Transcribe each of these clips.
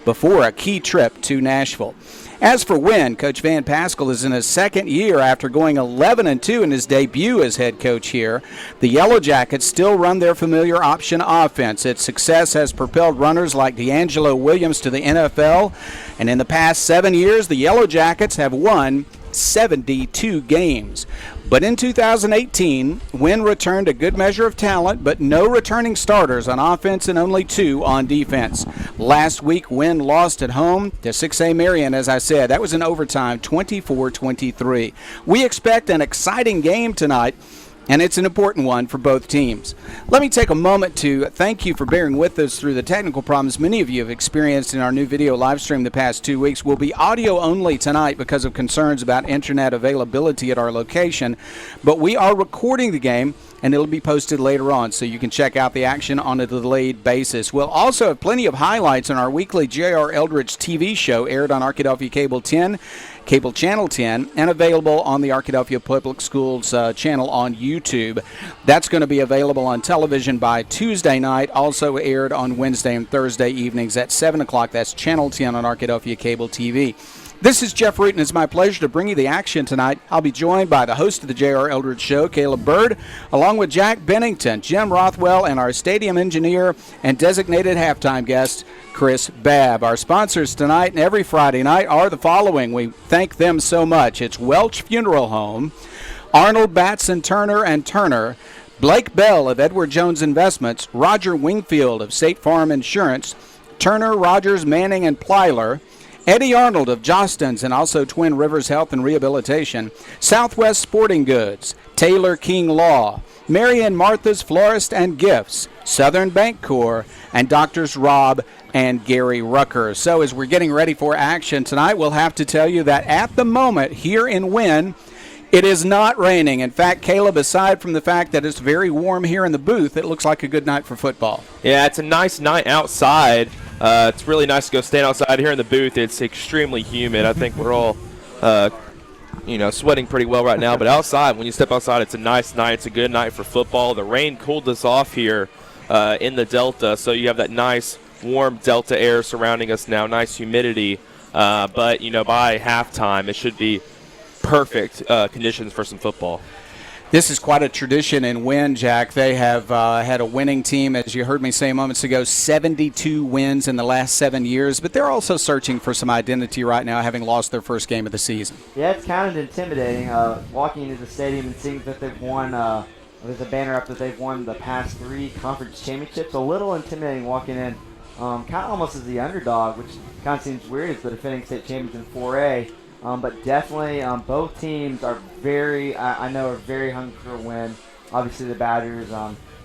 before a key trip to Nashville. As for Wynn, Coach Van Pascal is in his second year after going 11-2 in his debut as head coach here. The Yellow Jackets still run their familiar option offense. Its success has propelled runners like D'Angelo Williams to the NFL, and in the past 7 years, the Yellow Jackets have won 72 games. But in 2018, Wynn returned a good measure of talent, but no returning starters on offense and only 2 on defense. Last week, Wynn lost at home to 6A Marion, as I said. That was in overtime, 24-23. We expect an exciting game tonight, and it's an important one for both teams. Let me take a moment to thank you for bearing with us through the technical problems many of you have experienced in our new video live stream the past 2 weeks. We'll be audio only tonight because of concerns about internet availability at our location, but we are recording the game, and it'll be posted later on, so you can check out the action on a delayed basis. We'll also have plenty of highlights on our weekly J.R. Eldridge TV show, aired on Arkadelphia Cable Channel 10, and available on the Arkadelphia Public Schools channel on YouTube. That's going to be available on television by Tuesday night, also aired on Wednesday and Thursday evenings at 7 o'clock. That's Channel 10 on Arkadelphia Cable TV. This is Jeff Root, and it's my pleasure to bring you the action tonight. I'll be joined by the host of the J.R. Eldridge Show, Caleb Bird, along with Jack Bennington, Jim Rothwell, and our stadium engineer and designated halftime guest, Chris Babb. Our sponsors tonight and every Friday night are the following. We thank them so much. It's Welch Funeral Home, Arnold Batson Turner and Turner, Blake Bell of Edward Jones Investments, Roger Wingfield of State Farm Insurance, Turner, Rogers, Manning, and Plyler, Eddie Arnold of Jostens and also Twin Rivers Health and Rehabilitation, Southwest Sporting Goods, Taylor King Law, Mary and Martha's Florist and Gifts, Southern Bank Corps, and Doctors Rob and Gary Rucker. So as we're getting ready for action tonight, we'll have to tell you that at the moment here in Wynn, it is not raining. In fact, Caleb, aside from the fact that it's very warm here in the booth, it looks like a good night for football. Yeah, it's a nice night outside. It's really nice to go stand outside. Here in the booth, it's extremely humid. I think we're all, sweating pretty well right now. But outside, when you step outside, it's a nice night. It's a good night for football. The rain cooled us off here in the Delta, so you have that nice, warm Delta air surrounding us now, nice humidity. But, by halftime, it should be perfect conditions for some football. This is quite a tradition in Wynn, Jack. They have had a winning team, as you heard me say moments ago, 72 wins in the last 7 years. But they're also searching for some identity right now, having lost their first game of the season. Yeah, it's kind of intimidating walking into the stadium and seeing that they've won. There's a banner up that they've won the past 3 conference championships. A little intimidating walking in, kind of almost as the underdog, which kind of seems weird as the defending state champions in 4A. But definitely both teams are very hungry for a win. Obviously the Badgers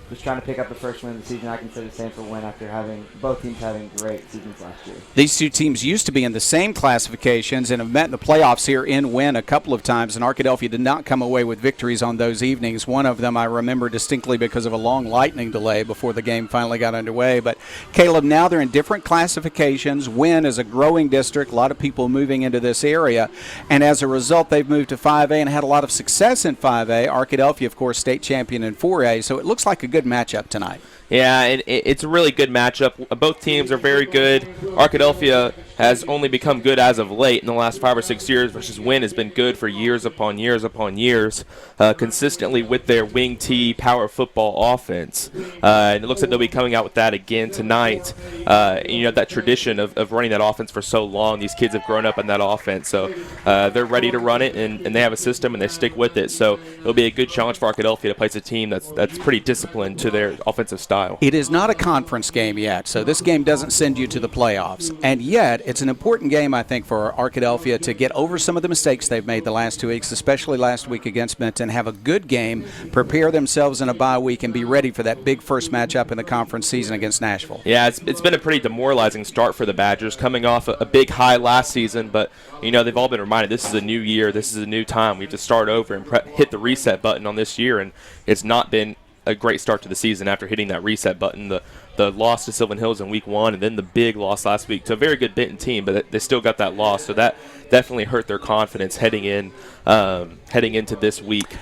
just trying to pick up the first win of the season. I can say the same for Wynn after having both teams having great seasons last year. These two teams used to be in the same classifications and have met in the playoffs here in Wynn a couple of times, and Arkadelphia did not come away with victories on those evenings. One of them I remember distinctly because of a long lightning delay before the game finally got underway. But, Caleb, now they're in different classifications. Wynn is a growing district, a lot of people moving into this area, and as a result they've moved to 5A and had a lot of success in 5A. Arkadelphia, of course, state champion in 4A, so it looks like a good matchup tonight. Yeah, it's a really good matchup. Both teams are very good. Arkadelphia has only become good as of late in the last 5 or 6 years, versus Wynn has been good for years upon years upon years, consistently with their wing T power football offense. And it looks like they'll be coming out with that again tonight. That tradition of running that offense for so long. These kids have grown up in that offense, so they're ready to run it, and they have a system, and they stick with it. So it'll be a good challenge for Arkadelphia to place a team that's pretty disciplined to their offensive style. It is not a conference game yet, so this game doesn't send you to the playoffs. And yet, it's an important game, I think, for Arkadelphia to get over some of the mistakes they've made the last 2 weeks, especially last week against Benton, have a good game, prepare themselves in a bye week, and be ready for that big first matchup in the conference season against Nashville. Yeah, it's been a pretty demoralizing start for the Badgers, coming off a big high last season, but they've all been reminded this is a new year, this is a new time. We have to start over and hit the reset button on this year, and it's not been a great start to the season after hitting that reset button. The loss to Sylvan Hills in week 1, and then the big loss last week to a very good Benton team, but they still got that loss, so that definitely hurt their confidence heading into this week.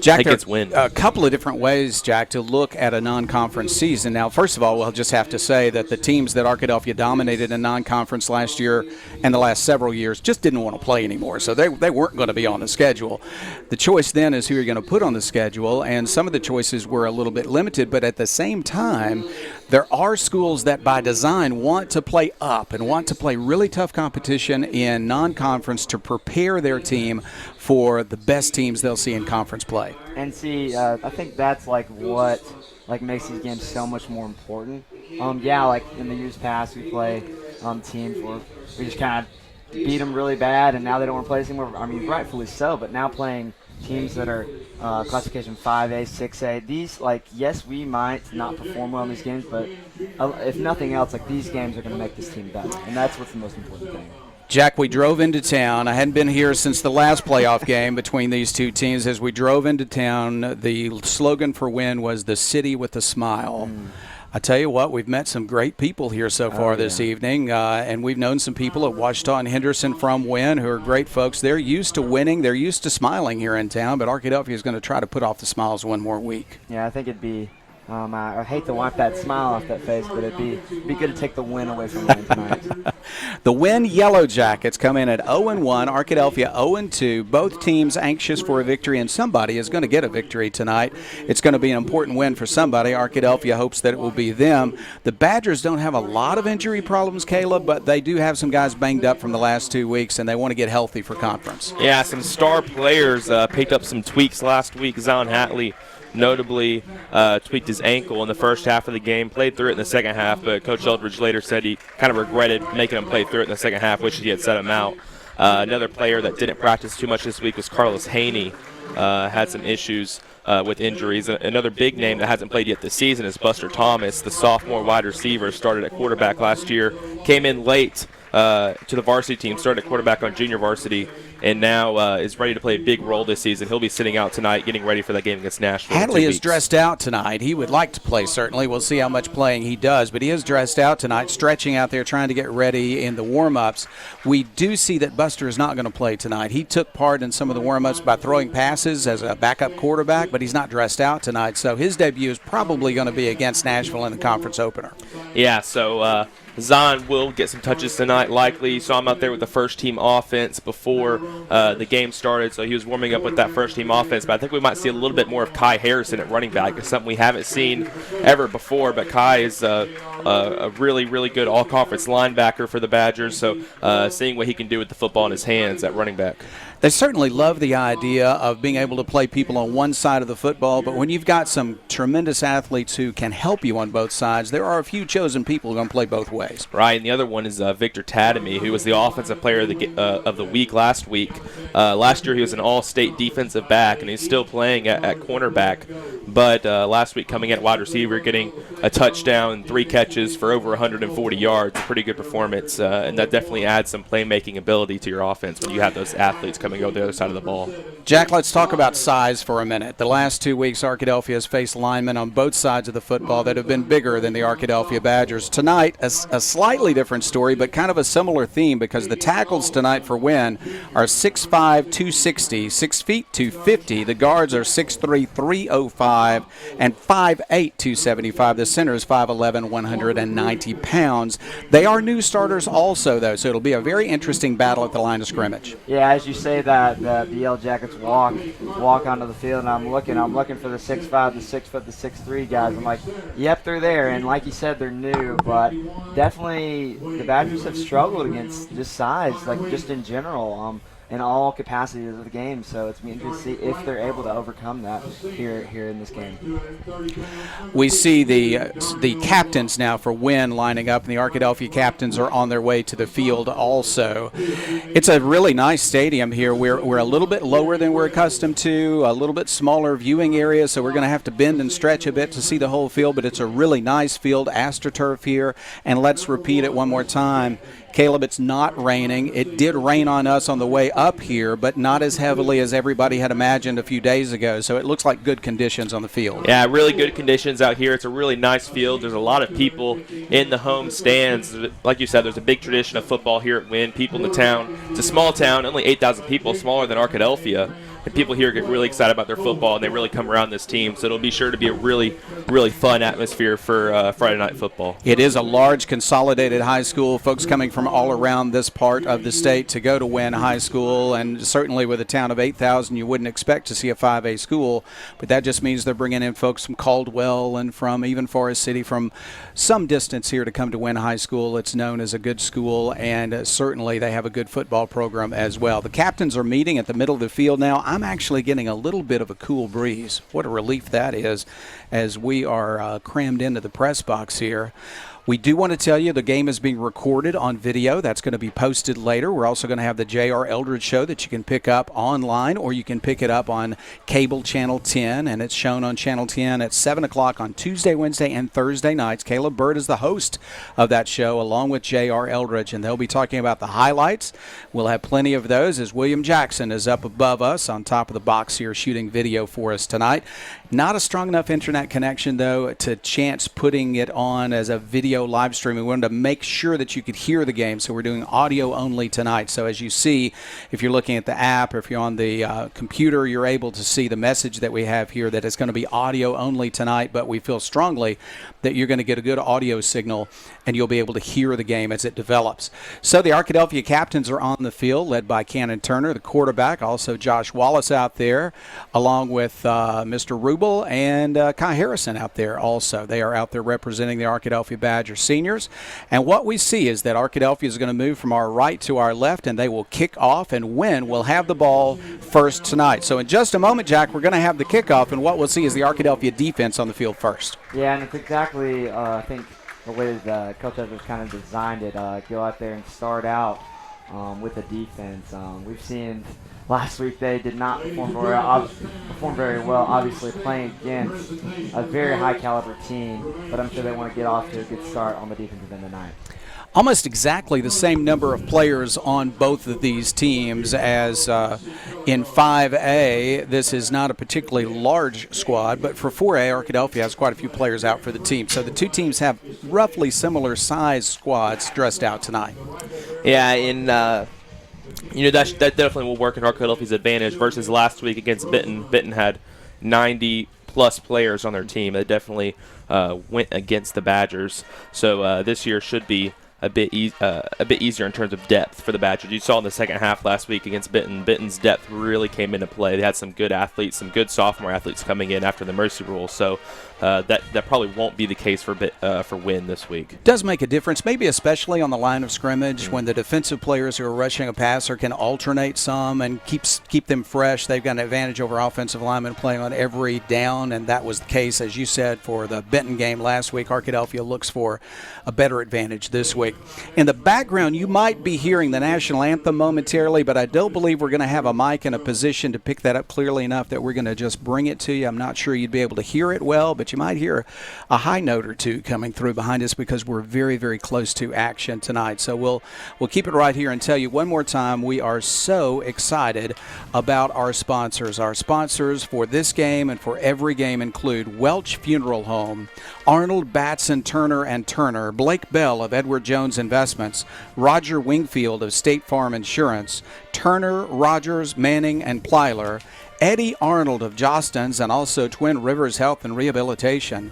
Jack, think it's Wynn. A couple of different ways, Jack, to look at a non-conference season. Now, first of all, we'll just have to say that the teams that Arkadelphia dominated in non-conference last year and the last several years just didn't want to play anymore, so they weren't going to be on the schedule. The choice then is who you're going to put on the schedule, and some of the choices were a little bit limited, but at the same time, there are schools that by design want to play up and want to play really tough competition in non-conference to prepare their team for the best teams they'll see in conference play. And see, I think that's like what makes these games so much more important. Like in the years past, we play teams where we just kind of beat them really bad, and now they don't want to play us anymore. I mean, rightfully so, but now playing teams that are classification 5A, 6A, these, yes, we might not perform well in these games, but if nothing else, these games are going to make this team better, and that's what's the most important thing. Jack, we drove into town. I hadn't been here since the last playoff game between these two teams. As we drove into town, the slogan for Wynn was "The City with a Smile." I tell you what, we've met some great people here so far this evening, and we've known some people at Ouachita and Henderson from Wynn who are great folks. They're used to winning. They're used to smiling here in town, but Arkadelphia is going to try to put off the smiles one more week. Yeah, I think it'd be I hate to wipe that smile off that face, but it'd be good to take the win away from them tonight. The Wynn Yellow Jackets come in at 0-1, Arkadelphia 0-2. Both teams anxious for a victory, and somebody is going to get a victory tonight. It's going to be an important win for somebody. Arkadelphia hopes that it will be them. The Badgers don't have a lot of injury problems, Caleb, but they do have some guys banged up from the last 2 weeks, and they want to get healthy for conference. Yeah, some star players picked up some tweaks last week. Zion Hatley notably tweaked his ankle in the first half of the game, played through it in the second half, but Coach Eldridge later said he kind of regretted making him play through it in the second half, wished he had set him out. Another player that didn't practice too much this week was Carlos Haney. Had some issues with injuries. Another big name that hasn't played yet this season is Buster Thomas, the sophomore wide receiver, started at quarterback last year, came in late to the varsity team, started at quarterback on junior varsity, and now is ready to play a big role this season. He'll be sitting out tonight, getting ready for that game against Nashville. Hadley is dressed out tonight. He would like to play, certainly. We'll see how much playing he does, but he is dressed out tonight, stretching out there, trying to get ready in the warm-ups. We do see that Buster is not going to play tonight. He took part in some of the warm-ups by throwing passes as a backup quarterback, but he's not dressed out tonight, so his debut is probably going to be against Nashville in the conference opener. Yeah, so Zion will get some touches tonight, likely. Saw him out there with the first-team offense before the game started, so he was warming up with that first-team offense. But I think we might see a little bit more of Kai Harrison at running back. It's something we haven't seen ever before, but Kai is a really, really good all-conference linebacker for the Badgers, so seeing what he can do with the football in his hands at running back. They certainly love the idea of being able to play people on one side of the football, but when you've got some tremendous athletes who can help you on both sides, there are a few chosen people who are going to play both ways. Right, and the other one is Victor Tadamy, who was the offensive player of the week last week. Last year he was an all-state defensive back, and he's still playing at cornerback. But last week coming in at wide receiver, getting a touchdown, 3 catches for over 140 yards, a pretty good performance, and that definitely adds some playmaking ability to your offense when you have those athletes coming over the other side of the ball. Jack, let's talk about size for a minute. The last 2 weeks, Arkadelphia has faced linemen on both sides of the football that have been bigger than the Arkadelphia Badgers. Tonight, a slightly different story, but kind of a similar theme, because the tackles tonight for Wynn are 6'5", 260, 6 feet, 250. The guards are 6'3", 305, and 5'8", 275. The center is 5'11", 190 pounds. They are new starters also, though, so it'll be a very interesting battle at the line of scrimmage. Yeah, as you say that, the Yellow Jackets walk onto the field, and I'm looking for the 6'5", the 6 foot, the 6'3" guys. I'm like, yep, they're there, and like you said, they're new, but definitely the Badgers have struggled against just size, just in general, in all capacities of the game. So it's interesting to see if they're able to overcome that here in this game. We see the captains now for Wynn lining up, and the Arkadelphia captains are on their way to the field also. It's a really nice stadium here. We're a little bit lower than we're accustomed to, a little bit smaller viewing area, so we're going to have to bend and stretch a bit to see the whole field, but it's a really nice field, AstroTurf here. And let's repeat it one more time. Caleb, it's not raining. It did rain on us on the way up here, but not as heavily as everybody had imagined a few days ago. So it looks like good conditions on the field. Yeah, really good conditions out here. It's a really nice field. There's a lot of people in the home stands. Like you said, there's a big tradition of football here at Wynn. People in the town. It's a small town, only 8,000 people, smaller than Arkadelphia. and people here get really excited about their football, and they really come around this team. So it'll be sure to be a really, really fun atmosphere for Friday night football. It is a large consolidated high school. Folks coming from all around this part of the state to go to Wynn High School, and certainly with a town of 8,000, you wouldn't expect to see a 5A school, but that just means they're bringing in folks from Caldwell and from even Forest City, from some distance here to come to Wynn High School. It's known as a good school, and certainly they have a good football program as well. The captains are meeting at the middle of the field now. I'm actually getting a little bit of a cool breeze. What a relief that is as we are crammed into the press box here. We do want to tell you the game is being recorded on video. That's going to be posted later. We're also going to have the J.R. Eldredge show that you can pick up online, or you can pick it up on cable channel 10, and it's shown on channel 10 at 7 o'clock on Tuesday, Wednesday, and Thursday nights. Caleb Bird is the host of that show along with J.R. Eldredge, and they'll be talking about the highlights. We'll have plenty of those as William Jackson is up above us on top of the box here shooting video for us tonight. Not a strong enough internet connection, though, to chance putting it on as a video live stream. We wanted to make sure that you could hear the game, so we're doing audio only tonight. So as you see, if you're looking at the app or if you're on the computer, you're able to see the message that we have here that it's going to be audio only tonight, but we feel strongly that you're going to get a good audio signal and you'll be able to hear the game as it develops. So the Arkadelphia captains are on the field, led by Cannon Turner, the quarterback, also Josh Wallace out there, along with Mr. Rubel and Kai Harrison out there also. They are out there representing the Arkadelphia Badger seniors. And what we see is that Arkadelphia is going to move from our right to our left, and they will kick off, and Wynn will have the ball first tonight. So in just a moment, Jack, we're going to have the kickoff, and what we'll see is the Arkadelphia defense on the field first. Yeah, and it's exactly, I think, the way that Coach Edwards kind of designed it. Go out there and start out with the defense. We've seen last week they did not perform very well, obviously playing against a very high-caliber team, but I'm sure they want to get off to a good start on the defensive end tonight. Almost exactly the same number of players on both of these teams as in 5A. This is not a particularly large squad, but for 4A, Arkadelphia has quite a few players out for the team. So the two teams have roughly similar size squads dressed out tonight. Yeah, and that definitely will work in Arkadelphia's advantage versus last week against Benton. Benton had 90-plus players on their team. They definitely went against the Badgers. So this year should be a bit easier in terms of depth for the Badgers. You saw in the second half last week against Benton, Benton's depth really came into play. They had some good athletes, some good sophomore athletes coming in after the Mercy Rule. So that probably won't be the case for Wynn this week. Does make a difference, maybe especially on the line of scrimmage when the defensive players who are rushing a passer can alternate some and keep them fresh. They've got an advantage over offensive linemen playing on every down, and that was the case, as you said, for the Benton game last week. Arkadelphia looks for a better advantage this week. In the background, you might be hearing the national anthem momentarily, but I don't believe we're going to have a mic in a position to pick that up clearly enough that we're going to just bring it to you. I'm not sure you'd be able to hear it well, but you might hear a high note or two coming through behind us because we're very, very close to action tonight. So we'll keep it right here and tell you one more time, we are so excited about our sponsors. Our sponsors for this game and for every game include Welch Funeral Home, Arnold, Batson, Turner & Turner, Blake Bell of Edward Jones Investments, Roger Wingfield of State Farm Insurance, Turner, Rogers, Manning, and Plyler, Eddie Arnold of Jostens, and also Twin Rivers Health and Rehabilitation,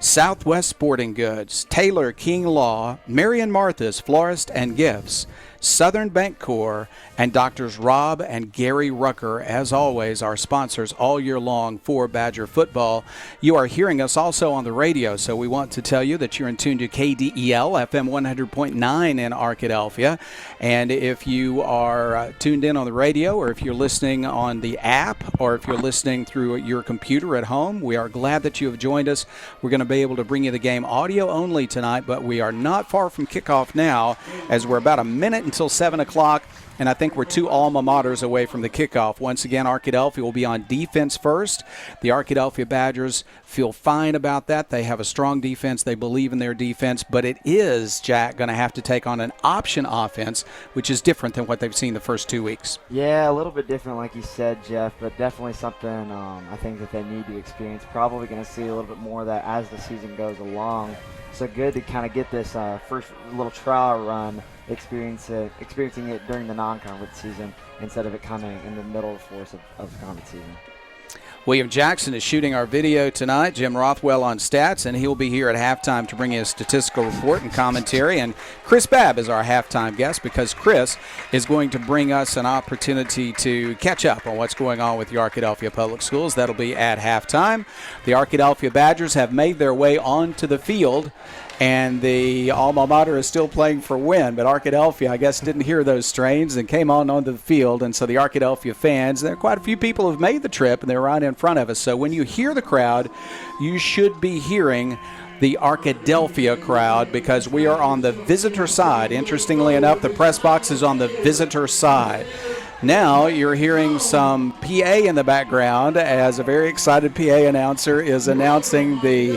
Southwest Sporting Goods, Taylor King Law, Marion Martha's Florist and Gifts, Southern Bank Corps, and Doctors Rob and Gary Rucker, as always, our sponsors all year long for Badger football. You are hearing us also on the radio, so we want to tell you that you're in tune to KDEL, FM 100.9 in Arkadelphia. And if you are tuned in on the radio, or if you're listening on the app, or if you're listening through your computer at home, we are glad that you have joined us. We're going to be able to bring you the game audio only tonight, but we are not far from kickoff now, as we're about a minute until 7 o'clock, and I think we're 2 alma maters away from the kickoff. Once again, Arkadelphia will be on defense first. The Arkadelphia Badgers feel fine about that. They have a strong defense. They believe in their defense, but it is, Jack, going to have to take on an option offense, which is different than what they've seen the first 2 weeks. Yeah, a little bit different, like you said, Jeff, but definitely something I think that they need to experience. Probably going to see a little bit more of that as the season goes along. So good to kind of get this first little trial run, experiencing it during the non-conference season instead of it coming in the middle of the course of the conference season. William Jackson is shooting our video tonight. Jim Rothwell on stats, and he'll be here at halftime to bring you a statistical report and commentary. And Chris Babb is our halftime guest because Chris is going to bring us an opportunity to catch up on what's going on with the Arkadelphia Public Schools. That'll be at halftime. The Arkadelphia Badgers have made their way onto the field, and the alma mater is still playing for Wynn, but Arkadelphia, I guess, didn't hear those strains and came onto the field. And so the Arkadelphia fans, there are quite a few people who have made the trip, and they're right in front of us. So when you hear the crowd, you should be hearing the Arkadelphia crowd because we are on the visitor side. Interestingly enough, the press box is on the visitor side. Now you're hearing some PA in the background as a very excited PA announcer is announcing the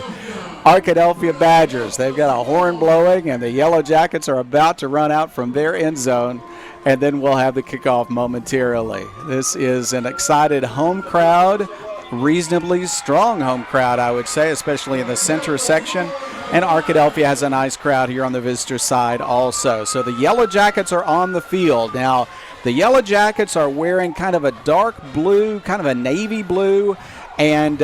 Arkadelphia Badgers. They've got a horn blowing, and the Yellow Jackets are about to run out from their end zone, and then we'll have the kickoff momentarily. This is an excited home crowd, reasonably strong home crowd, I would say, especially in the center section. And Arkadelphia has a nice crowd here on the visitor side also. So the Yellow Jackets are on the field. Now, the Yellow Jackets are wearing kind of a dark blue, kind of a navy blue, and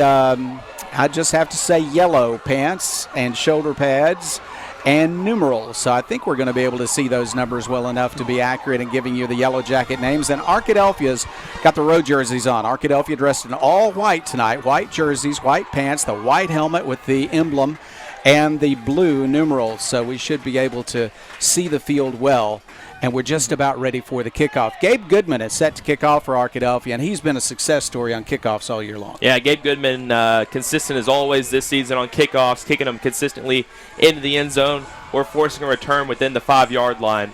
I just have to say yellow pants and shoulder pads and numerals. So I think we're going to be able to see those numbers well enough to be accurate in giving you the Yellow Jacket names. And Arkadelphia's got the road jerseys on. Arkadelphia dressed in all white tonight, white jerseys, white pants, the white helmet with the emblem, and the blue numerals. So we should be able to see the field well. And we're just about ready for the kickoff. Gabe Goodman is set to kick off for Arkadelphia, and he's been a success story on kickoffs all year long. Yeah, Gabe Goodman, consistent as always this season on kickoffs, kicking them consistently into the end zone or forcing a return within the 5-yard line.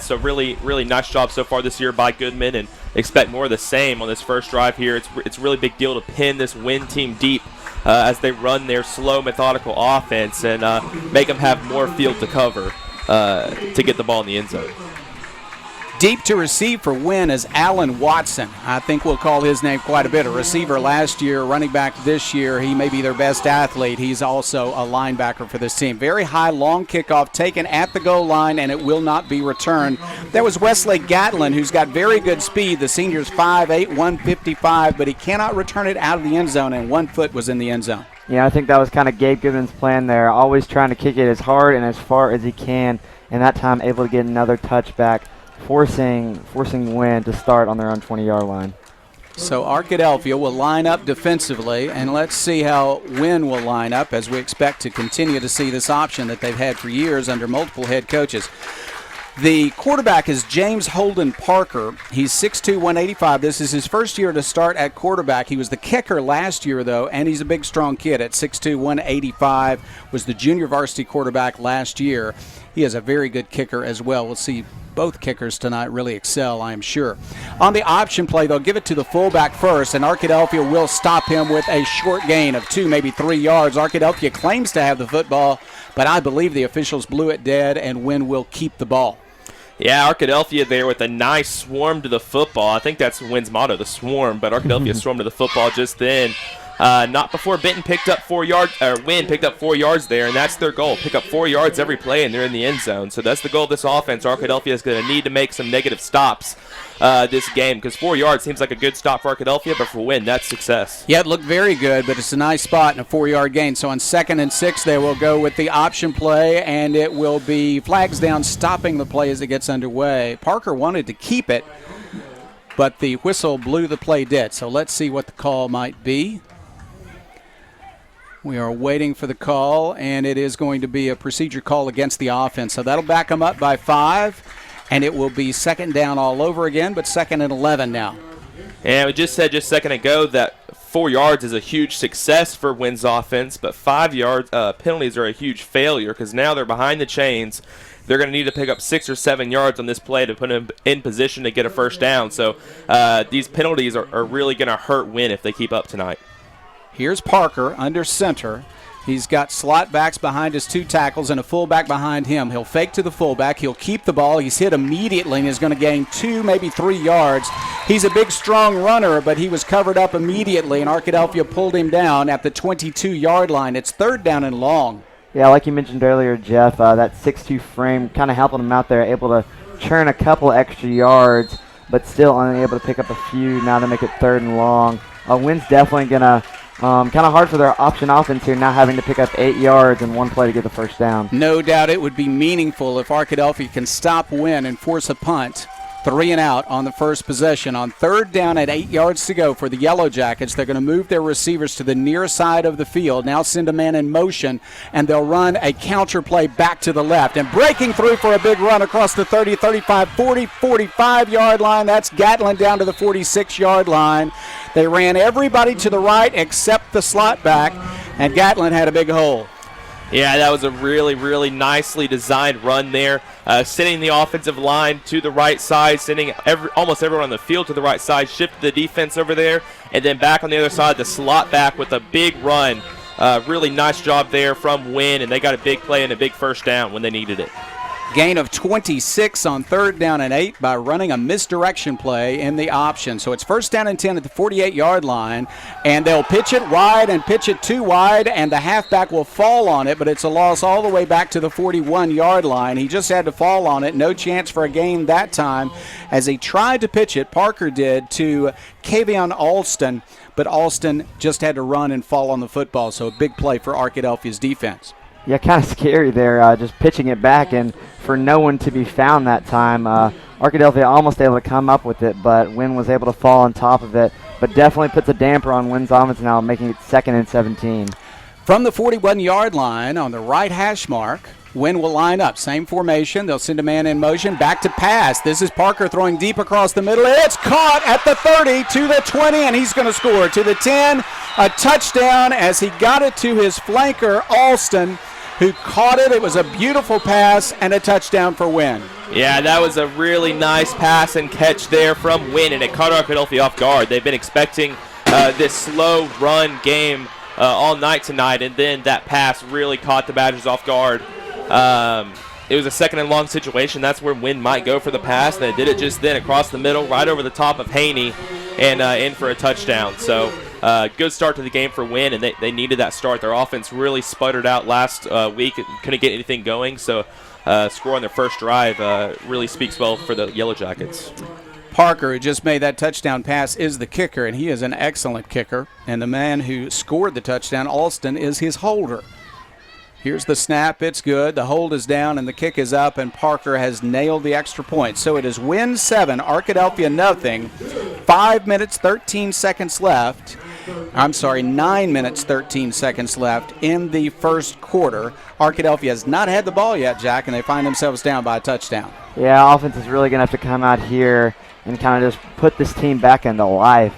So really, really nice job so far this year by Goodman, and expect more of the same on this first drive here. It's a really big deal to pin this Wynn team deep as they run their slow, methodical offense and make them have more field to cover to get the ball in the end zone. Deep to receive for Wynn is Allen Watson. I think we'll call his name quite a bit. A receiver last year, running back this year. He may be their best athlete. He's also a linebacker for this team. Very high, long kickoff taken at the goal line, and it will not be returned. That was Wesley Gatlin, who's got very good speed. The senior's 5'8", 155, but he cannot return it out of the end zone, and 1 foot was in the end zone. Yeah, I think that was kind of Gabe Goodman's plan there, always trying to kick it as hard and as far as he can, and that time able to get another touchback, forcing Wynn to start on their own 20-yard line. So Arkadelphia will line up defensively, and let's see how Wynn will line up as we expect to continue to see this option that they've had for years under multiple head coaches. The quarterback is James Holden Parker. He's 6'2", 185. This is his first year to start at quarterback. He was the kicker last year, though, and he's a big, strong kid at 6'2", 185. Was the junior varsity quarterback last year. He is a very good kicker as well. We'll see both kickers tonight really excel, I am sure. On the option play, they'll give it to the fullback first, and Arkadelphia will stop him with a short gain of 2, maybe 3 yards. Arkadelphia claims to have the football, but I believe the officials blew it dead, and Wynn will keep the ball. Yeah, Arkadelphia there with a nice swarm to the football. I think that's Wynn's motto, the swarm, but Arkadelphia swarmed to the football just then. Not before Wynn picked up 4 yards there, and that's their goal. Pick up 4 yards every play, and they're in the end zone. So that's the goal of this offense. Arkadelphia is going to need to make some negative stops this game because 4 yards seems like a good stop for Arkadelphia, but for Wynn, that's success. Yeah, it looked very good, but it's a nice spot and a 4-yard gain. So on 2nd and 6, they will go with the option play, and it will be flags down, stopping the play as it gets underway. Parker wanted to keep it, but the whistle blew the play dead. So let's see what the call might be. We are waiting for the call, and it is going to be a procedure call against the offense. So that'll back them up by 5, and it will be 2nd down all over again, but 2nd and 11 now. And we just said just a second ago that 4 yards is a huge success for Wynn's offense, but 5 yards penalties are a huge failure because now they're behind the chains. They're going to need to pick up 6 or 7 yards on this play to put them in position to get a first down. So these penalties are really going to hurt Wynn if they keep up tonight. Here's Parker under center. He's got slot backs behind his 2 tackles and a fullback behind him. He'll fake to the fullback. He'll keep the ball. He's hit immediately and is going to gain 2, maybe 3 yards. He's a big, strong runner, but he was covered up immediately, and Arkadelphia pulled him down at the 22-yard line. It's 3rd down and long. Yeah, like you mentioned earlier, Jeff, that 6'2" frame kind of helping them out there, able to churn a couple extra yards, but still unable to pick up a few now to make it 3rd and long. Wynn's definitely going to kind of hard for their option offense here, now having to pick up 8 yards in one play to get the first down. No doubt it would be meaningful if Arkadelphia can stop Wynn and force a punt. 3 and out on the first possession. On 3rd down at 8 yards to go for the Yellow Jackets, they're going to move their receivers to the near side of the field. Now send a man in motion, and they'll run a counter play back to the left. And breaking through for a big run across the 30, 35, 40, 45-yard line. That's Gatlin down to the 46-yard line. They ran everybody to the right except the slot back, and Gatlin had a big hole. Yeah, that was a really, really nicely designed run there. Sending the offensive line to the right side, sending almost everyone on the field to the right side, shifted the defense over there, and then back on the other side, the slot back with a big run. Really nice job there from Wynn, and they got a big play and a big first down when they needed it. Gain of 26 on 3rd down and 8 by running a misdirection play in the option. So it's 1st down and 10 at the 48-yard line, and they'll pitch it wide and pitch it too wide, and the halfback will fall on it, but it's a loss all the way back to the 41-yard line. He just had to fall on it. No chance for a gain that time as he tried to pitch it. Parker did to Kavion Alston, but Alston just had to run and fall on the football. So a big play for Arkadelphia's defense. Yeah, kind of scary there, just pitching it back and for no one to be found that time. Arkadelphia almost able to come up with it, but Wynn was able to fall on top of it, but definitely puts a damper on Wynn's offense now, making it 2nd and 17. From the 41-yard line on the right hash mark, Wynn will line up. Same formation. They'll send a man in motion. Back to pass. This is Parker throwing deep across the middle. It's caught at the 30 to the 20, and he's going to score. To the 10, a touchdown as he got it to his flanker, Alston, who caught it. It was a beautiful pass and a touchdown for Wynn. Yeah, that was a really nice pass and catch there from Wynn, and it caught Arkadelphia off guard. They've been expecting this slow run game all night tonight, and then that pass really caught the Badgers off guard. It was a 2nd and long situation. That's where Wynn might go for the pass, and they did it just then across the middle, right over the top of Haney, and in for a touchdown. So good start to the game for Wynn, and they needed that start. Their offense really sputtered out last week. Couldn't get anything going, so score on their first drive really speaks well for the Yellow Jackets. Parker, who just made that touchdown pass, is the kicker, and he is an excellent kicker. And the man who scored the touchdown, Alston, is his holder. Here's the snap. It's good. The hold is down, and the kick is up, and Parker has nailed the extra point. So it is Wynn 7, Arkadelphia nothing. 5 minutes, 13 seconds left. 9 minutes, 13 seconds left in the first quarter. Arkadelphia has not had the ball yet, Jack, and they find themselves down by a touchdown. Yeah, offense is really going to have to come out here and kind of just put this team back into life.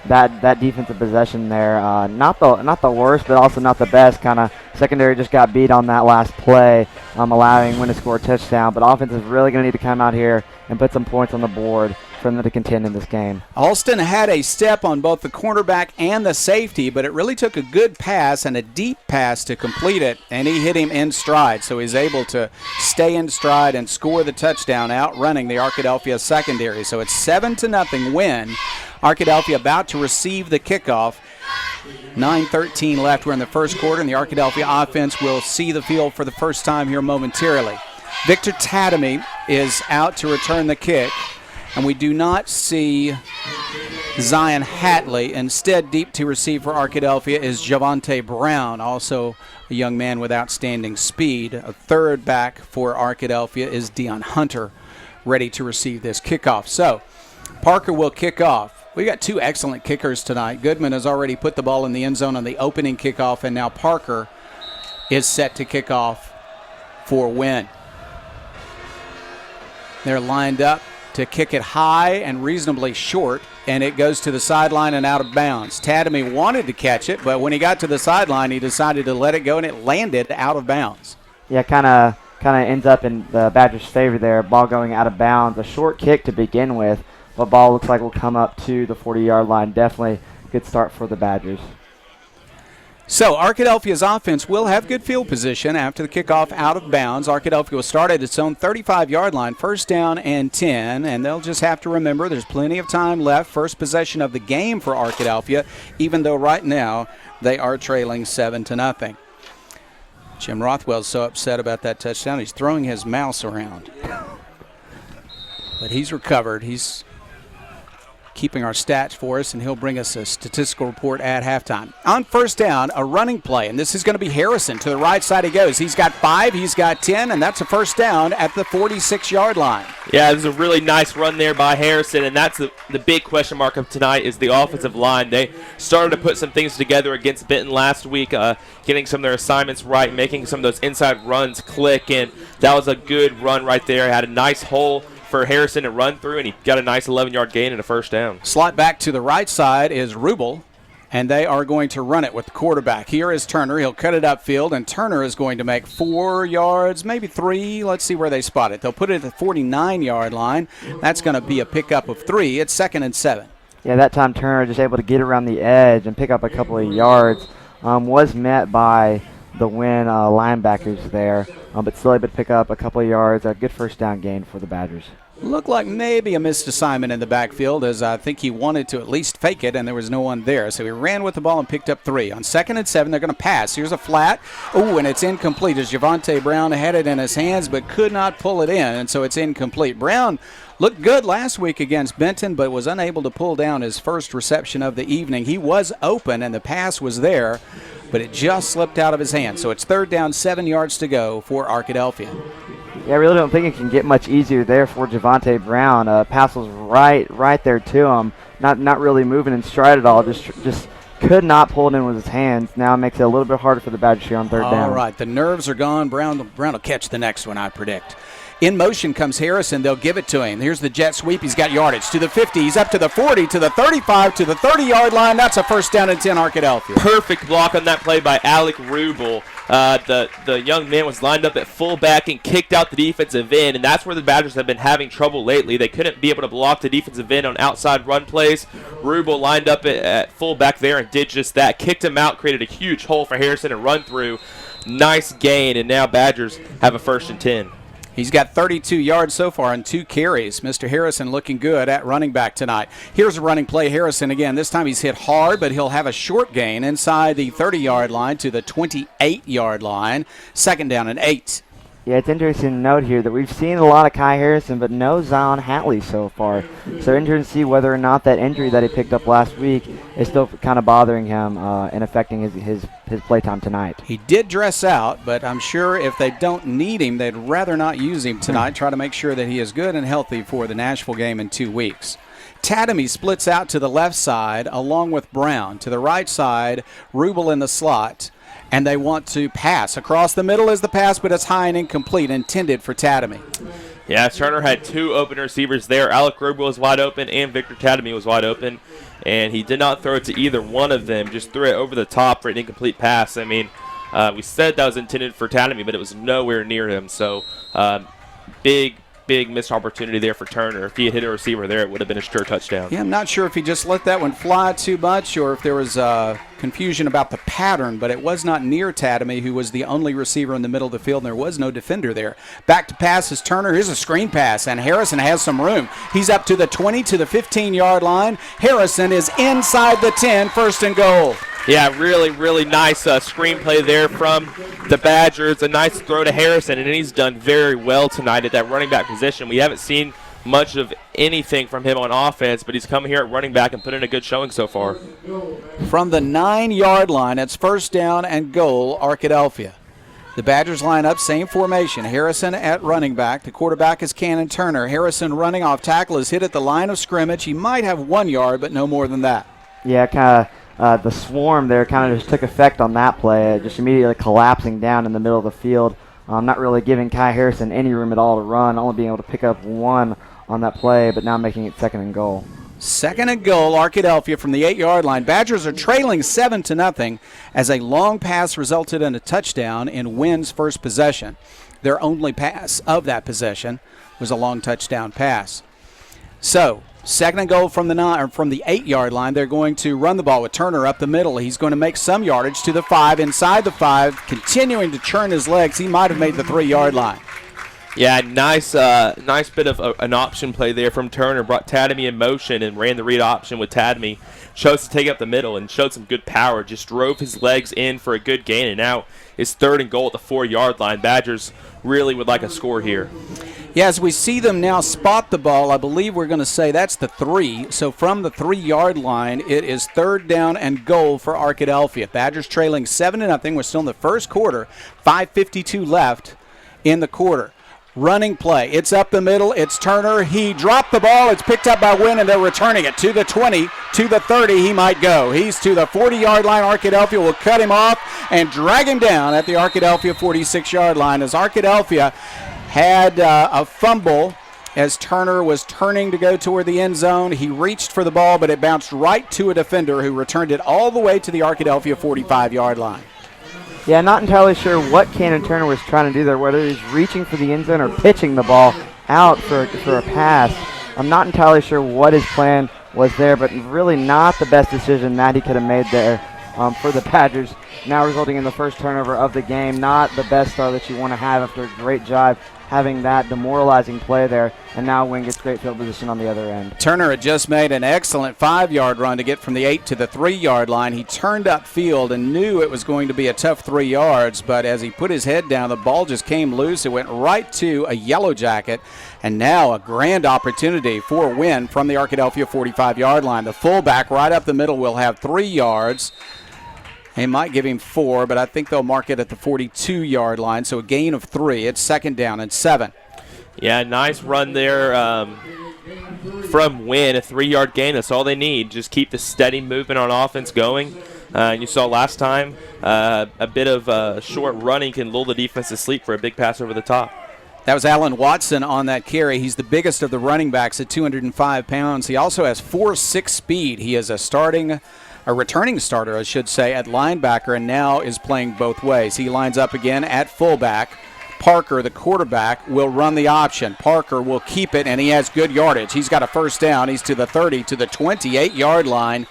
That defensive possession there, not the worst, but also not the best. Kind of secondary just got beat on that last play, allowing Wynn to score a touchdown. But offense is really going to need to come out here and put some points on the board for them to contend in this game. Alston had a step on both the cornerback and the safety, but it really took a good pass and a deep pass to complete it, and he hit him in stride. So he's able to stay in stride and score the touchdown, outrunning the Arkadelphia secondary. So it's 7-0 Win. Arkadelphia about to receive the kickoff. 9:13 left. We're in the first quarter, and the Arkadelphia offense will see the field for the first time here momentarily. Victor Tatamy is out to return the kick, and we do not see Zion Hatley. Instead, deep to receive for Arkadelphia is Javante Brown, also a young man with outstanding speed. A third back for Arkadelphia is Deion Hunter, ready to receive this kickoff. So Parker will kick off. We got two excellent kickers tonight. Goodman has already put the ball in the end zone on the opening kickoff, and now Parker is set to kick off for Wynn. They're lined up to kick it high and reasonably short, and it goes to the sideline and out of bounds. Tatamy wanted to catch it, but when he got to the sideline, he decided to let it go, and it landed out of bounds. Yeah, kind of ends up in the Badgers' favor there. Ball going out of bounds. A short kick to begin with. But ball looks like will come up to the 40-yard line. Definitely a good start for the Badgers. So Arkadelphia's offense will have good field position after the kickoff out of bounds. Arkadelphia will start at its own 35-yard line, first down and 10, and they'll just have to remember there's plenty of time left. First possession of the game for Arkadelphia, even though right now they are trailing 7-0. Jim Rothwell's so upset about that touchdown, he's throwing his mouse around. But he's recovered. He's keeping our stats for us, and he'll bring us a statistical report at halftime. On first down, a running play, and this is going to be Harrison. To the right side he goes. He's got 5, he's got 10, and that's a first down at the 46-yard line. Yeah, this is a really nice run there by Harrison, and that's the big question mark of tonight is the offensive line. They started to put some things together against Benton last week, getting some of their assignments right, making some of those inside runs click, and that was a good run right there. Had a nice hole for Harrison to run through, and he got a nice 11-yard gain and a first down. Slot back to the right side is Rubel, and they are going to run it with the quarterback. Here is Turner. He'll cut it upfield, and Turner is going to make 4 yards, maybe 3. Let's see where they spot it. They'll put it at the 49-yard line. That's going to be a pickup of 3. It's 2nd and 7. Yeah, that time Turner just able to get around the edge and pick up a couple of yards. Was met by the Wynn linebackers there, but still able to pick up a couple of yards. A good first down gain for the Badgers. Looked like maybe a missed assignment in the backfield, as I think he wanted to at least fake it, and there was no one there. So he ran with the ball and picked up 3. On 2nd and 7, they're going to pass. Here's a flat. Oh, and it's incomplete as Javonte Brown had it in his hands but could not pull it in, and so it's incomplete. Brown looked good last week against Benton, but was unable to pull down his first reception of the evening. He was open, and the pass was there, but it just slipped out of his hand. So it's 3rd down, 7 yards to go for Arkadelphia. Yeah, I really don't think it can get much easier there for Javonte Brown. Pass was right there to him. Not really moving in stride at all. Just could not pull it in with his hands. Now it makes it a little bit harder for the Badgers here on 3rd down. All right, the nerves are gone. Brown will catch the next one, I predict. In motion comes Harrison. They'll give it to him. Here's the jet sweep. He's got yardage to the 50. He's up to the 40, to the 35, to the 30-yard line. That's a first down and 10 Arkadelphia. Perfect block on that play by Alec Rubel. The young man was lined up at fullback and kicked out the defensive end, and that's where the Badgers have been having trouble lately. They couldn't be able to block the defensive end on outside run plays. Rubel lined up at fullback there and did just that. Kicked him out, created a huge hole for Harrison to run through. Nice gain, and now Badgers have a 1st and 10. He's got 32 yards so far on 2 carries. Mr. Harrison looking good at running back tonight. Here's a running play. Harrison again. This time he's hit hard, but he'll have a short gain inside the 30-yard line to the 28-yard line. 2nd down and 8. Yeah, it's interesting to note here that we've seen a lot of Kai Harrison, but no Zion Hatley so far. So interesting to see whether or not that injury that he picked up last week is still kind of bothering him and affecting his playtime tonight. He did dress out, but I'm sure if they don't need him, they'd rather not use him tonight. Try to make sure that he is good and healthy for the Nashville game in 2 weeks. Tadamy splits out to the left side along with Brown. To the right side, Rubel in the slot. And they want to pass. Across the middle is the pass, but it's high and incomplete, intended for Tadamy. Yeah, Turner had 2 open receivers there. Alec Rubel was wide open, and Victor Tadamy was wide open. And he did not throw it to either one of them, just threw it over the top for an incomplete pass. I mean, we said that was intended for Tadamy, but it was nowhere near him. So big missed opportunity there for Turner. If he had hit a receiver there, it would have been a sure touchdown. Yeah, I'm not sure if he just let that one fly too much or if there was confusion about the pattern, but it was not near Tadamy, who was the only receiver in the middle of the field, and there was no defender there. Back to pass is Turner. Here's a screen pass, and Harrison has some room. He's up to the 20, to the 15-yard line. Harrison is inside the 10, 1st and goal. Yeah, really nice screenplay there from the Badgers. A nice throw to Harrison, and he's done very well tonight at that running back position. We haven't seen much of anything from him on offense, but he's come here at running back and put in a good showing so far. From the 9-yard line, it's 1st down and goal, Arkadelphia. The Badgers line up, same formation. Harrison at running back. The quarterback is Cannon Turner. Harrison running off tackle is hit at the line of scrimmage. He might have 1 yard, but no more than that. Yeah, kind of the swarm there kind of just took effect on that play, just immediately collapsing down in the middle of the field. Not really giving Kai Harrison any room at all to run, only being able to pick up 1 on that play, but now making it 2nd and goal. 2nd and goal, Arkadelphia from the 8-yard line. Badgers are trailing 7-0 as a long pass resulted in a touchdown in Wynn's first possession. Their only pass of that possession was a long touchdown pass. So, 2nd and goal from the 8-yard line. They're going to run the ball with Turner up the middle. He's going to make some yardage to the 5, inside the 5, continuing to churn his legs. He might have made the 3-yard line. Yeah, nice bit of an option play there from Turner. Brought Tadamy in motion and ran the read option with Tadamy. Chose to take up the middle and showed some good power. Just drove his legs in for a good gain, and now is 3rd and goal at the 4-yard line. Badgers really would like a score here. Yeah, as we see them now spot the ball, I believe we're going to say that's the 3. So from the 3-yard line, it is 3rd down and goal for Arkadelphia. Badgers trailing 7-0. We're still in the first quarter. 5:52 left in the quarter. Running play. It's up the middle. It's Turner. He dropped the ball. It's picked up by Wynn, and they're returning it to the 20, to the 30. He might go. He's to the 40-yard line. Arkadelphia will cut him off and drag him down at the Arkadelphia 46-yard line as Arkadelphia had a fumble as Turner was turning to go toward the end zone. He reached for the ball, but it bounced right to a defender who returned it all the way to the Arkadelphia 45-yard line. Yeah, not entirely sure what Cannon Turner was trying to do there, whether he's reaching for the end zone or pitching the ball out for a pass. I'm not entirely sure what his plan was there, but really not the best decision that he could have made there for the Badgers, now resulting in the first turnover of the game. Not the best start that you want to have after a great drive, having that demoralizing play there, and now Wynn gets great field position on the other end. Turner had just made an excellent 5-yard run to get from the 8 to the 3-yard line. He turned up field and knew it was going to be a tough 3 yards, but as he put his head down, the ball just came loose. It went right to a Yellow Jacket, and now a grand opportunity for Wynn from the Arkadelphia 45-yard line. The fullback right up the middle will have 3 yards. They might give him 4, but I think they'll mark it at the 42-yard line, so a gain of 3. It's 2nd down and 7. Yeah, nice run there from Wynn, a 3-yard gain. That's all they need. Just keep the steady movement on offense going. You saw last time a bit of short running can lull the defense to sleep for a big pass over the top. That was Alan Watson on that carry. He's the biggest of the running backs at 205 pounds. He also has 4.6 speed. He is a returning starter, I should say, at linebacker, and now is playing both ways. He lines up again at fullback. Parker, the quarterback, will run the option. Parker will keep it, and he has good yardage. He's got a first down. He's to the 30, to the 28-yard line.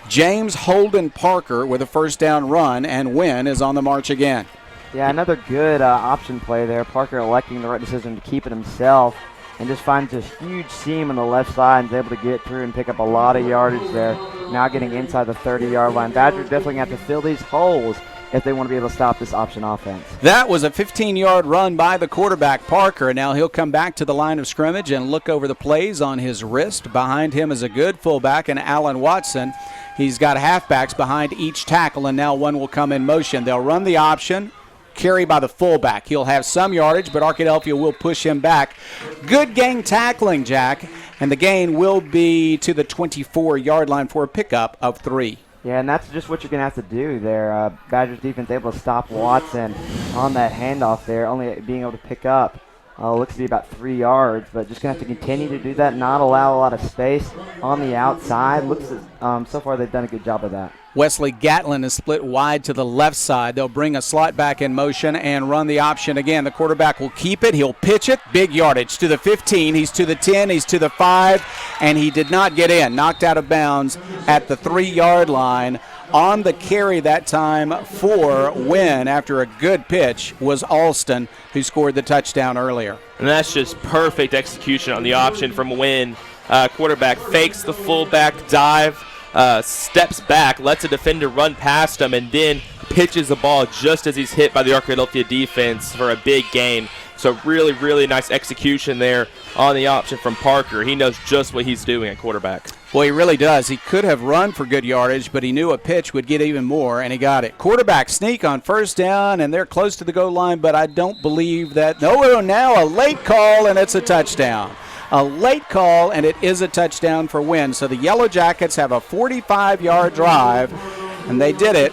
James Holden Parker with a first down run, and Wynn is on the march again. Yeah, another good option play there. Parker electing the right decision to keep it himself and just finds this huge seam on the left side and is able to get through and pick up a lot of yardage there. Now getting inside the 30-yard line. Badgers definitely have to fill these holes if they want to be able to stop this option offense. That was a 15-yard run by the quarterback, Parker, and now he'll come back to the line of scrimmage and look over the plays on his wrist. Behind him is a good fullback, and Alan Watson. He's got halfbacks behind each tackle, and now one will come in motion. They'll run the option. Carry by the fullback. He'll have some yardage, but Arkadelphia will push him back. Good gang tackling, Jack, and the gain will be to the 24-yard line for a pickup of 3. Yeah, and that's just what you're going to have to do there. Badgers defense able to stop Watson on that handoff there, only being able to pick up looks to be about 3 yards, but just going to have to continue to do that, not allow a lot of space on the outside. Looks so far they've done a good job of that. Wesley Gatlin is split wide to the left side. They'll bring a slot back in motion and run the option again. The quarterback will keep it. He'll pitch it. Big yardage to the 15. He's to the 10. He's to the 5. And he did not get in. Knocked out of bounds at the 3-yard line. On the carry that time for Wynn after a good pitch was Alston, who scored the touchdown earlier. And that's just perfect execution on the option from Wynn. Quarterback fakes the fullback dive. Steps back, lets a defender run past him, and then pitches the ball just as he's hit by the Arkadelphia defense for a big gain. So really, really nice execution there on the option from Parker. He knows just what he's doing at quarterback. Well, he really does. He could have run for good yardage, but he knew a pitch would get even more, and he got it. Quarterback sneak on first down, and they're close to the goal line, but I don't believe that. No, now a late call, and it's a touchdown. A late call, and it is a touchdown for Wynn. So the Yellow Jackets have a 45-yard drive, and they did it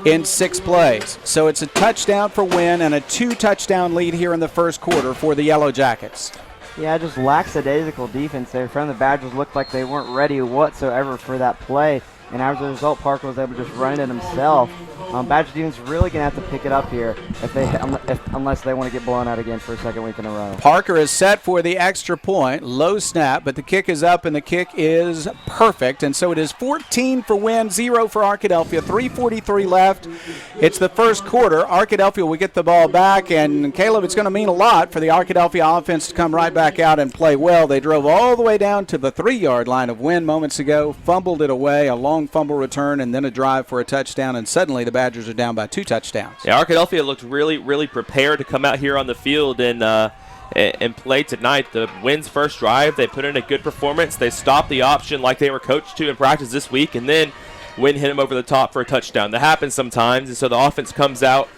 in 6 plays. So it's a touchdown for Wynn and a 2-touchdown lead here in the first quarter for the Yellow Jackets. Yeah, just lackadaisical defense there from the Badgers. Looked like they weren't ready whatsoever for that play. And as a result, Parker was able to just run it himself Badger defense really going to have to pick it up here unless they want to get blown out again for a second week in a row. Parker is set for the extra point. Low snap, but the kick is up, and the kick is perfect. And so it is 14 for Wynn, 0 for Arkadelphia, 3:43 left. It's the first quarter. Arkadelphia will get the ball back, and Caleb, it's going to mean a lot for the Arkadelphia offense to come right back out and play well. They drove all the way down to the 3-yard line of Wynn moments ago, fumbled it away, a long fumble return, and then a drive for a touchdown, and suddenly the Badgers are down by 2 touchdowns. Yeah, Arkadelphia looked really, really prepared to come out here on the field and play tonight. The Wynn's first drive, they put in a good performance. They stopped the option like they were coached to in practice this week, and then Wynn hit him over the top for a touchdown. That happens sometimes, and so the offense comes out.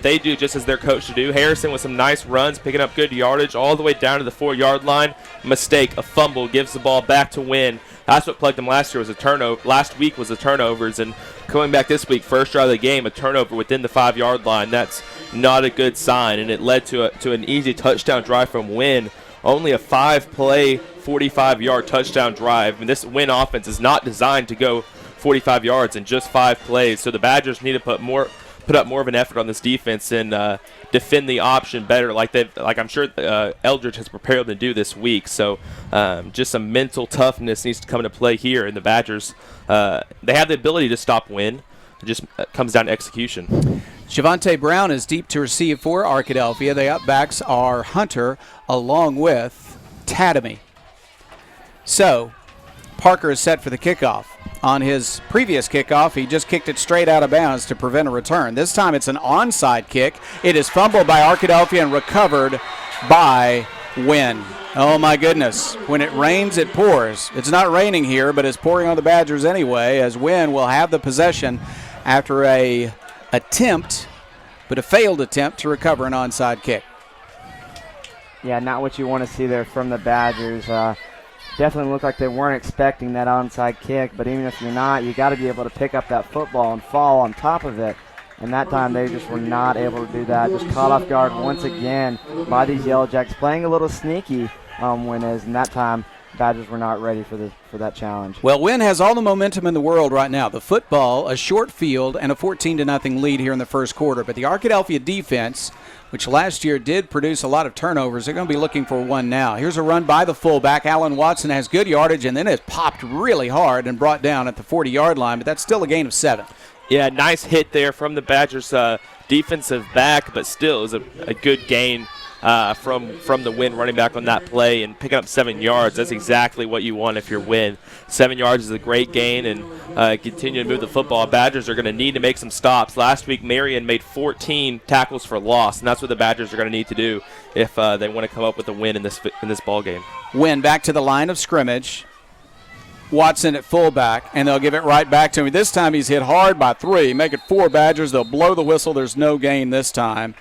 They do just as they're coached to do. Harrison with some nice runs, picking up good yardage all the way down to the 4-yard line. Mistake, a fumble, gives the ball back to Wynn. That's what plagued them last year was a turnover. Last week was the turnovers, and coming back this week, first drive of the game, a turnover within the 5-yard line. That's not a good sign, and it led to an easy touchdown drive from Wynn. Only a 5-play, 45-yard touchdown drive. And this Wynn offense is not designed to go 45 yards in just 5 plays, so the Badgers need to put up more of an effort on this defense and defend the option better, like I'm sure Eldridge has prepared them to do this week. So just some mental toughness needs to come into play here. And the Badgers, they have the ability to stop Wynn. It just comes down to execution. Javante Brown is deep to receive for Arkadelphia. The upbacks are Hunter along with Tatamy. So Parker is set for the kickoff. On his previous kickoff, he just kicked it straight out of bounds to prevent a return. This time it's an onside kick. It is fumbled by Arkadelphia and recovered by Wynn. Oh, my goodness. When it rains, it pours. It's not raining here, but it's pouring on the Badgers anyway, as Wynn will have the possession after a failed attempt to recover an onside kick. Yeah, not what you want to see there from the Badgers. Definitely looked like they weren't expecting that onside kick, but even if you're not, you got to be able to pick up that football and fall on top of it. And that time they just were not able to do that. Just caught off guard once again by these Yellow Jackets, playing a little sneaky, Wynn is, and that time Badgers were not ready for that challenge. Well, Wynn has all the momentum in the world right now. The football, a short field, and a 14-0 lead here in the first quarter. But the Arkadelphia defense, which last year did produce a lot of turnovers, they're going to be looking for one now. Here's a run by the fullback. Alan Watson has good yardage, and then it's popped really hard and brought down at the 40-yard line, but that's still a gain of 7. Yeah, nice hit there from the Badgers defensive back, but still is a good gain from the Wynn running back on that play and picking up 7 yards. That's exactly what you want if you're Wynn. 7 yards is a great gain, and continue to move the football. Badgers are going to need to make some stops. Last week, Marion made 14 tackles for loss, and that's what the Badgers are going to need to do if they want to come up with a win in this ball game. Wynn back to the line of scrimmage. Watson at fullback, and they'll give it right back to him. This time he's hit hard by 3. Make it 4 Badgers. They'll blow the whistle. There's no gain this time.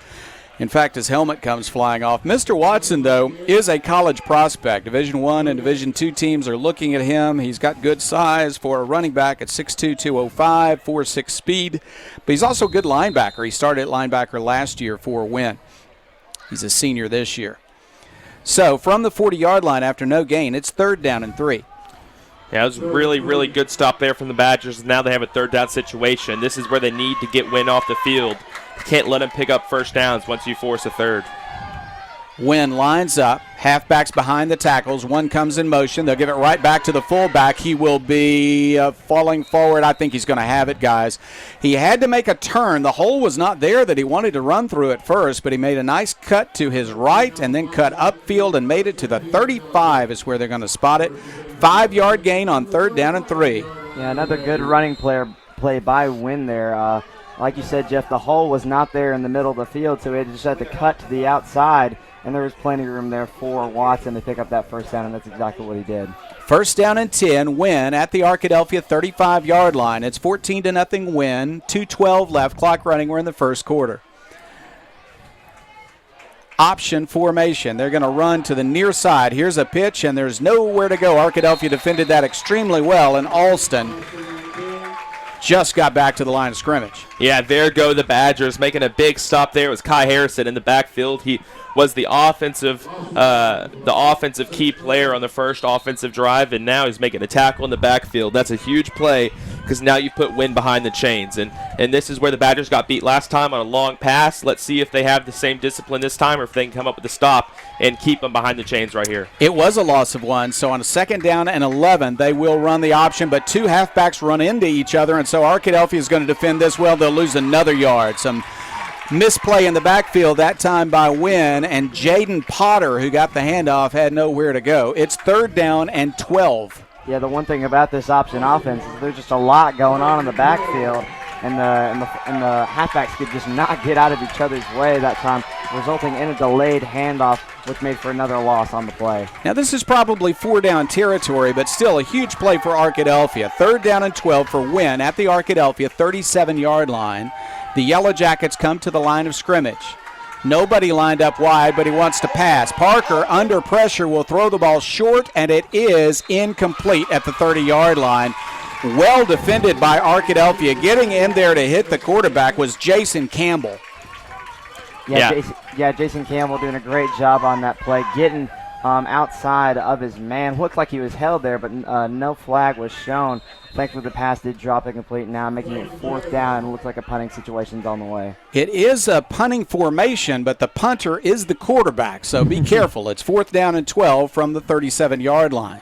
In fact, his helmet comes flying off. Mr. Watson, though, is a college prospect. Division I and Division II teams are looking at him. He's got good size for a running back at 6'2", 205, 4'6" speed. But he's also a good linebacker. He started at linebacker last year for Wynn. He's a senior this year. So from the 40-yard line after no gain, it's 3rd down and 3. Yeah, it was really, really good stop there from the Badgers. Now they have a 3rd down situation. This is where they need to get Wynn off the field. You can't let him pick up first downs once you force a 3rd. Wynn lines up, halfbacks behind the tackles. One comes in motion. They'll give it right back to the fullback. He will be falling forward. I think he's going to have it, guys. He had to make a turn. The hole was not there that he wanted to run through at first, but he made a nice cut to his right and then cut upfield and made it to the 35 is where they're going to spot it. 5-yard gain on 3rd down and 3. Yeah, another good running play by Wynn there. Like you said, Jeff, the hole was not there in the middle of the field, so he just had to cut to the outside, and there was plenty of room there for Watson to pick up that first down, and that's exactly what he did. 1st down and 10, Wynn at the Arkadelphia 35-yard line. It's 14-0 Wynn, 2:12 left, clock running. We're in the first quarter. Option formation. They're going to run to the near side. Here's a pitch, and there's nowhere to go. Arkadelphia defended that extremely well, and Alston just got back to the line of scrimmage. Yeah, there go the Badgers making a big stop there. It was Kai Harrison in the backfield. He was the offensive key player on the first offensive drive, and now he's making a tackle in the backfield. That's a huge play. because now you put Wynn behind the chains. And this is where the Badgers got beat last time on a long pass. Let's see if they have the same discipline this time or if they can come up with a stop and keep them behind the chains right here. It was a loss of 1, so on a 2nd down and 11, they will run the option, but 2 halfbacks run into each other, and so Arkadelphia is going to defend this well. They'll lose another yard. Some misplay in the backfield that time by Wynn, and Jaden Potter, who got the handoff, had nowhere to go. It's 3rd down and 12. Yeah, the one thing about this option offense is there's just a lot going on in the backfield, and the halfbacks could just not get out of each other's way that time, resulting in a delayed handoff, which made for another loss on the play. Now, this is probably 4-down territory, but still a huge play for Arkadelphia. 3rd down and 12 for Wynn at the Arkadelphia 37-yard line. The Yellow Jackets come to the line of scrimmage. Nobody lined up wide, but he wants to pass. Parker, under pressure, will throw the ball short, and it is incomplete at the 30-yard line. Well defended by Arkadelphia. Getting in there to hit the quarterback was Jason Campbell. Jason Campbell doing a great job on that play, getting outside of his man. Looked like he was held there, but no flag was shown. Thankfully, the pass did drop incomplete now, making it 4th down, and looks like a punting situation's on the way. It is a punting formation, but the punter is the quarterback, so be careful. It's 4th down and 12 from the 37-yard line.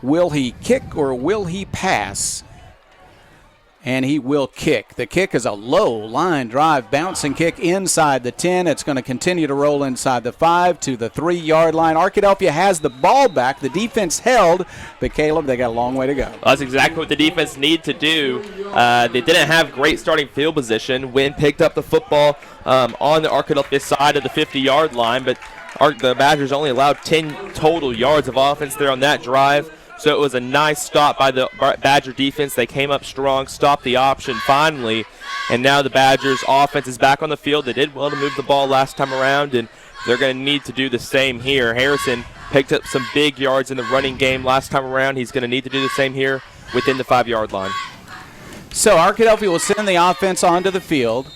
Will he kick or will he pass? And he will kick. The kick is a low line drive, bouncing kick inside the 10. It's going to continue to roll inside the 5 to the 3-yard line. Arkadelphia has the ball back. The defense held, but Caleb, they got a long way to go. Well, that's exactly what the defense needed to do. They didn't have great starting field position. Wynn picked up the football on the Arkadelphia side of the 50-yard line, but the Badgers only allowed 10 total yards of offense there on that drive. So it was a nice stop by the Badger defense. They came up strong, stopped the option finally, and now the Badgers offense is back on the field. They did well to move the ball last time around, and they're going to need to do the same here. Harrison picked up some big yards in the running game last time around. He's going to need to do the same here within the 5-yard line. So Arkadelphia will send the offense onto the field.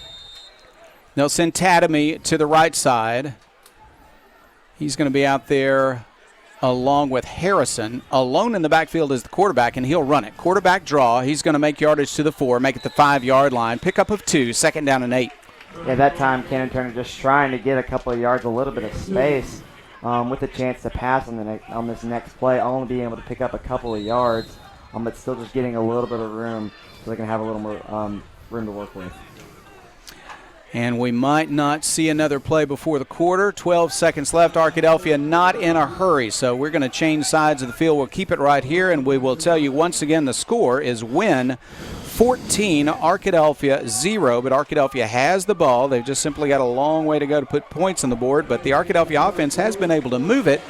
They'll send Tatamy to the right side. He's going to be out there along with Harrison. Alone in the backfield is the quarterback, and he'll run it. Quarterback draw. He's going to make yardage to the 4, make it the 5-yard line. Pickup of 2, 2nd down and 8. Yeah, that time Cannon Turner just trying to get a couple of yards, a little bit of space with a chance to pass on this next play, only being able to pick up a couple of yards, but still just getting a little bit of room so they can have a little more room to work with. And we might not see another play before the quarter. 12 seconds left. Arkadelphia not in a hurry, so we're going to change sides of the field. We'll keep it right here, and we will tell you once again the score is Wynn 14, Arkadelphia 0, but Arkadelphia has the ball. They've just simply got a long way to go to put points on the board, but the Arkadelphia offense has been able to move it.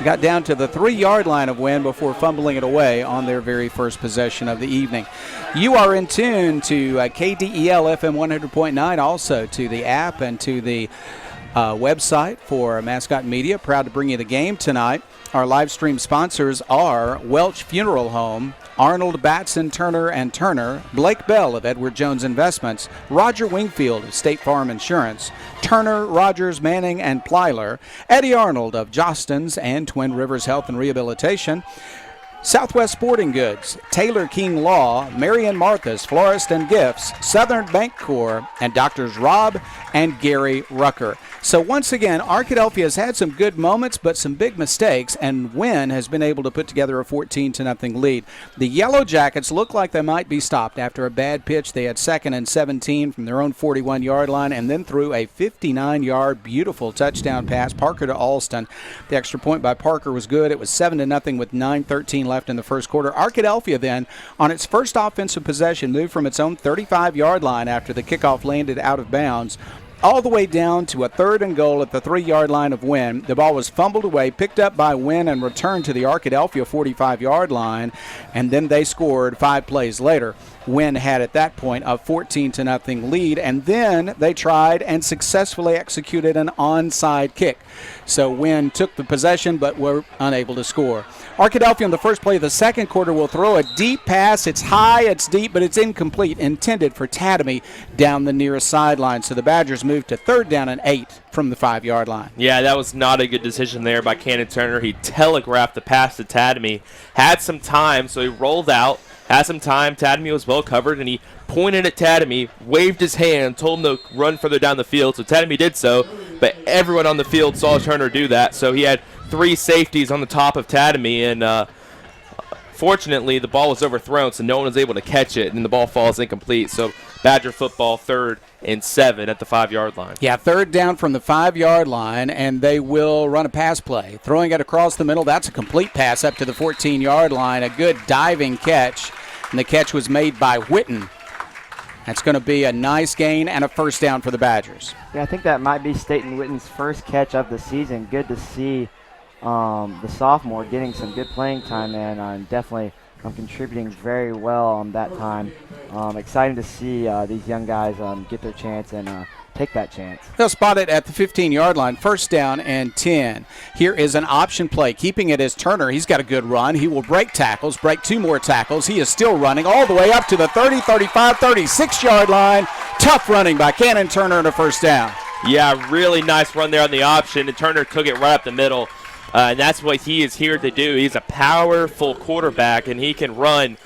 Got down to the 3-yard line of Wynn before fumbling it away on their very first possession of the evening. You are in tune to KDEL FM 100.9, also to the app and to the website for Mascot Media. Proud to bring you the game tonight. Our live stream sponsors are Welch Funeral Home, Arnold, Batson, Turner & Turner, Blake Bell of Edward Jones Investments, Roger Wingfield of State Farm Insurance, Turner, Rogers, Manning, and Plyler, Eddie Arnold of Jostens and Twin Rivers Health and Rehabilitation, Southwest Sporting Goods, Taylor King Law, Marion Martha's Florist and Gifts, Southern Bank Corps, and Doctors Rob and Gary Rucker. So once again, Arkadelphia has had some good moments, but some big mistakes, and Wynn has been able to put together a 14-0 lead. The Yellow Jackets look like they might be stopped after a bad pitch. They had 2nd and 17 from their own 41-yard line, and then threw a 59-yard beautiful touchdown pass, Parker to Alston. The extra point by Parker was good. It was 7-0 with 9:13 left in the first quarter. Arkadelphia then, on its first offensive possession, moved from its own 35-yard line after the kickoff landed out of bounds all the way down to a 3rd and goal at the 3-yard line of Wynn. The ball was fumbled away, picked up by Wynn, and returned to the Arkadelphia 45-yard line, and then they scored 5 plays later. Wynn had at that point a 14-0 lead, and then they tried and successfully executed an onside kick. So Wynn took the possession but were unable to score. Arkadelphia in the first play of the second quarter will throw a deep pass. It's high, it's deep, but it's incomplete, intended for Tatamy down the nearest sideline. So the Badgers moved to 3rd down and 8 from the 5-yard line. Yeah, that was not a good decision there by Cannon Turner. He telegraphed the pass to Tatamy, had some time, so he rolled out, had some time. Tadamy was well covered, and he pointed at Tadamy, waved his hand, told him to run further down the field. So Tadamy did so, but everyone on the field saw Turner do that. So he had 3 safeties on the top of Tadamy, and fortunately the ball was overthrown, so no one was able to catch it, and the ball falls incomplete. So Badger football 3rd and 7 at the 5-yard line. Yeah, 3rd down from the 5-yard line, and they will run a pass play. Throwing it across the middle, that's a complete pass up to the 14-yard line. A good diving catch, and the catch was made by Wynne. That's going to be a nice gain and a first down for the Badgers. Yeah, I think that might be Staten Witten's first catch of the season. Good to see the sophomore getting some good playing time and definitely contributing very well on that time. Exciting to see these young guys get their chance and take that chance. They'll spot it at the 15-yard line, first down and 10. Here is an option play. Keeping it is Turner. He's got a good run. He will break tackles, break 2 more tackles. He is still running all the way up to the 30, 35, 36-yard line. Tough running by Cannon Turner and a first down. Yeah, really nice run there on the option, and Turner took it right up the middle. And that's what he is here to do. He's a powerful quarterback, and he can run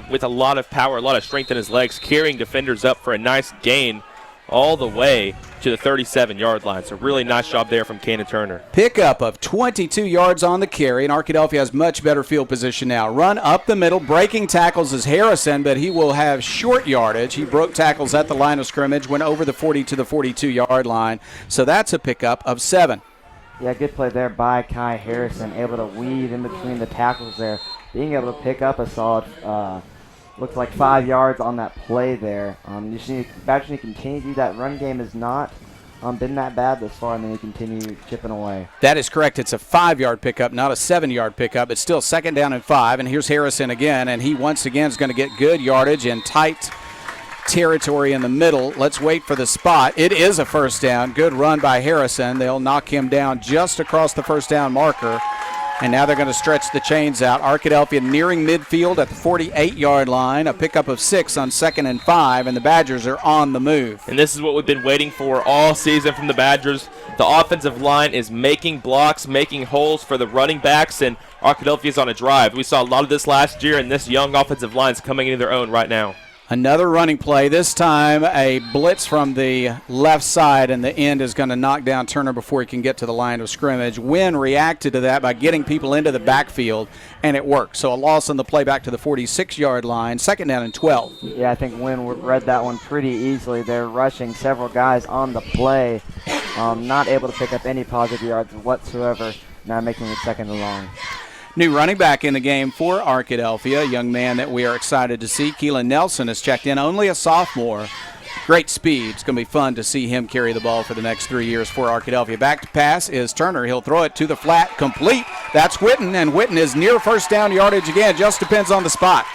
with a lot of power, a lot of strength in his legs, carrying defenders up for a nice gain all the way to the 37-yard line. So really nice job there from Cannon Turner. Pickup of 22 yards on the carry, and Arkadelphia has much better field position now. Run up the middle, breaking tackles is Harrison, but he will have short yardage. He broke tackles at the line of scrimmage, went over the 40 to the 42-yard line. So that's a pickup of 7. Yeah, good play there by Kai Harrison, able to weave in between the tackles there, being able to pick up a solid, looks like 5 yards on that play there. Badgers need to continue to do that. Run game has not been that bad this far, and then you continue chipping away. That is correct. It's a 5-yard pickup, not a 7-yard pickup. It's still 2nd down and 5, and here's Harrison again, and he once again is going to get good yardage and tight territory in the middle. Let's wait for the spot. It is a first down. Good run by Harrison. They'll knock him down just across the first down marker. And now they're going to stretch the chains out. Arkadelphia nearing midfield at the 48-yard line. A pickup of 6 on 2nd and 5, and the Badgers are on the move. And this is what we've been waiting for all season from the Badgers. The offensive line is making blocks, making holes for the running backs, and Arkadelphia's on a drive. We saw a lot of this last year, and this young offensive line is coming into their own right now. Another running play, this time a blitz from the left side, and the end is going to knock down Turner before he can get to the line of scrimmage. Wynn reacted to that by getting people into the backfield, and it worked. So a loss on the play back to the 46-yard line, 2nd down and 12. Yeah, I think Wynn read that one pretty easily. They're rushing several guys on the play, not able to pick up any positive yards whatsoever, now making it 2nd and long. New running back in the game for Arkadelphia, a young man that we are excited to see. Keelan Nelson has checked in, only a sophomore. Great speed. It's going to be fun to see him carry the ball for the next 3 years for Arkadelphia. Back to pass is Turner. He'll throw it to the flat, complete. That's Wynne, and Wynne is near first down yardage again. Just depends on the spot.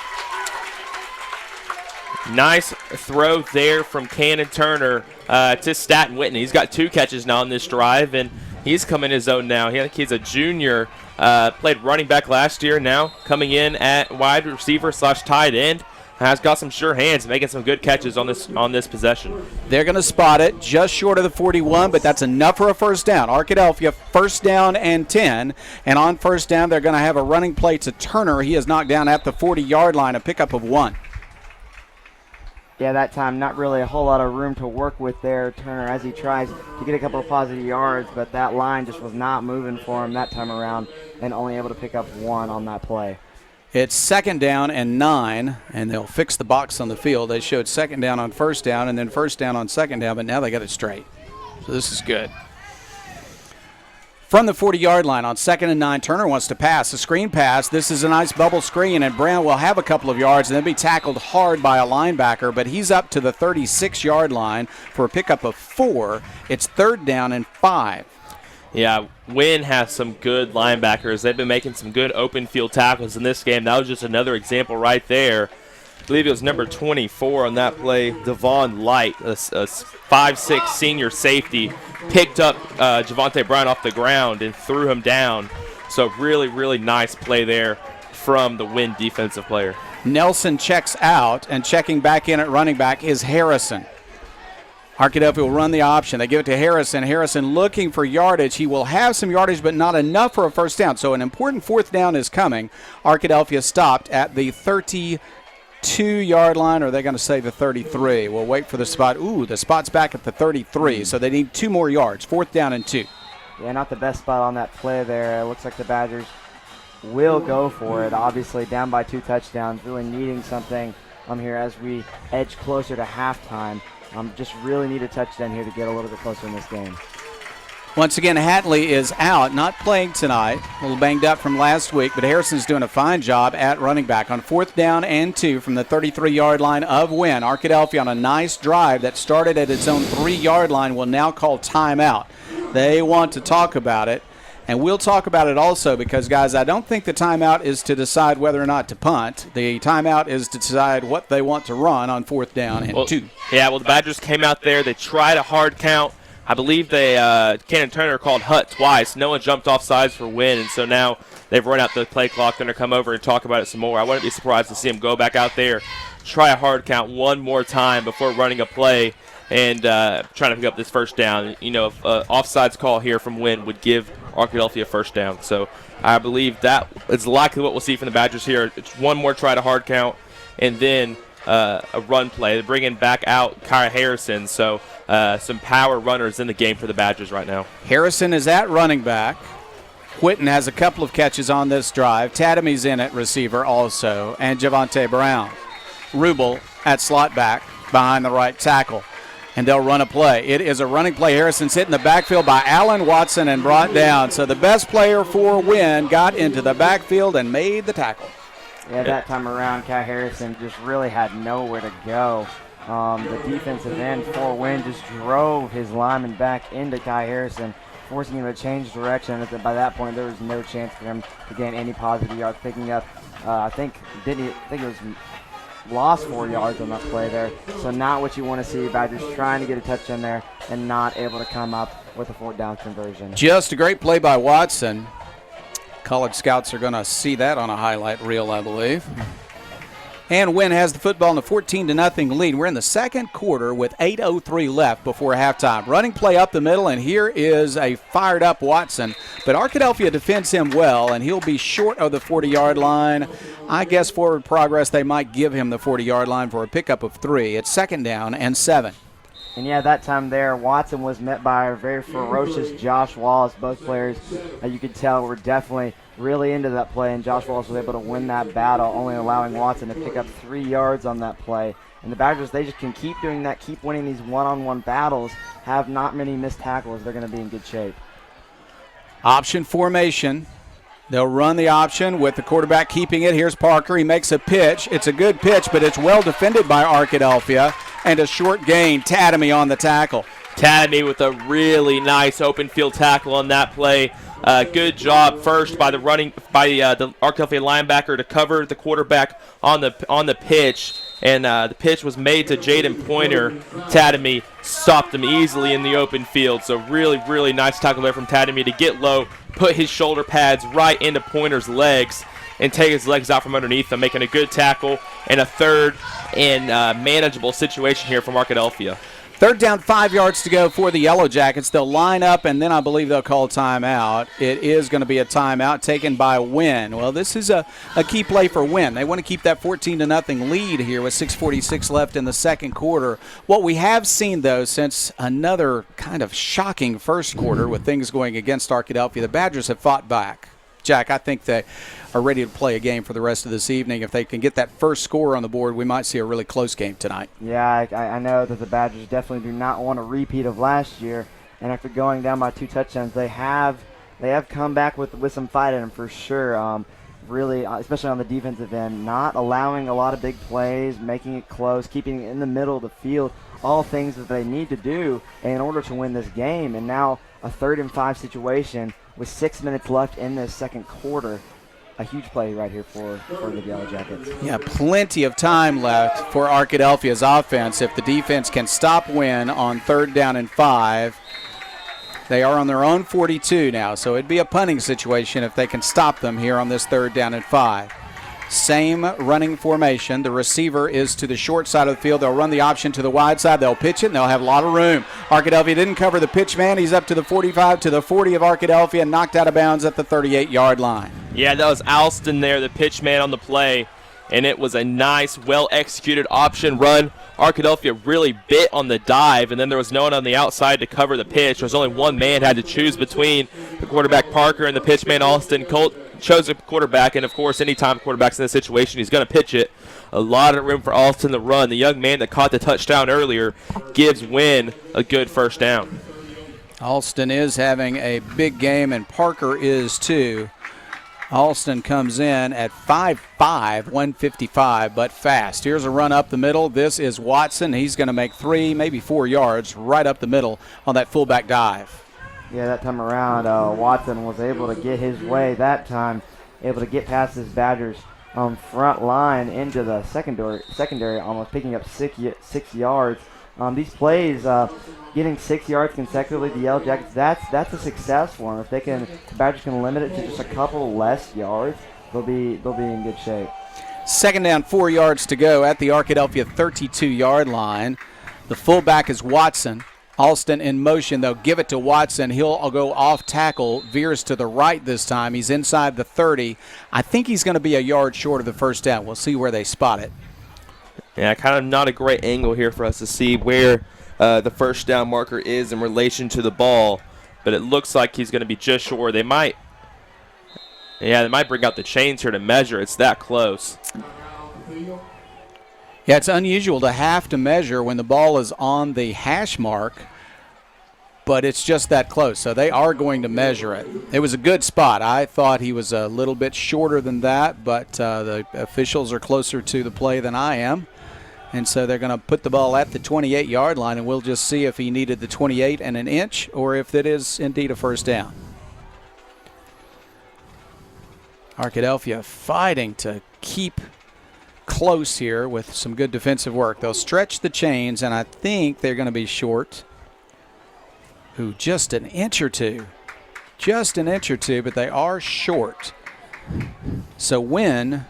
Nice throw there from Cannon Turner to Staten Wynne. He's got 2 catches now on this drive, and he's come in his own now. I think he's a junior. Played running back last year, now coming in at wide receiver / tight end. Has got some sure hands, making some good catches on this possession. They're going to spot it just short of the 41, but that's enough for a first down. Arkadelphia first down and 10, and on first down they're going to have a running play to Turner. He is knocked down at the 40-yard line, a pickup of 1. Yeah, that time not really a whole lot of room to work with there, Turner, as he tries to get a couple of positive yards, but that line just was not moving for him that time around and only able to pick up 1 on that play. It's 2nd down and 9, and they'll fix the box on the field. They showed 2nd down on first down and then first down on 2nd down, but now they got it straight. So this is good. From the 40-yard line on 2nd and 9, Turner wants to pass. A screen pass. This is a nice bubble screen, and Brown will have a couple of yards and then be tackled hard by a linebacker, but he's up to the 36-yard line for a pickup of 4. It's 3rd down and 5. Yeah, Wynn has some good linebackers. They've been making some good open field tackles in this game. That was just another example right there. I believe it was number 24 on that play, Devon Light, a 5'6" senior safety, picked up Javante Brown off the ground and threw him down. So really, really nice play there from the Wynn defensive player. Nelson checks out, and checking back in at running back is Harrison. Arkadelphia will run the option. They give it to Harrison. Harrison looking for yardage. He will have some yardage, but not enough for a first down. So an important 4th down is coming. Arkadelphia stopped at the 38 32-yard line, or are they going to say the 33? We'll wait for the spot. Ooh, the spot's back at the 33, so they need 2 more yards. 4th down and 2. Yeah, not the best spot on that play there. It looks like the Badgers will go for it. Obviously, down by 2 touchdowns, really needing something here as we edge closer to halftime. Just really need a touchdown here to get a little bit closer in this game. Once again, Hatley is out, not playing tonight. A little banged up from last week, but Harrison's doing a fine job at running back on 4th down and 2 from the 33-yard line of Wynn. Arkadelphia on a nice drive that started at its own 3-yard line will now call timeout. They want to talk about it, and we'll talk about it also because, guys, I don't think the timeout is to decide whether or not to punt. The timeout is to decide what they want to run on 4th down and 2. Yeah, well, the Badgers came out there. They tried a hard count. I believe Cannon Turner called hut twice. No one jumped off sides for Wynn, and so now they've run out the play clock. They're going to come over and talk about it some more. I wouldn't be surprised to see him go back out there, try a hard count one more time before running a play and trying to pick up this first down. You know, if offsides call here from Wynn would give Arkadelphia a first down. So I believe that is likely what we'll see from the Badgers here. It's one more try to hard count, and then a run play. They're bringing back out Kyra Harrison, so some power runners in the game for the Badgers right now. Harrison is at running back. Whitten has a couple of catches on this drive. Tadamy's in at receiver also, and Javante Brown. Rubel at slot back behind the right tackle, and they'll run a play. It is a running play. Harrison's hit in the backfield by Allen Watson and brought down. So the best player for Wynn got into the backfield and made the tackle. Yeah, that time around, Kai Harrison just really had nowhere to go. The defensive end for Wynn just drove his lineman back into Kai Harrison, forcing him to change direction. And by that point, there was no chance for him to gain any positive yards, picking up, I think it was lost 4 yards on that play there. So not what you want to see. Badgers trying to get a touchdown there and not able to come up with a 4th down conversion. Just a great play by Watson. College scouts are going to see that on a highlight reel, I believe. And Wynn has the football in a 14-0 lead. We're in the second quarter with 8:03 left before halftime. Running play up the middle, and here is a fired-up Watson. But Arkadelphia defends him well, and he'll be short of the 40-yard line. I guess forward progress, they might give him the 40-yard line for a pickup of 3. It's 2nd down and 7. And, yeah, that time there, Watson was met by a very ferocious Josh Wallace. Both players, you could tell, were definitely really into that play, and Josh Wallace was able to win that battle, only allowing Watson to pick up 3 yards on that play. And the Badgers, they just can keep doing that, keep winning these one-on-one battles, have not many missed tackles. They're going to be in good shape. Option formation. They'll run the option with the quarterback keeping it. Here's Parker. He makes a pitch. It's a good pitch, but it's well defended by Arkadelphia. And a short gain. Tadamy on the tackle. Tadamy with a really nice open field tackle on that play. Good job first by the Arkadelphia linebacker to cover the quarterback on the pitch. And the pitch was made to Jaden Pointer. Tadamy stopped him easily in the open field. So really, really nice tackle there from Tadamy to get low, put his shoulder pads right into Pointer's legs, and take his legs out from underneath him, making a good tackle and a 3rd and manageable situation here from Arkadelphia. 3rd down, 5 yards to go for the Yellow Jackets. They'll line up, and then I believe they'll call timeout. It is going to be a timeout taken by Wynn. Well, this is a key play for Wynn. They want to keep that 14-0 lead here with 6:46 left in the second quarter. What we have seen, though, since another kind of shocking first quarter with things going against Arkadelphia, the Badgers have fought back. Jack, I think they are ready to play a game for the rest of this evening. If they can get that first score on the board, we might see a really close game tonight. Yeah, I know that the Badgers definitely do not want a repeat of last year. And after going down by 2 touchdowns, they have come back with some fight in them for sure. Really, especially on the defensive end, not allowing a lot of big plays, making it close, keeping it in the middle of the field, all things that they need to do in order to win this game. And now a 3rd and 5 situation with 6 minutes left in this second quarter. A huge play right here for the Yellow Jackets. Yeah, plenty of time left for Arkadelphia's offense. If the defense can stop Wynn on 3rd down and 5, they are on their own 42 now, so it'd be a punting situation if they can stop them here on this 3rd down and 5. Same running formation. The receiver is to the short side of the field. They'll run the option to the wide side. They'll pitch it, and they'll have a lot of room. Arkadelphia didn't cover the pitch man. He's up to the 45, to the 40 of Arkadelphia, knocked out of bounds at the 38-yard line. Yeah, that was Alston there, the pitch man on the play. and it was a nice, well-executed option run. Arkadelphia really bit on the dive, and then there was no one on the outside to cover the pitch. There was only one man had to choose between the quarterback Parker and the pitchman Austin. Colt chose a quarterback, and of course, anytime a quarterback's in this situation, he's going to pitch it. A lot of room for Austin to run. The young man that caught the touchdown earlier gives Wynn a good first down. Alston is having a big game, and Parker is too. Alston comes in at 5'5", 155, but fast. Here's a run up the middle. This is Watson. He's going to make 3, maybe 4 yards right up the middle on that fullback dive. Yeah, that time around, Watson was able to get his way that time, able to get past his Badgers front line into the secondary, almost picking up 6 yards. These plays, getting 6 yards consecutively, the Yellow Jackets, that's a success for them. If the Badgers can limit it to just a couple less yards, they'll be in good shape. Second down, 4 yards to go at the Arkadelphia 32-yard line. The fullback is Watson. Alston in motion, they'll give it to Watson. He'll go off tackle, veers to the right this time. He's inside the 30. I think he's going to be a yard short of the first down. We'll see where they spot it. Yeah, kind of not a great angle here for us to see where the first down marker is in relation to the ball, but it looks like he's going to be just short. They might bring out the chains here to measure. It's that close. Yeah, it's unusual to have to measure when the ball is on the hash mark, but it's just that close, so they are going to measure it. It was a good spot. I thought he was a little bit shorter than that, but the officials are closer to the play than I am, and so they're going to put the ball at the 28-yard line, and we'll just see if he needed the 28 and an inch or if it is indeed a first down. Arkadelphia fighting to keep close here with some good defensive work. They'll stretch the chains, and I think they're going to be short. Ooh, just an inch or two, but they are short. So Wynn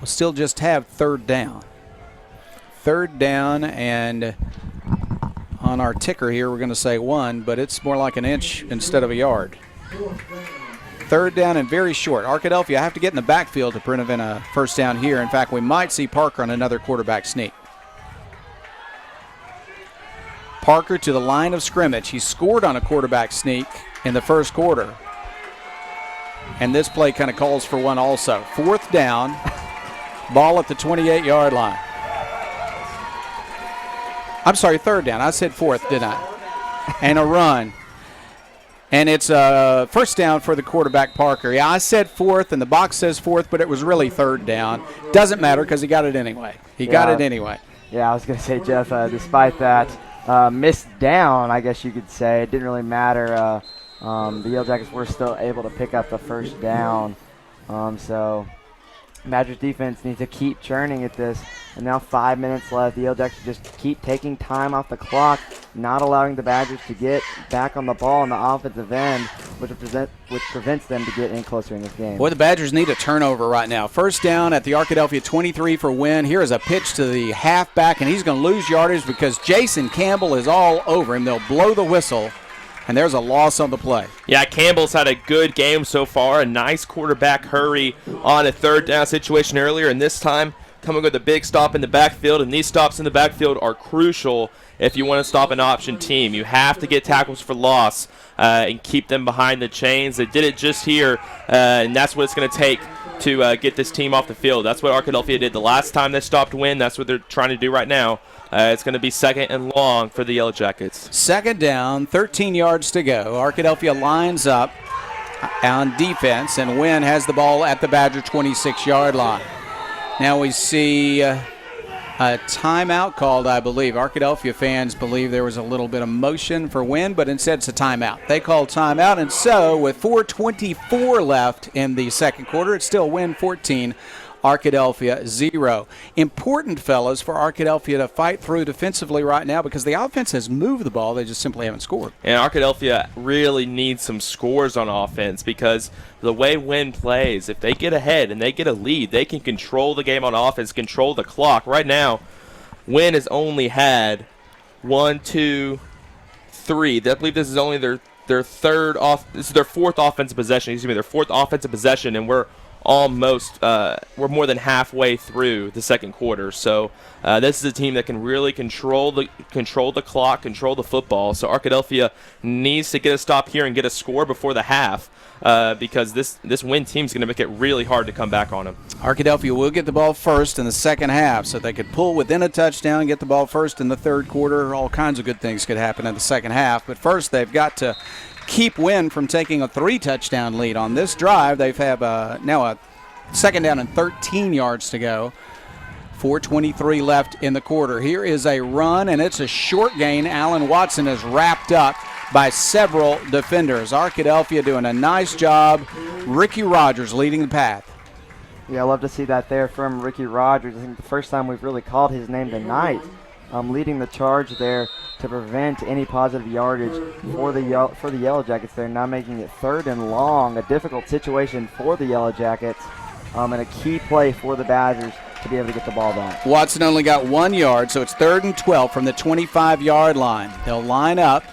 will still just have third down. Third down, and on our ticker here we're going to say 1, but it's more like an inch instead of a yard. Third down and very short. Arkadelphia have to get in the backfield to prevent a first down here. In fact, we might see Parker on another quarterback sneak. Parker to the line of scrimmage. He scored on a quarterback sneak in the first quarter. And this play kind of calls for one also. Fourth down, ball at the 28-yard line. I'm sorry, third down. I said fourth, didn't I? And a run. And it's a first down for the quarterback, Parker. Yeah, I said fourth, and the box says fourth, but it was really third down. Doesn't matter because he got it anyway. Got it anyway. Yeah, I was going to say, Jeff, despite that missed down, I guess you could say, it didn't really matter. The Yellow Jackets were still able to pick up the first down. So Badgers defense needs to keep churning at this. And now 5 minutes left. The Yellow Jackets just keep taking time off the clock, not allowing the Badgers to get back on the ball on the offensive end, which prevents them to get in closer in this game. Boy, the Badgers need a turnover right now. First down at the Arkadelphia 23 for Wynn. Here is a pitch to the halfback, and he's going to lose yardage because Jason Campbell is all over him. They'll blow the whistle, and there's a loss on the play. Yeah, Campbell's had a good game so far. A nice quarterback hurry on a third down situation earlier, and this time coming with a big stop in the backfield, and these stops in the backfield are crucial if you want to stop an option team. You have to get tackles for loss and keep them behind the chains. They did it just here, and that's what it's going to take to get this team off the field. That's what Arkadelphia did the last time they stopped Wynn. That's what they're trying to do right now. It's going to be second and long for the Yellow Jackets. Second down, 13 yards to go. Arkadelphia lines up on defense, and Wynn has the ball at the Badger 26-yard line. Now we see a timeout called, I believe. Arkadelphia fans believe there was a little bit of motion for Wynn, but instead it's a timeout. They called timeout, and so with 4:24 left in the second quarter, it's still Wynn 14, Arkadelphia 0. Important, fellas, for Arkadelphia to fight through defensively right now because the offense has moved the ball. They just simply haven't scored. And Arkadelphia really needs some scores on offense because the way Wynn plays, if they get ahead and they get a lead, they can control the game on offense, control the clock. Right now, Wynn has only had 1, 2, 3. I believe this is only their fourth offensive possession. Their fourth offensive possession, and we're almost we're more than halfway through the second quarter. So this is a team that can really control the clock, control the football. So Arkadelphia needs to get a stop here and get a score before the half, because this Wynn team is going to make it really hard to come back on them. Arkadelphia will get the ball first in the second half, so they could pull within a touchdown, get the ball first in the third quarter. All kinds of good things could happen in the second half. But first, they've got to keep Wynn from taking a 3-touchdown lead. On this drive, they have now a second down and 13 yards to go. 4:23 left in the quarter. Here is a run, and it's a short gain. Allen Watson is wrapped up by several defenders. Arkadelphia doing a nice job. Ricky Rogers leading the path. Yeah, I love to see that there from Ricky Rogers. I think the first time we've really called his name tonight, leading the charge there to prevent any positive yardage for the Yellow Jackets there, now making it 3rd and long, a difficult situation for the Yellow Jackets, and a key play for the Badgers to be able to get the ball back. Watson only got 1 yard, so it's 3rd and 12 from the 25-yard line. They'll line up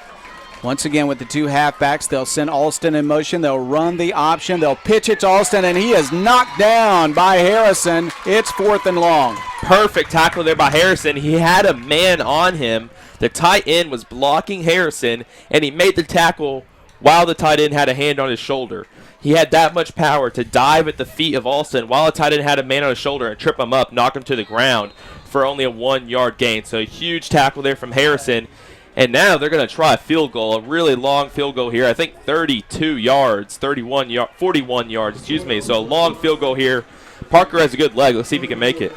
once again with the two halfbacks. They'll send Alston in motion. They'll run the option. They'll pitch it to Alston, and he is knocked down by Harrison. It's 4th and long. Perfect tackle there by Harrison. He had a man on him. The tight end was blocking Harrison, and he made the tackle while the tight end had a hand on his shoulder. He had that much power to dive at the feet of Alston while the tight end had a man on his shoulder and trip him up, knock him to the ground for only a 1-yard gain. So a huge tackle there from Harrison. And now they're going to try a field goal, a really long field goal here. I think 41 yards, So a long field goal here. Parker has a good leg. Let's see if he can make it.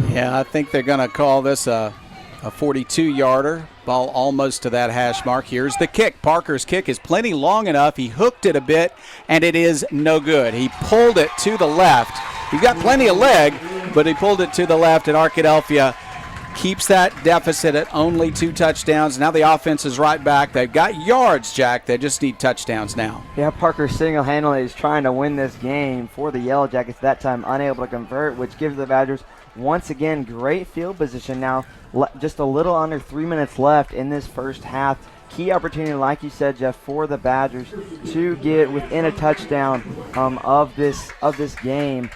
Yeah, I think they're going to call this a 42-yarder. Ball almost to that hash mark. Here's the kick. Parker's kick is plenty long enough. He hooked it a bit, and it is no good. He pulled it to the left. He's got plenty of leg, but he pulled it to the left, and Arkadelphia keeps that deficit at only 2 touchdowns. Now the offense is right back. They've got yards, Jack. They just need touchdowns now. Yeah, Parker single-handedly is trying to win this game for the Yellow Jackets, that time unable to convert, which gives the Badgers once again great field position. Now just a little under 3 minutes left in this first half. Key opportunity, like you said, Jeff, for the Badgers to get within a touchdown of this game.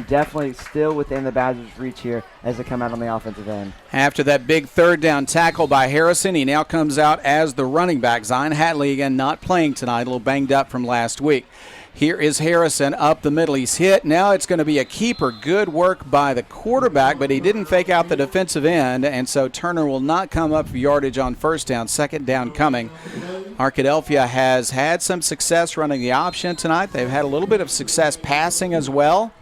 Definitely still within the Badgers' reach here as they come out on the offensive end. After that big 3rd down tackle by Harrison, he now comes out as the running back. Zion Hatley, again, not playing tonight, a little banged up from last week. Here is Harrison up the middle. He's hit. Now it's going to be a keeper. Good work by the quarterback, but he didn't fake out the defensive end, and so Turner will not come up for yardage on 1st down. 2nd down coming. Arkadelphia has had some success running the option tonight. They've had a little bit of success passing as well.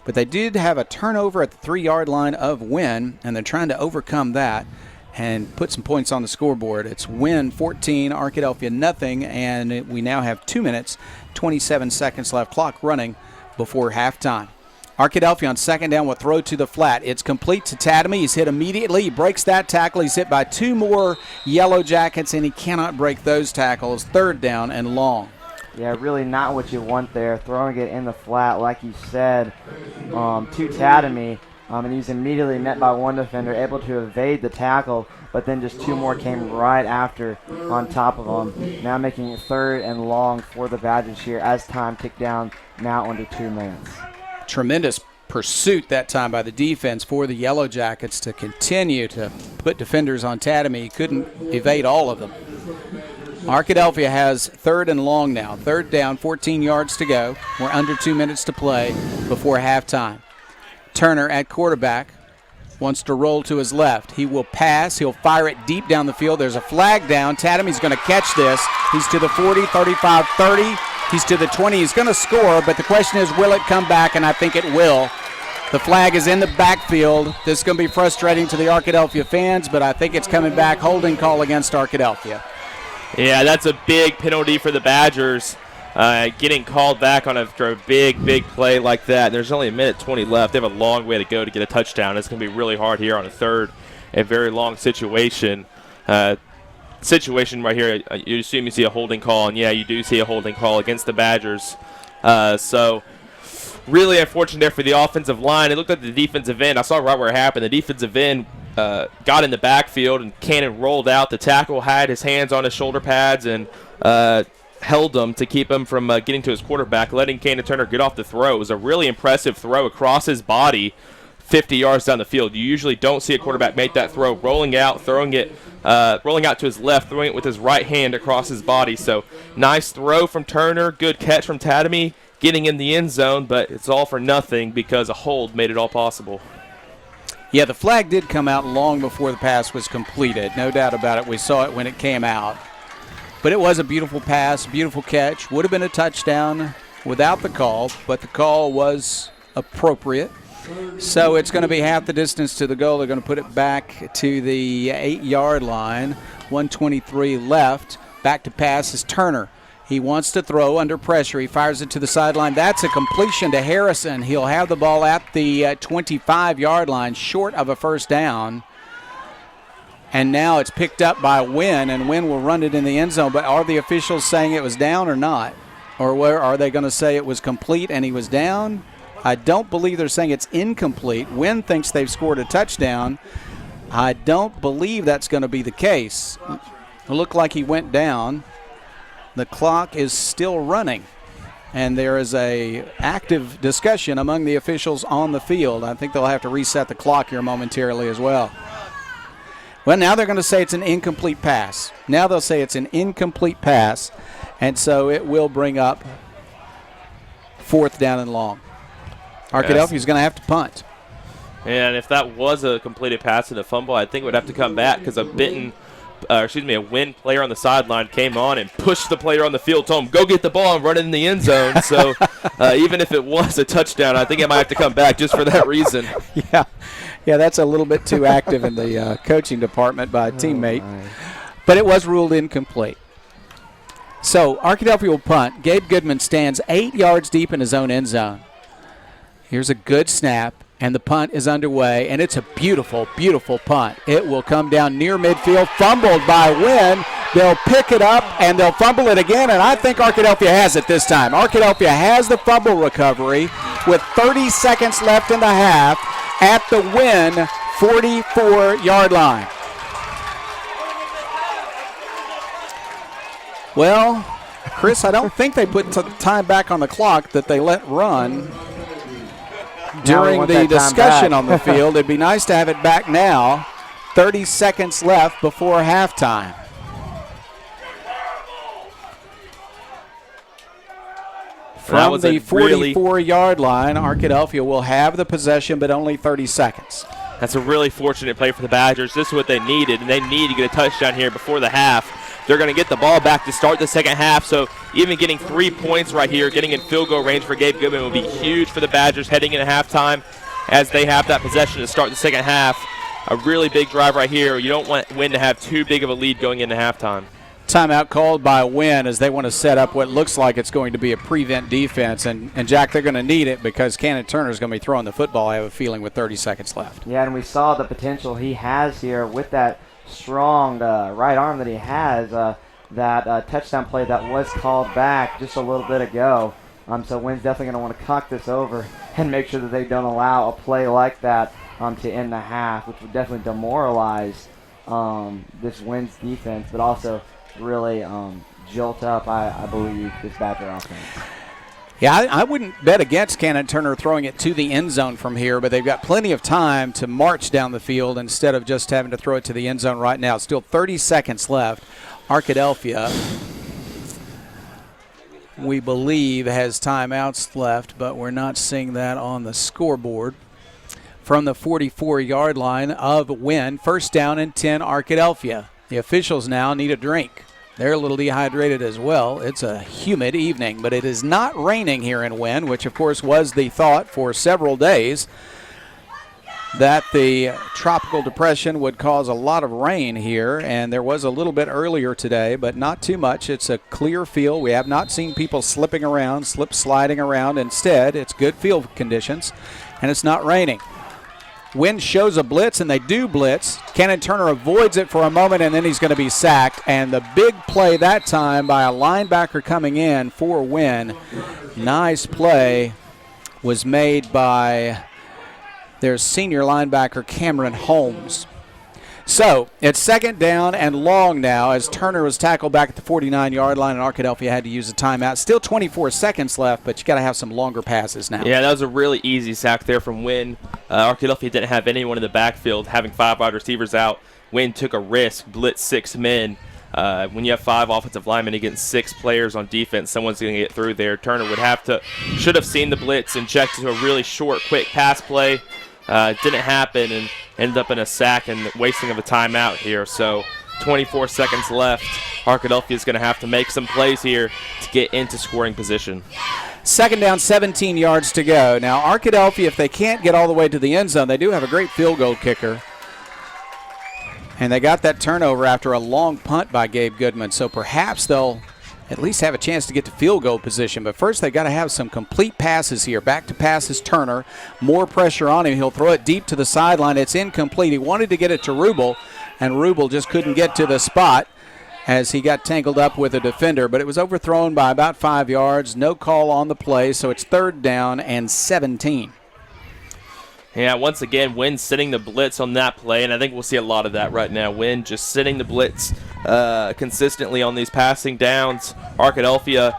But they did have a turnover at the 3-yard line of Wynn, and they're trying to overcome that and put some points on the scoreboard. It's Wynn 14, Arkadelphia nothing, and we now have 2 minutes, 27 seconds left, clock running before halftime. Arkadelphia on 2nd down will throw to the flat. It's complete to Tatamy. He's hit immediately. He breaks that tackle. He's hit by 2 more Yellow Jackets, and he cannot break those tackles. 3rd down and long. Yeah, really not what you want there. Throwing it in the flat, like you said, to Tatamy, and he's immediately met by 1 defender, able to evade the tackle, but then just 2 more came right after on top of him. Now making it 3rd and long for the Badgers here as time ticked down, now under 2 minutes. Tremendous pursuit that time by the defense for the Yellow Jackets to continue to put defenders on Tatamy. He couldn't evade all of them. Arkadelphia has 3rd and long now. 3rd down, 14 yards to go. We're under 2 minutes to play before halftime. Turner at quarterback wants to roll to his left. He will pass. He'll fire it deep down the field. There's a flag down. Tatamy's going to catch this. He's to the 40, 35, 30. He's to the 20. He's going to score, but the question is, will it come back? And I think it will. The flag is in the backfield. This is going to be frustrating to the Arkadelphia fans, but I think it's coming back. Holding call against Arkadelphia. Yeah, that's a big penalty for the Badgers, getting called back after a big play like that. There's only 1:20 left. They have a long way to go to get a touchdown. It's going to be really hard here on a 3rd and very long situation. Situation right here, you assume you see a holding call, and yeah, you do see a holding call against the Badgers. So really unfortunate there for the offensive line. It looked like the defensive end. I saw right where it happened. The defensive end got in the backfield, and Cannon rolled out. The tackle had his hands on his shoulder pads, and held him to keep him from getting to his quarterback, letting Cannon Turner get off the throw. It was a really impressive throw across his body 50 yards down the field. You usually don't see a quarterback make that throw, rolling out, rolling out to his left, throwing it with his right hand across his body. So nice throw from Turner, good catch from Tatamy, getting in the end zone, but it's all for nothing because a hold made it all possible. Yeah, the flag did come out long before the pass was completed. No doubt about it. We saw it when it came out. But it was a beautiful pass, beautiful catch. Would have been a touchdown without the call, but the call was appropriate. So it's going to be half the distance to the goal. They're going to put it back to the 8-yard line. 1:23 left. Back to pass is Turner. He wants to throw under pressure. He fires it to the sideline. That's a completion to Harrison. He'll have the ball at the 25-yard line, short of a first down. And now it's picked up by Wynn, and Wynn will run it in the end zone. But are the officials saying it was down or not? Or where are they going to say it was complete and he was down? I don't believe they're saying it's incomplete. Wynn thinks they've scored a touchdown. I don't believe that's going to be the case. It looked like he went down. The clock is still running, and there is a active discussion among the officials on the field. I think they'll have to reset the clock here momentarily as well. Well, now they're going to say it's an incomplete pass. Now they'll say it's an incomplete pass, and so it will bring up 4th down and long. Arkadelphia is going to have to punt. And if that was a completed pass and a fumble, I think it would have to come back because a Wynn player on the sideline came on and pushed the player on the field, told him, go get the ball and run it in the end zone. So even if it was a touchdown, I think it might have to come back just for that reason. Yeah, that's a little bit too active in the coaching department by a teammate. But it was ruled incomplete. So Arkadelphia will punt. Gabe Goodman stands 8 yards deep in his own end zone. Here's a good snap, and the punt is underway, and it's a beautiful, beautiful punt. It will come down near midfield, fumbled by Wynn. They'll pick it up, and they'll fumble it again, and I think Arkadelphia has it this time. Arkadelphia has the fumble recovery with 30 seconds left in the half at the Wynn 44-yard line. Well, Chris, I don't think they put time back on the clock that they let run during the discussion on the field. It'd be nice to have it back now. 30 seconds left before halftime. From the 44-yard line, Arkadelphia will have the possession, but only 30 seconds. That's a really fortunate play for the Badgers. This is what they needed, and they need to get a touchdown here before the half. They're going to get the ball back to start the second half, so even getting 3 points right here, getting in field goal range for Gabe Goodman will be huge for the Badgers heading into halftime as they have that possession to start the second half. A really big drive right here. You don't want Wynn to have too big of a lead going into halftime. Timeout called by Wynn as they want to set up what looks like it's going to be a prevent defense. And Jack, they're going to need it because Cannon Turner is going to be throwing the football, I have a feeling, with 30 seconds left. Yeah, and we saw the potential he has here with that strong right arm that he has, that touchdown play that was called back just a little bit ago. So Wynn's definitely going to want to cock this over and make sure that they don't allow a play like that to end the half, which would definitely demoralize this Wynn's defense, but also really jolt up, I believe, this Badger offense. Yeah, I wouldn't bet against Cannon Turner throwing it to the end zone from here, but they've got plenty of time to march down the field instead of just having to throw it to the end zone right now. Still 30 seconds left. Arkadelphia, we believe, has timeouts left, but we're not seeing that on the scoreboard. From the 44-yard line of Wynn, 1st down and 10, Arkadelphia. The officials now need a drink. They're a little dehydrated as well. It's a humid evening, but it is not raining here in Wynn, which of course was the thought for several days that the tropical depression would cause a lot of rain here, and there was a little bit earlier today, but not too much. It's a clear field. We have not seen people slipping around, sliding around. Instead, it's good field conditions, and it's not raining. Wynn shows a blitz, and they do blitz. Cannon Turner avoids it for a moment, and then he's going to be sacked. And the big play that time by a linebacker coming in for Wynn. Nice play was made by their senior linebacker, Cameron Holmes. So it's second down and long now as Turner was tackled back at the 49-yard line, and Arkadelphia had to use a timeout. Still 24 seconds left, but you got to have some longer passes now. Yeah, that was a really easy sack there from Wynn. Arkadelphia didn't have anyone in the backfield, having 5 wide receivers out. Wynn took a risk, blitzed 6 men. When you have 5 offensive linemen against 6 players on defense, someone's going to get through there. Turner should have seen the blitz and checked to a really short, quick pass play. It didn't happen and ended up in a sack and wasting of a timeout here. So 24 seconds left. Arkadelphia is going to have to make some plays here to get into scoring position. Second down, 17 yards to go. Now, Arkadelphia, if they can't get all the way to the end zone, they do have a great field goal kicker. And they got that turnover after a long punt by Gabe Goodman. So perhaps they'll at least have a chance to get to field goal position. But first, they've got to have some complete passes here. Back to passes, Turner. More pressure on him. He'll throw it deep to the sideline. It's incomplete. He wanted to get it to Rubel, and Rubel just couldn't get to the spot as he got tangled up with a defender. But it was overthrown by about 5 yards. No call on the play, so it's third down and 17. Yeah, once again, Wynn sitting the blitz on that play, and I think we'll see a lot of that right now. Wynn just sitting the blitz consistently on these passing downs. Arkadelphia,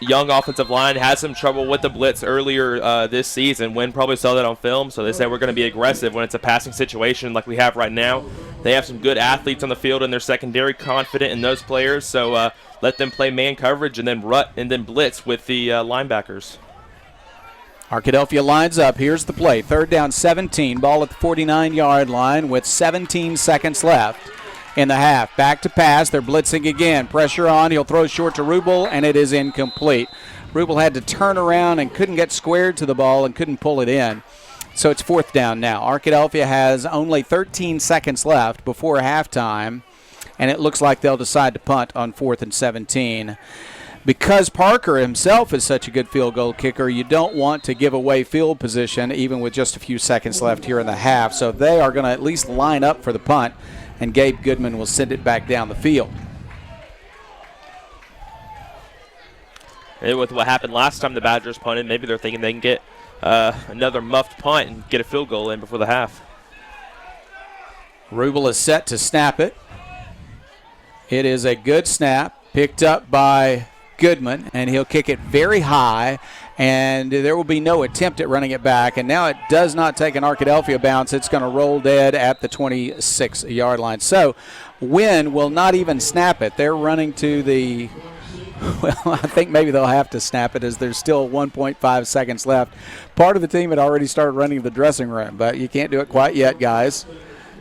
young offensive line, had some trouble with the blitz earlier this season. Wynn probably saw that on film, so they said we're going to be aggressive when it's a passing situation like we have right now. They have some good athletes on the field in their secondary, confident in those players, so let them play man coverage and then blitz with the linebackers. Arkadelphia lines up. Here's the play. Third down, 17. Ball at the 49-yard line with 17 seconds left in the half. Back to pass. They're blitzing again. Pressure on. He'll throw short to Rubel, and it is incomplete. Rubel had to turn around and couldn't get squared to the ball and couldn't pull it in. So it's fourth down now. Arkadelphia has only 13 seconds left before halftime, and it looks like they'll decide to punt on 4th and 17. Because Parker himself is such a good field goal kicker, you don't want to give away field position even with just a few seconds left here in the half. So they are going to at least line up for the punt, and Gabe Goodman will send it back down the field. And with what happened last time the Badgers punted, maybe they're thinking they can get another muffed punt and get a field goal in before the half. Rubel is set to snap it. It is a good snap, picked up by Goodman, and he'll kick it very high, and there will be no attempt at running it back. And now it does not take an Arkadelphia bounce. It's going to roll dead at the 26-yard line. So Wynn will not even snap it. They're running to the, well, I think maybe they'll have to snap it as there's still 1.5 seconds left. Part of the team had already started running to the dressing room, but you can't do it quite yet, guys.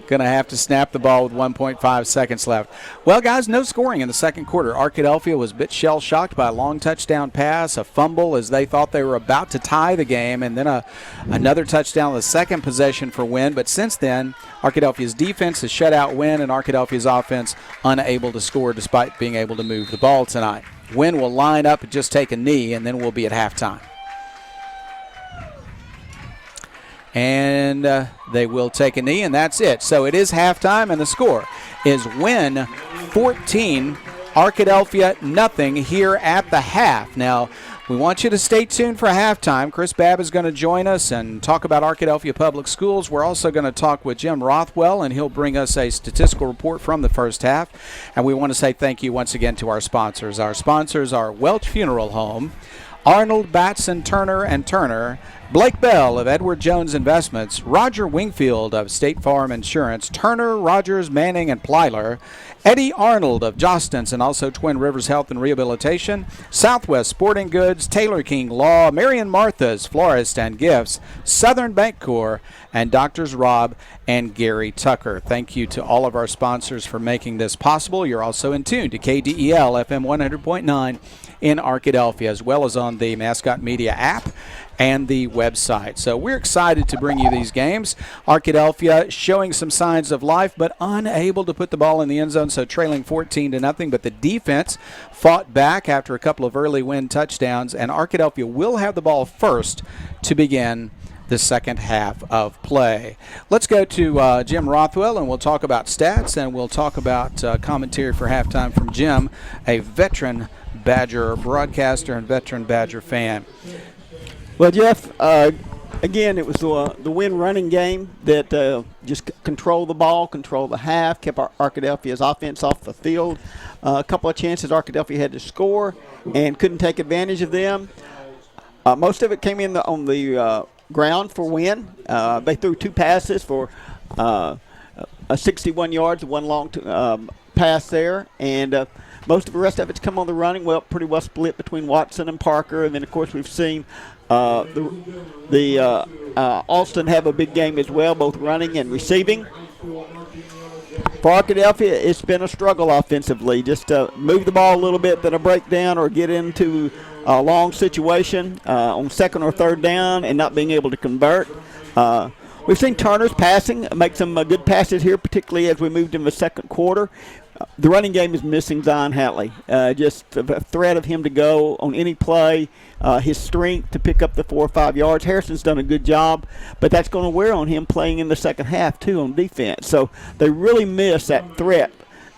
Going to have to snap the ball with 1.5 seconds left. Well, guys, no scoring in the second quarter. Arkadelphia was a bit shell-shocked by a long touchdown pass, a fumble as they thought they were about to tie the game, and then another touchdown on the second possession for Wynn. But since then, Arkadelphia's defense has shut out Wynn, and Arkadelphia's offense unable to score despite being able to move the ball tonight. Wynn will line up and just take a knee, and then we'll be at halftime. And they will take a knee, and that's it. So it is halftime, and the score is Wynn 14, Arkadelphia nothing here at the half. Now, we want you to stay tuned for halftime. Chris Babb is going to join us and talk about Arkadelphia Public Schools. We're also going to talk with Jim Rothwell, and he'll bring us a statistical report from the first half. And we want to say thank you once again to our sponsors. Our sponsors are Welch Funeral Home, Arnold, Batson, Turner & Turner, Blake Bell of Edward Jones Investments, Roger Wingfield of State Farm Insurance, Turner, Rogers, Manning, and Plyler, Eddie Arnold of Jostens and also Twin Rivers Health and Rehabilitation, Southwest Sporting Goods, Taylor King Law, Marion Martha's Florist and Gifts, Southern Bancorp, and Doctors Rob and Gary Tucker. Thank you to all of our sponsors for making this possible. You're also in tune to KDEL FM 100.9 in Arkadelphia, as well as on the Mascot Media app and the website. So we're excited to bring you these games. Arkadelphia showing some signs of life, but unable to put the ball in the end zone, so trailing 14-0. But the defense fought back after a couple of early Wynn touchdowns, and Arkadelphia will have the ball first to begin the second half of play. Let's go to Jim Rothwell, and we'll talk about stats, and we'll talk about commentary for halftime from Jim, a veteran Badger broadcaster and veteran Badger fan. Well, Jeff, Again, it was the Wynn running game that just controlled the ball, controlled the half, kept Arkadelphia's offense off the field. A couple of chances Arkadelphia had to score and couldn't take advantage of them. Most of it came in on the ground for Wynn. They threw 2 passes for 61 yards, 1 long pass there, and most of the rest of it's come on the running. Well, pretty well split between Watson and Parker, and then of course we've seen Alston have a big game as well, both running and receiving. For Arkadelphia, it's been a struggle offensively. Just move the ball a little bit, then a breakdown, or get into a long situation on 2nd or 3rd down and not being able to convert. We've seen Turner's passing, make some good passes here, particularly as we moved in the 2nd quarter. The running game is missing Zion Hatley. Just the threat of him to go on any play, his strength to pick up the 4 or 5 yards. Harrison's done a good job, but that's going to wear on him playing in the second half, too, on defense. So they really miss that threat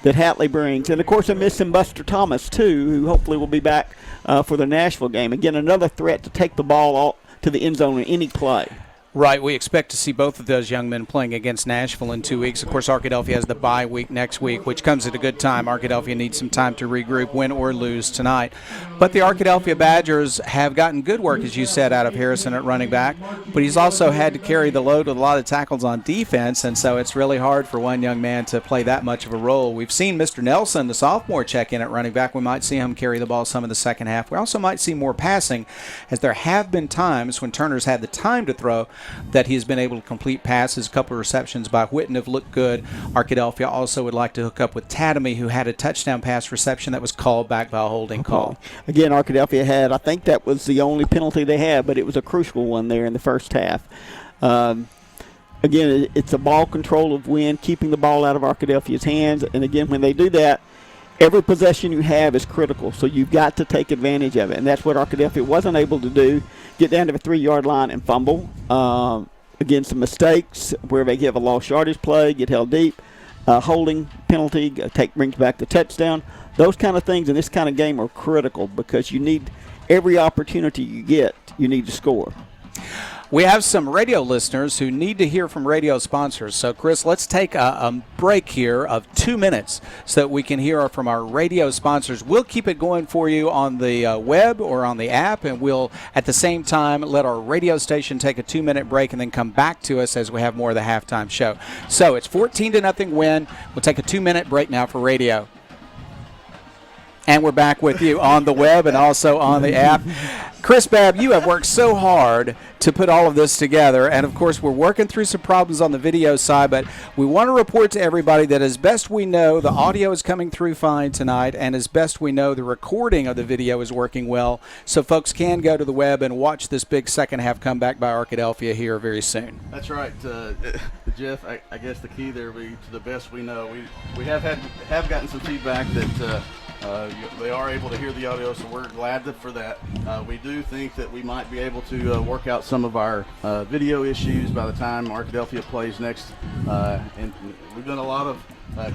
that Hatley brings. And, of course, they're missing Buster Thomas, too, who hopefully will be back for the Nashville game. Again, another threat to take the ball to the end zone in any play. Right, we expect to see both of those young men playing against Nashville in 2 weeks. Of course, Arkadelphia has the bye week next week, which comes at a good time. Arkadelphia needs some time to regroup, win or lose tonight. But the Arkadelphia Badgers have gotten good work, as you said, out of Harrison at running back. But he's also had to carry the load with a lot of tackles on defense, and so it's really hard for one young man to play that much of a role. We've seen Mr. Nelson, the sophomore, check in at running back. We might see him carry the ball some of the second half. We also might see more passing, as there have been times when Turner's had the time to throw that he's been able to complete passes. A couple of receptions by Whitten have looked good. Arkadelphia also would like to hook up with Tatamy, who had a touchdown pass reception that was called back by a holding call. Again, Arkadelphia had, I think that was the only penalty they had, but it was a crucial one there in the first half. Again, it's a ball control of Wynn, keeping the ball out of Arkadelphia's hands. And again, when they do that, every possession you have is critical, so you've got to take advantage of it. And that's what Arkadelphia wasn't able to do, get down to the 3-yard line and fumble. Again, some mistakes where they give a lost yardage play, get held deep, holding penalty, brings back the touchdown. Those kind of things in this kind of game are critical because you need every opportunity you get, you need to score. We have some radio listeners who need to hear from radio sponsors. So, Chris, let's take a break here of 2 minutes so that we can hear from our radio sponsors. We'll keep it going for you on the web or on the app, and we'll, at the same time, let our radio station take a 2-minute break and then come back to us as we have more of the halftime show. So, it's 14-0 Wynn. We'll take a 2-minute break now for radio. And we're back with you on the web and also on the app. Chris Babb, you have worked so hard to put all of this together. And, of course, we're working through some problems on the video side. But we want to report to everybody that as best we know, the audio is coming through fine tonight. And as best we know, the recording of the video is working well. So folks can go to the web and watch this big second-half comeback by Arkadelphia here very soon. That's right. Jeff, I guess the key there will be to the best we know. We have gotten some feedback that they are able to hear the audio, so we're glad for that. We do think that we might be able to work out some of our video issues by the time Arkadelphia plays next. And we've done a lot of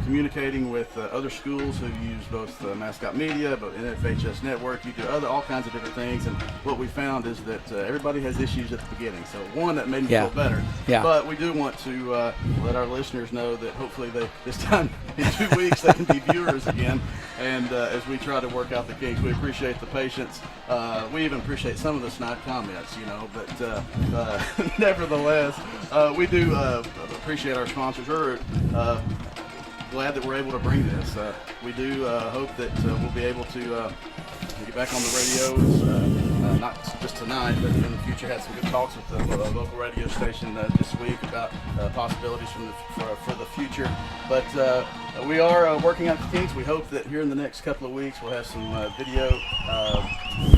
communicating with other schools who use both Mascot Media, but NFHS Network. You do all kinds of different things, and what we found is that everybody has issues at the beginning. So one, that made me feel better. Yeah. But we do want to let our listeners know that hopefully this time in 2 weeks they can be viewers again. And as we try to work out the kinks, we appreciate the patience. We even appreciate some of the snide comments, but nevertheless, we do appreciate our sponsors. We're glad that we're able to bring this. We do hope that we'll be able to get back on the radio, not just tonight, but in the future. Had some good talks with the local radio station this week about possibilities for the future. But we are working on the kinks. We hope that here in the next couple of weeks we'll have some video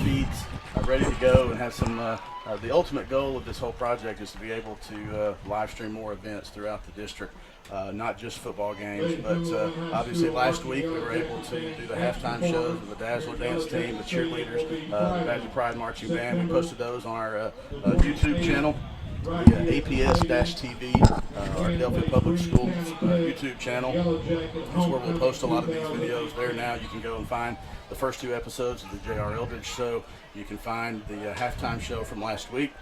feeds ready to go and have some. The ultimate goal of this whole project is to be able to live stream more events throughout the district. Not just football games, but obviously last week we were able to do the halftime shows with the Dazzler dance team, the cheerleaders, the Badger Pride marching band. We posted those on our YouTube channel, APSD-TV, Arkadelphia Public Schools YouTube channel. That's where we'll post a lot of these videos there now. You can go and find the first 2 episodes of the J.R. Eldridge Show. You can find the halftime show from last week.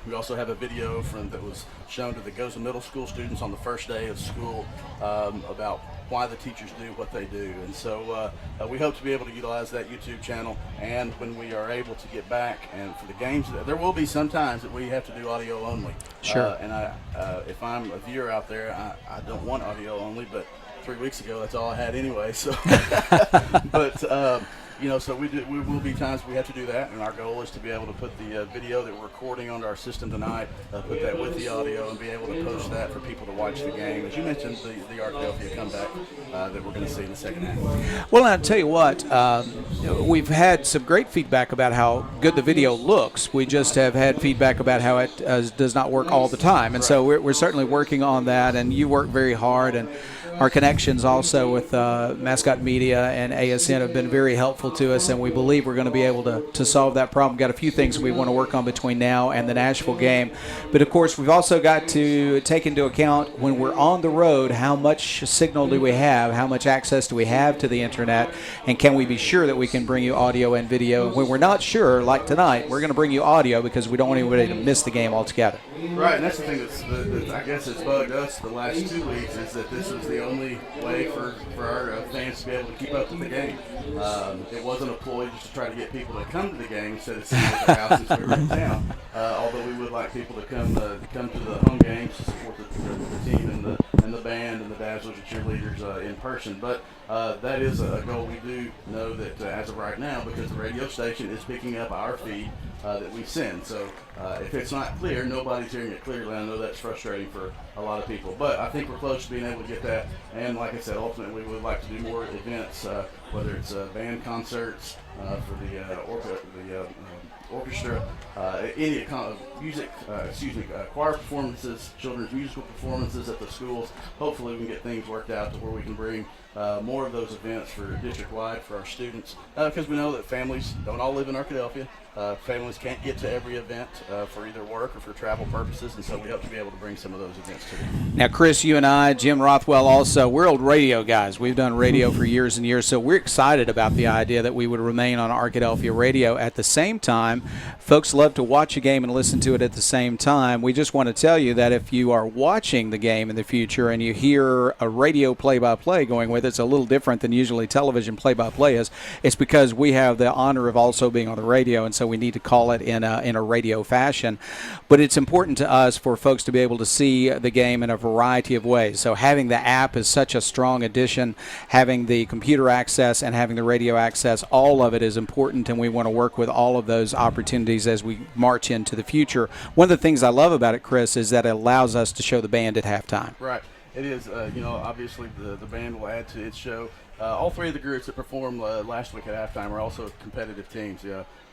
We also have a video that was shown to the Goza Middle School students on the first day of school about why the teachers do what they do. And so we hope to be able to utilize that YouTube channel, and when we are able to get back and for the games, there will be some times that we have to do audio only. Sure. And if I'm a viewer out there, I don't want audio only, but 3 weeks ago that's all I had anyway. So, but so we will be times we have to do that, and our goal is to be able to put the video that we're recording onto our system tonight, put that with the audio, and be able to post that for people to watch the game. As you mentioned, the Arkadelphia comeback that we're going to see in the second half. Well, I'll tell you what, we've had some great feedback about how good the video looks. We just have had feedback about how it does not work all the time, and so we're certainly working on that, and you work very hard, and our connections also with Mascot Media and ASN have been very helpful to us, and we believe we're going to be able to solve that problem. Got a few things we want to work on between now and the Nashville game. But, of course, we've also got to take into account when we're on the road, how much signal do we have, how much access do we have to the Internet, and can we be sure that we can bring you audio and video. When we're not sure, like tonight, we're going to bring you audio because we don't want anybody to miss the game altogether. Right, and that's the thing that I guess has bugged us the last 2 weeks, is that this is the only way for our fans to be able to keep up with the game. It wasn't a ploy just to try to get people to come to the game instead of sitting at their houses we were in town. Although we would like people to come to the home games to support the team and the band and the Dazzlers and cheerleaders in person. But that is a goal. We do know that as of right now, because the radio station is picking up our feed that we send. So if it's not clear, nobody's hearing it clearly. I know that's frustrating for a lot of people. But I think we're close to being able to get that. And like I said, ultimately we would like to do more events, whether it's band concerts for the orchestra, any kind of music, choir performances, children's musical performances at the schools. Hopefully we can get things worked out to where we can bring more of those events for district-wide for our students, because we know that families don't all live in Arkadelphia. Families can't get to every event for either work or for travel purposes, and so we hope to be able to bring some of those events to them. Now, Chris, you and I, Jim Rothwell also, we're old radio guys. We've done radio for years and years, so we're excited about the idea that we would remain on Arkadelphia radio. At the same time, folks love to watch a game and listen to it at the same time. We just want to tell you that if you are watching the game in the future and you hear a radio play-by-play going with it, it's a little different than usually television play-by-play is. It's because we have the honor of also being on the radio, and so we need to call it in a radio fashion. But it's important to us for folks to be able to see the game in a variety of ways. So having the app is such a strong addition. Having the computer access and having the radio access, all of it is important, and we want to work with all of those opportunities as we march into the future. One of the things I love about it, Chris, is that it allows us to show the band at halftime. Right. It is, obviously the band will add to its show. All three of the groups that performed last week at halftime are also competitive teams.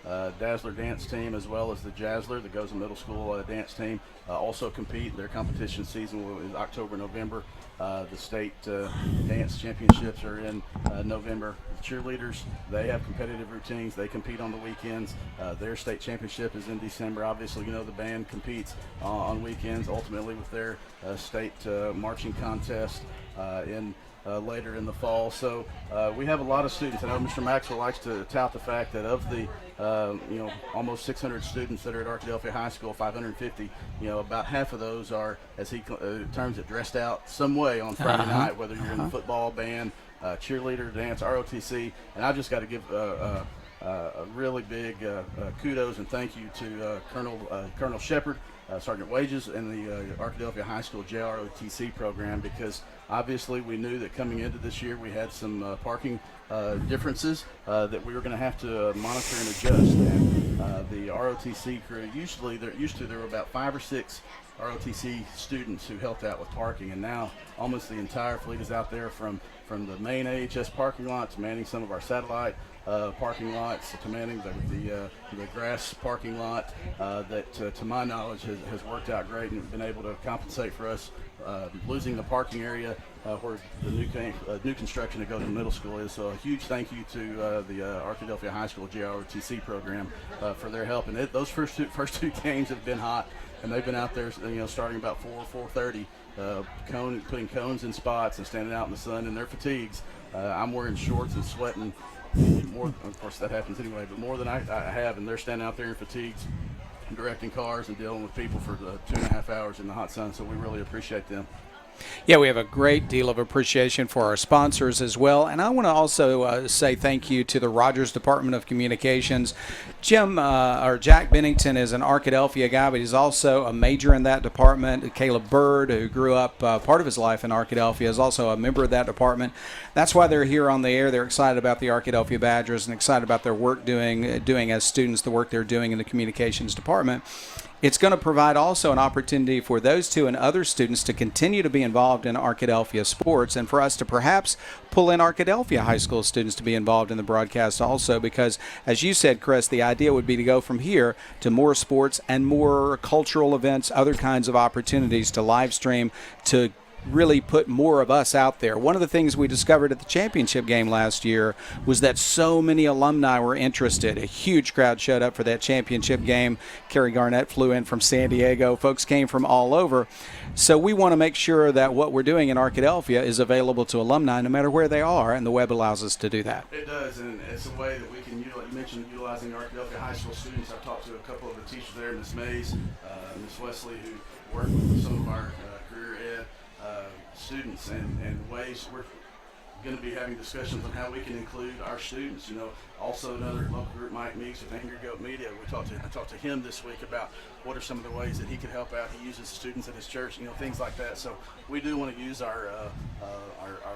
Dazzler dance team as well as the Jazzler, the Goza Middle School dance team, also compete. Their competition season is October, November. The state dance championships are in November. The cheerleaders, they have competitive routines. They compete on the weekends. Their state championship is in December. Obviously, the band competes on weekends, ultimately with their state marching contest later in the fall. So we have a lot of students. I know Mr. Maxwell likes to tout the fact that of the almost 600 students that are at Arkadelphia High School, 550, about half of those are, as he terms it, dressed out some way on Friday night, whether you're in the football, band, cheerleader, dance, ROTC. And I've just got to give a really big kudos and thank you to Colonel Shepard, Sergeant Wages, and the Arkadelphia High School JROTC program, because obviously we knew that coming into this year we had some parking differences that we were going to have to monitor and adjust. And the ROTC crew, there were about 5 or 6 ROTC students who helped out with parking, and now almost the entire fleet is out there from the main AHS parking lots, manning some of our satellite parking lots, to manning the grass parking lot that, to my knowledge, has worked out great and been able to compensate for us losing the parking area where the new construction that goes to the middle school is. So a huge thank you to the Arkadelphia High School JROTC program for their help. And those first two games have been hot, and they've been out there, starting about 4:30, putting cones in spots and standing out in the sun in their fatigues. I'm wearing shorts and sweating more. Of course, that happens anyway, but more than I have, and they're standing out there in fatigues, directing cars and dealing with people for 2.5 hours in the hot sun. So we really appreciate them. Yeah, we have a great deal of appreciation for our sponsors as well. And I want to also say thank you to the Rogers Department of Communications. Jack Bennington is an Arkadelphia guy, but he's also a major in that department. Caleb Bird, who grew up part of his life in Arkadelphia, is also a member of that department. That's why they're here on the air. They're excited about the Arkadelphia Badgers and excited about their work doing as students, the work they're doing in the communications department. It's going to provide also an opportunity for those two and other students to continue to be involved in Arkadelphia sports, and for us to perhaps pull in Arkadelphia high school students to be involved in the broadcast also, because as you said, Chris, the idea would be to go from here to more sports and more cultural events, other kinds of opportunities to live stream, to really put more of us out there. One of the things we discovered at the championship game last year was that so many alumni were interested. A huge crowd showed up for that championship game. Kerry Garnett flew in from San Diego. Folks came from all over. So we want to make sure that what we're doing in Arkadelphia is available to alumni no matter where they are, and the web allows us to do that. It does, and it's a way that we can utilize. You mentioned utilizing Arkadelphia high school students. I've talked to a couple of the teachers there, Ms. Mays, Ms. Wesley, who work with some of our career ed students, and ways we're going to be having discussions on how we can include our students. Also another local group, Mike Meeks with Angry Goat Media. I talked to him this week about what are some of the ways that he could help out. He uses students at his church, things like that. So we do want to use our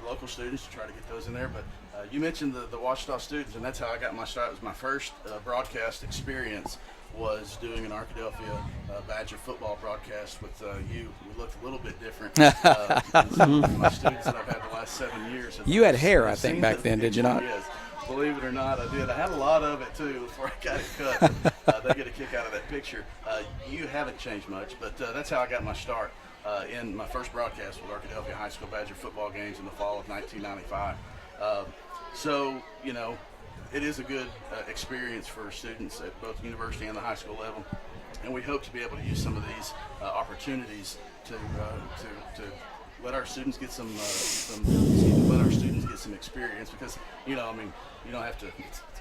local students to try to get those in there. But you mentioned the Washita students, and that's how I got my start. It was my first broadcast experience was doing an Arkadelphia Badger football broadcast with you. We looked a little bit different than some of my students that I've had the last 7 years. You had hair, I think, back then, did you not? Yes. Believe it or not, I did. I had a lot of it, too, before I got it cut. They get a kick out of that picture. You haven't changed much, but that's how I got my start in my first broadcast with Arkadelphia High School Badger football games in the fall of 1995. It is a good experience for students at both university and the high school level, and we hope to be able to use some of these opportunities to let our students get some experience, because you don't have to.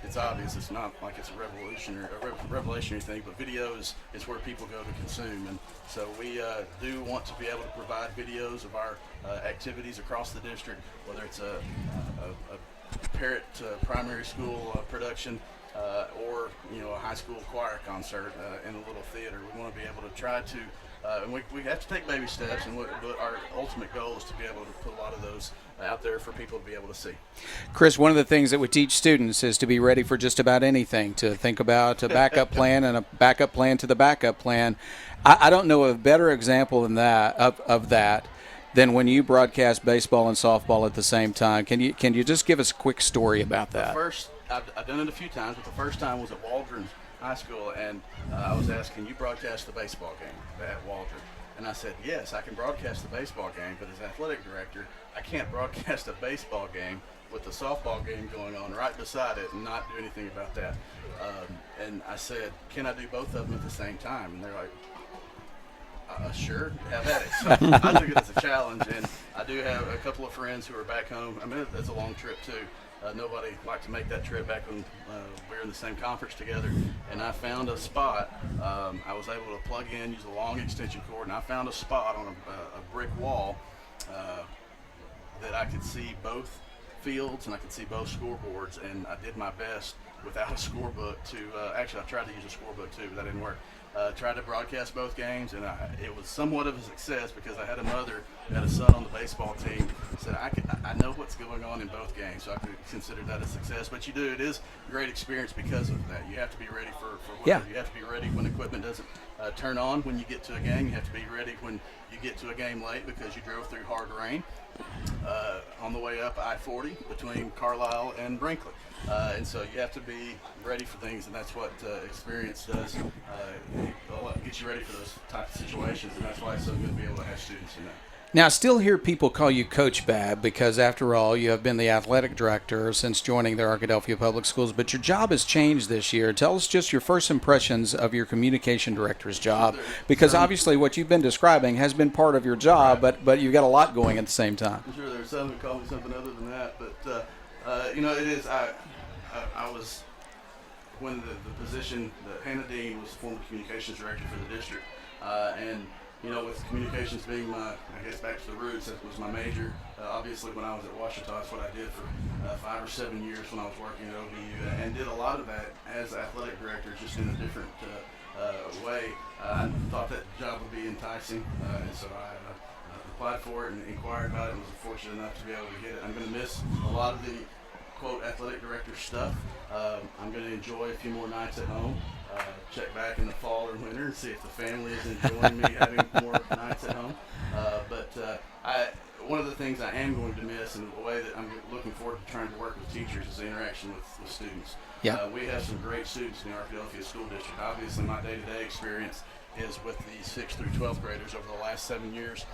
It's obvious. It's not like it's a revolutionary thing, but video is where people go to consume, and so we do want to be able to provide videos of our activities across the district, whether it's a Parrott primary school production or a high school choir concert in a little theater. We want to be able to try to and we have to take baby steps, but our ultimate goal is to be able to put a lot of those out there for people to be able to see. Chris, one of the things that we teach students is to be ready for just about anything, to think about a backup plan and a backup plan to the backup plan. I don't know of a better example than that of that than when you broadcast baseball and softball at the same time. Can you just give us a quick story about that? I've done it a few times, but the first time was at Waldron High School, and I was asked, can you broadcast the baseball game at Waldron? And I said, yes, I can broadcast the baseball game, but as athletic director, I can't broadcast a baseball game with the softball game going on right beside it and not do anything about that. And I said, can I do both of them at the same time? And they're like, sure, have at it. So I took it as a challenge, and I do have a couple of friends who are back home. I mean, it's a long trip too. Nobody liked to make that trip back when we were in the same conference together. And I found a spot. I was able to plug in, use a long extension cord, and I found a spot on a brick wall that I could see both fields and I could see both scoreboards. And I did my best without a scorebook to actually, I tried to use a scorebook too, but that didn't work. Tried to broadcast both games, and it was somewhat of a success because I had a mother who had a son on the baseball team. Said I know what's going on in both games, so I could consider that a success. But it is a great experience because of that. You have to be ready for yeah. You have to be ready when equipment doesn't turn on when you get to a game. You have to be ready when you get to a game late because you drove through hard rain on the way up I-40 between Carlisle and Brinkley. And so you have to be ready for things, and that's what experience does. Gets you ready for those types of situations, and that's why it's so good to be able to have students in that. Now, I still hear people call you Coach Babb because, after all, you have been the athletic director since joining the Arkadelphia Public Schools, but your job has changed this year. Tell us just your first impressions of your communication director's job, because obviously what you've been describing has been part of your job, right. but you've got a lot going at the same time. I'm sure there's some who call me something other than that, but it is. I was when the position that Hannah Dean was the former communications director for the district, and with communications being I guess back to the roots, that was my major. Obviously, when I was at Washita, that's what I did for 5 or 7 years when I was working at OBU, and did a lot of that as athletic director, just in a different way. I thought that job would be enticing, and so I applied for it and inquired about it, and was fortunate enough to be able to get it. I'm going to miss a lot of the quote athletic director stuff. I'm going to enjoy a few more nights at home. Check back in the fall or winter and see if the family is enjoying me having more nights at home. But one of the things I am going to miss, and the way that I'm looking forward to trying to work with teachers, is the interaction with students. Yeah. We have some great students in the Arkadelphia School District. Obviously, my day-to-day experience is with the 6th through 12th graders over the last 7 years.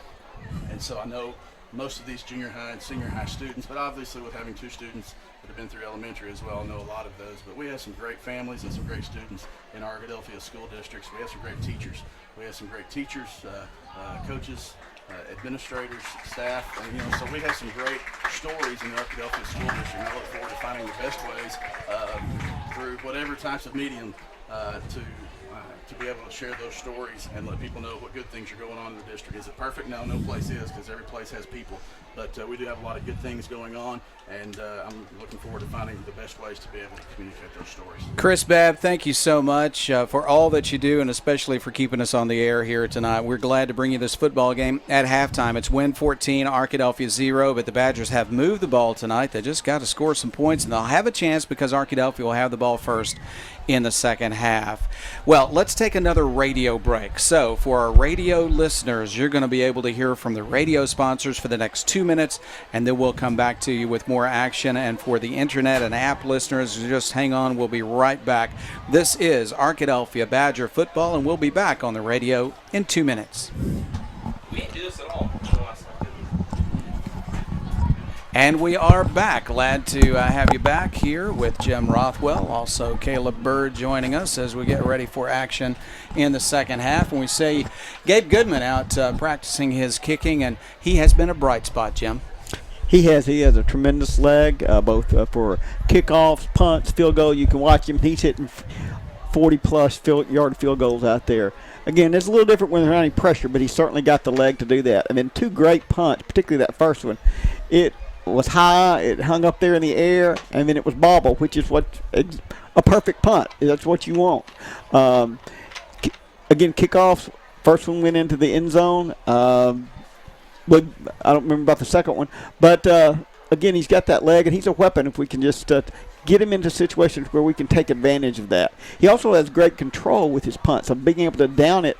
And so I know most of these junior high and senior high students, but obviously with having 2 students that have been through elementary as well, I know a lot of those. But we have some great families and some great students in our Arkadelphia school districts. We have some great teachers. We have some great teachers, coaches, administrators, staff, and so we have some great stories in the Arkadelphia school district. And I look forward to finding the best ways through whatever types of medium to be able to share those stories and let people know what good things are going on in the district. Is it perfect? No place is, because every place has people. But we do have a lot of good things going on, and I'm looking forward to finding the best ways to be able to communicate those stories. Chris Babb, thank you so much for all that you do, and especially for keeping us on the air here tonight. We're glad to bring you this football game at halftime. It's Wynn 14, Arkadelphia 0, but the Badgers have moved the ball tonight. They just got to score some points, and they'll have a chance because Arkadelphia will have the ball first in the second half. Well, let's take another radio break. So for our radio listeners, you're going to be able to hear from the radio sponsors for the next 2 minutes, and then we'll come back to you with more action. And for the internet and app listeners, just hang on. We'll be right back. This is Arkadelphia Badger football, and we'll be back on the radio in 2 minutes. We didn't do this at all. And we are back. Glad to have you back here with Jim Rothwell, also Caleb Bird joining us as we get ready for action in the second half. And we say Gabe Goodman out practicing his kicking, and he has been a bright spot, Jim. He has a tremendous leg, both for kickoffs, punts, field goal. You can watch him. He's hitting 40-plus yard field goals out there. Again, it's a little different when there's any pressure, but he's certainly got the leg to do that. And then 2 great punts, particularly that first one. It was high, it hung up there in the air, and then it was bobble, which is what a perfect punt. That's what you want. Again, kickoffs, first one went into the end zone. I don't remember about the second one. But, again, he's got that leg, and he's a weapon if we can just get him into situations where we can take advantage of that. He also has great control with his punts, of being able to down it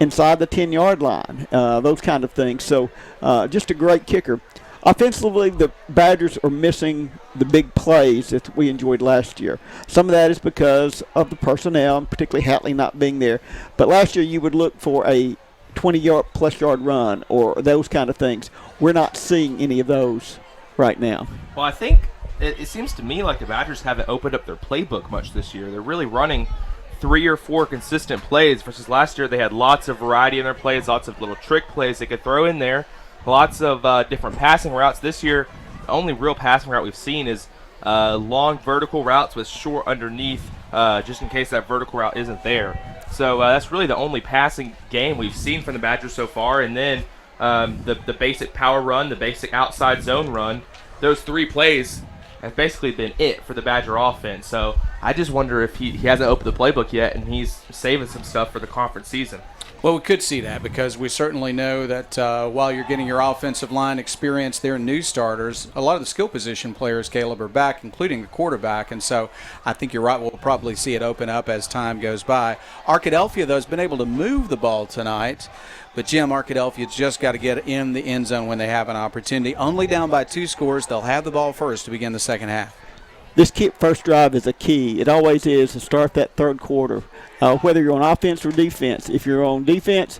inside the 10-yard line, those kind of things. So just a great kicker. Offensively, the Badgers are missing the big plays that we enjoyed last year. Some of that is because of the personnel, and particularly Hatley not being there. But last year you would look for a 20-plus yard run or those kind of things. We're not seeing any of those right now. Well, I think it seems to me like the Badgers haven't opened up their playbook much this year. They're really running 3 or 4 consistent plays versus last year they had lots of variety in their plays, lots of little trick plays they could throw in there. Lots of different passing routes. This year, the only real passing route we've seen is long vertical routes with short underneath, just in case that vertical route isn't there. So that's really the only passing game we've seen from the Badgers so far. And then the basic power run, the basic outside zone run, those 3 plays have basically been it for the Badger offense. So I just wonder if he hasn't opened the playbook yet and he's saving some stuff for the conference season. Well, we could see that because we certainly know that while you're getting your offensive line experience, they're new starters. A lot of the skill position players, Caleb, are back, including the quarterback. And so I think you're right. We'll probably see it open up as time goes by. Arkadelphia, though, has been able to move the ball tonight. But, Jim, Arkadelphia just got to get in the end zone when they have an opportunity. Only down by 2 scores. They'll have the ball first to begin the second half. This first drive is a key. It always is to start that third quarter. Whether you're on offense or defense. If you're on defense,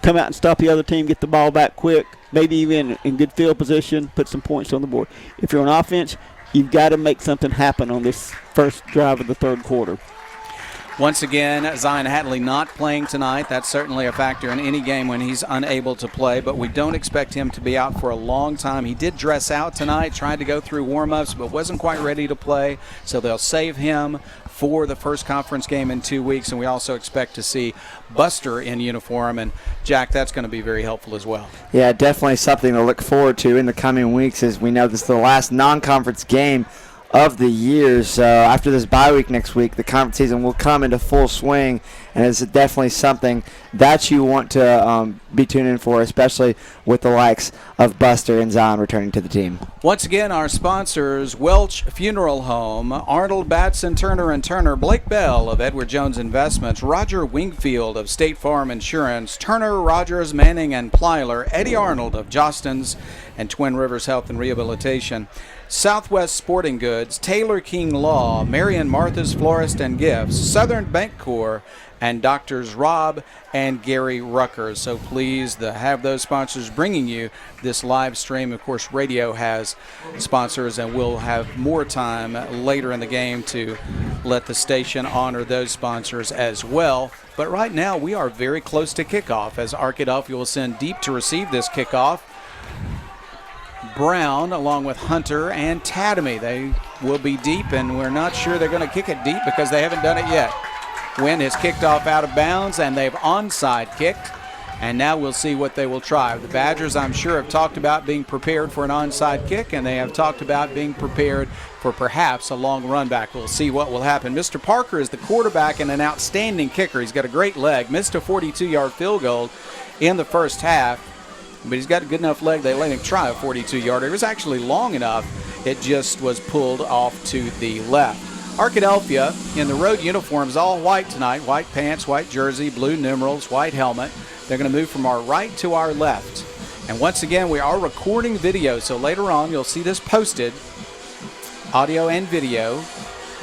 come out and stop the other team, get the ball back quick, maybe even in good field position, put some points on the board. If you're on offense, you've got to make something happen on this first drive of the third quarter. Once again, Zion Hatley not playing tonight. That's certainly a factor in any game when he's unable to play, but we don't expect him to be out for a long time. He did dress out tonight, tried to go through warm-ups, but wasn't quite ready to play, so they'll save him for the first conference game in 2 weeks, and we also expect to see Buster in uniform. And, Jack, that's going to be very helpful as well. Yeah, definitely something to look forward to in the coming weeks, as we know this is the last non-conference game of the year. So after this bye week next week, the conference season will come into full swing, and it's definitely something that you want to be tuned in for, especially with the likes of Buster and Zion returning to the team. Once again, our sponsors: Welch Funeral Home, Arnold Batson Turner & Turner, Blake Bell of Edward Jones Investments, Roger Wingfield of State Farm Insurance, Turner, Rogers, Manning & Plyler, Eddie Arnold of Jostens and Twin Rivers Health and Rehabilitation, Southwest Sporting Goods, Taylor King Law, Marion Martha's Florist and Gifts, Southern Bancorp, and Doctors Rob and Gary Rucker. So pleased to have those sponsors bringing you this live stream. Of course, radio has sponsors, and we'll have more time later in the game to let the station honor those sponsors as well. But right now, we are very close to kickoff, as Arkadelphia will send deep to receive this kickoff. Brown along with Hunter and Tatamy. They will be deep, and we're not sure they're going to kick it deep because they haven't done it yet. Wynn has kicked off out of bounds, and they've onside kicked, and now we'll see what they will try. The Badgers, I'm sure, have talked about being prepared for an onside kick, and they have talked about being prepared for perhaps a long run back. We'll see what will happen. Mr. Parker is the quarterback and an outstanding kicker. He's got a great leg. Missed a 42-yard field goal in the first half, but he's got a good enough leg they let him try a 42-yarder. It was actually long enough. It just was pulled off to the left. Arkadelphia in the road uniforms, all white tonight. White pants, white jersey, blue numerals, white helmet. They're going to move from our right to our left. And once again, we are recording video, so later on you'll see this posted, audio and video.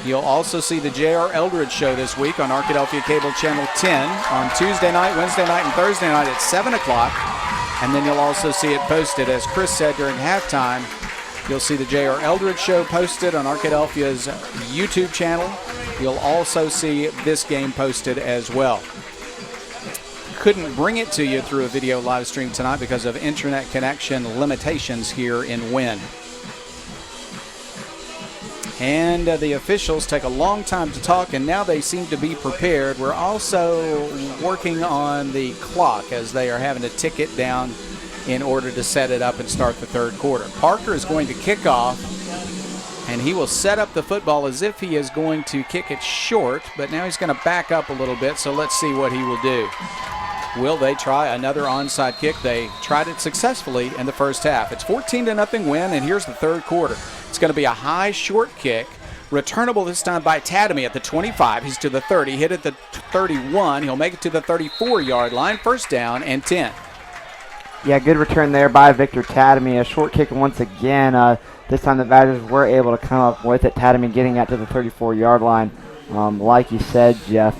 You'll also see the J.R. Eldridge Show this week on Arkadelphia Cable Channel 10 on Tuesday night, Wednesday night, and Thursday night at 7 o'clock. And then you'll also see it posted, as Chris said during halftime. You'll see the J.R. Eldridge Show posted on Arkadelphia's YouTube channel. You'll also see this game posted as well. Couldn't bring it to you through a video live stream tonight because of internet connection limitations here in Wynn. And the officials take a long time to talk, and now they seem to be prepared. We're also working on the clock, as they are having to tick it down in order to set it up and start the third quarter. Parker is going to kick off, and he will set up the football as if he is going to kick it short, but now he's going to back up a little bit, so let's see what he will do. Will they try another onside kick? They tried it successfully in the first half. It's 14-0 Win, and here's the third quarter. It's going to be a high, short kick, returnable this time by Tatamy at the 25. He's to the 30, hit at the 31. He'll make it to the 34-yard line. First down and 10. Yeah, good return there by Victor Tatamy. A short kick once again. This time the Badgers were able to come up with it. Tatamy getting out to the 34-yard line. Like you said, Jeff.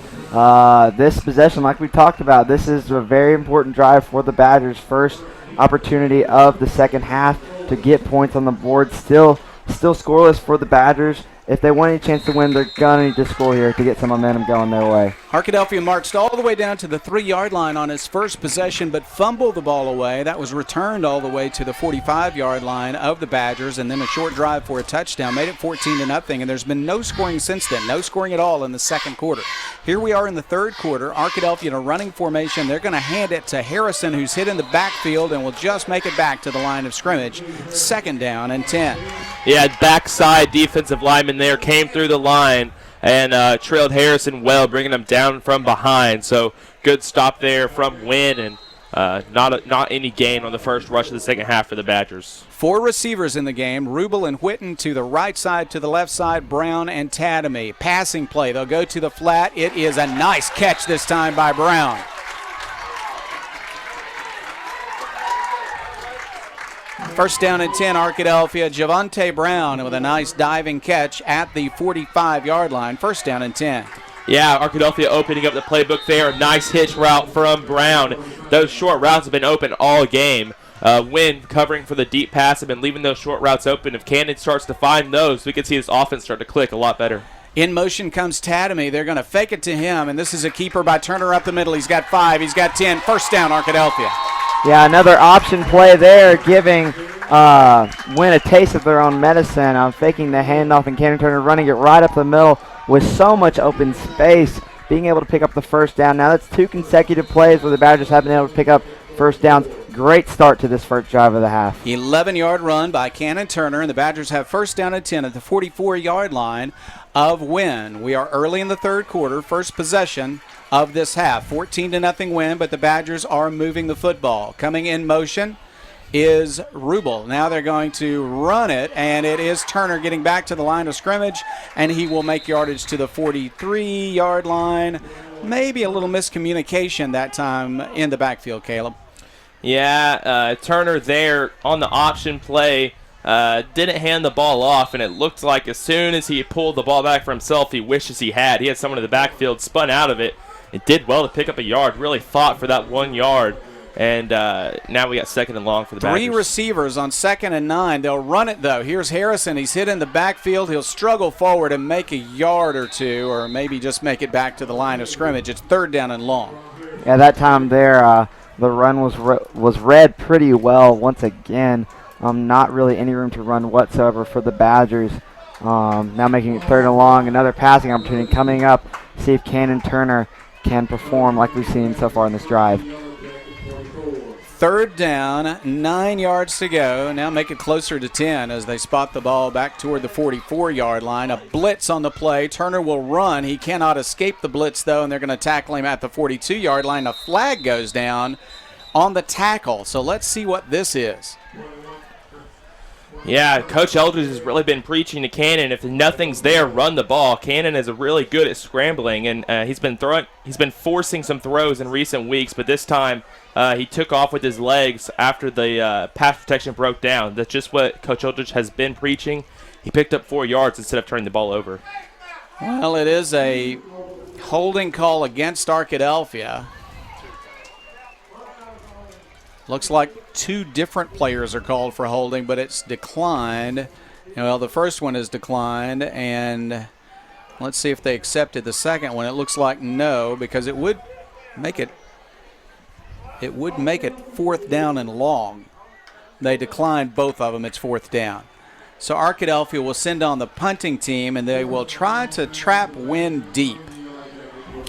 This possession, like we talked about, this is a very important drive for the Badgers. First opportunity of the second half to get points on the board. Still scoreless for the Badgers. If they want any chance to win, they're going to need to score here to get some momentum going their way. Arkadelphia marched all the way down to the 3-yard line on his first possession, but fumbled the ball away. That was returned all the way to the 45-yard line of the Badgers, and then a short drive for a touchdown. Made it 14-0, and there's been no scoring since then. No scoring at all in the second quarter. Here we are in the third quarter. Arkadelphia in a running formation. They're going to hand it to Harrison, who's hit in the backfield and will just make it back to the line of scrimmage. Second down and 10. Yeah, backside defensive lineman there came through the line and trailed Harrison well, bringing him down from behind. So good stop there from Wynn, and not any gain on the first rush of the second half for the Badgers. 4 receivers in the game. Rubel and Whitten to the right side, to the left side, Brown and Tatamy. Passing play. They'll go to the flat. It is a nice catch this time by Brown. First down and 10, Arkadelphia. Javante Brown with a nice diving catch at the 45-yard line. First down and 10. Yeah, Arkadelphia opening up the playbook there. A nice hitch route from Brown. Those short routes have been open all game. Wynn covering for the deep pass have been leaving those short routes open. If Cannon starts to find those, we can see this offense start to click a lot better. In motion comes Tatamy. They're going to fake it to him, and this is a keeper by Turner up the middle. He's got 5. He's got 10. First down, Arkadelphia. Yeah, another option play there, giving Wynn a taste of their own medicine. Faking the handoff, and Cannon Turner running it right up the middle with so much open space, being able to pick up the first down. Now that's 2 consecutive plays where the Badgers have been able to pick up first downs. Great start to this first drive of the half. 11-yard run by Cannon Turner, and the Badgers have first down and 10 at the 44-yard line of Wynn. We are early in the third quarter, first possession of this half. 14-0 Wynn, but the Badgers are moving the football. Coming in motion is Rubel. Now they're going to run it, and it is Turner getting back to the line of scrimmage, and he will make yardage to the 43-yard line. Maybe a little miscommunication that time in the backfield, Caleb. Yeah, Turner there on the option play didn't hand the ball off, and it looked like as soon as he pulled the ball back for himself, he wishes he had. He had someone in the backfield, spun out of it, and did well to pick up a yard, really fought for that 1 yard. And now we got 2nd and long for the Badgers. 3 receivers on 2nd and 9. They'll run it, though. Here's Harrison. He's hit in the backfield. He'll struggle forward and make a yard or two, or maybe just make it back to the line of scrimmage. It's 3rd down and long. Yeah, that time there, the run was read pretty well once again. Not really any room to run whatsoever for the Badgers. Now making it 3rd and long. Another passing opportunity coming up. See if Cannon Turner can perform like we've seen so far in this drive. 3rd down, 9 yards to go. Now make it closer to 10 as they spot the ball back toward the 44-yard line. A blitz on the play. Turner will run. He cannot escape the blitz, though, and they're going to tackle him at the 42-yard line. A flag goes down on the tackle. So let's see what this is. Yeah, Coach Eldridge has really been preaching to Cannon. If nothing's there, run the ball. Cannon is really good at scrambling, and he's been forcing some throws in recent weeks, but this time he took off with his legs after the pass protection broke down. That's just what Coach Eldridge has been preaching. He picked up 4 yards instead of turning the ball over. Well, it is a holding call against Arkadelphia. Looks like 2 different players are called for holding, but it's declined. Well, the first one is declined, and let's see if they accepted the second one. It looks like no, because it would make it 4th down and long. They declined both of them. It's 4th down. So Arkadelphia will send on the punting team, and they will try to trap Wynn deep.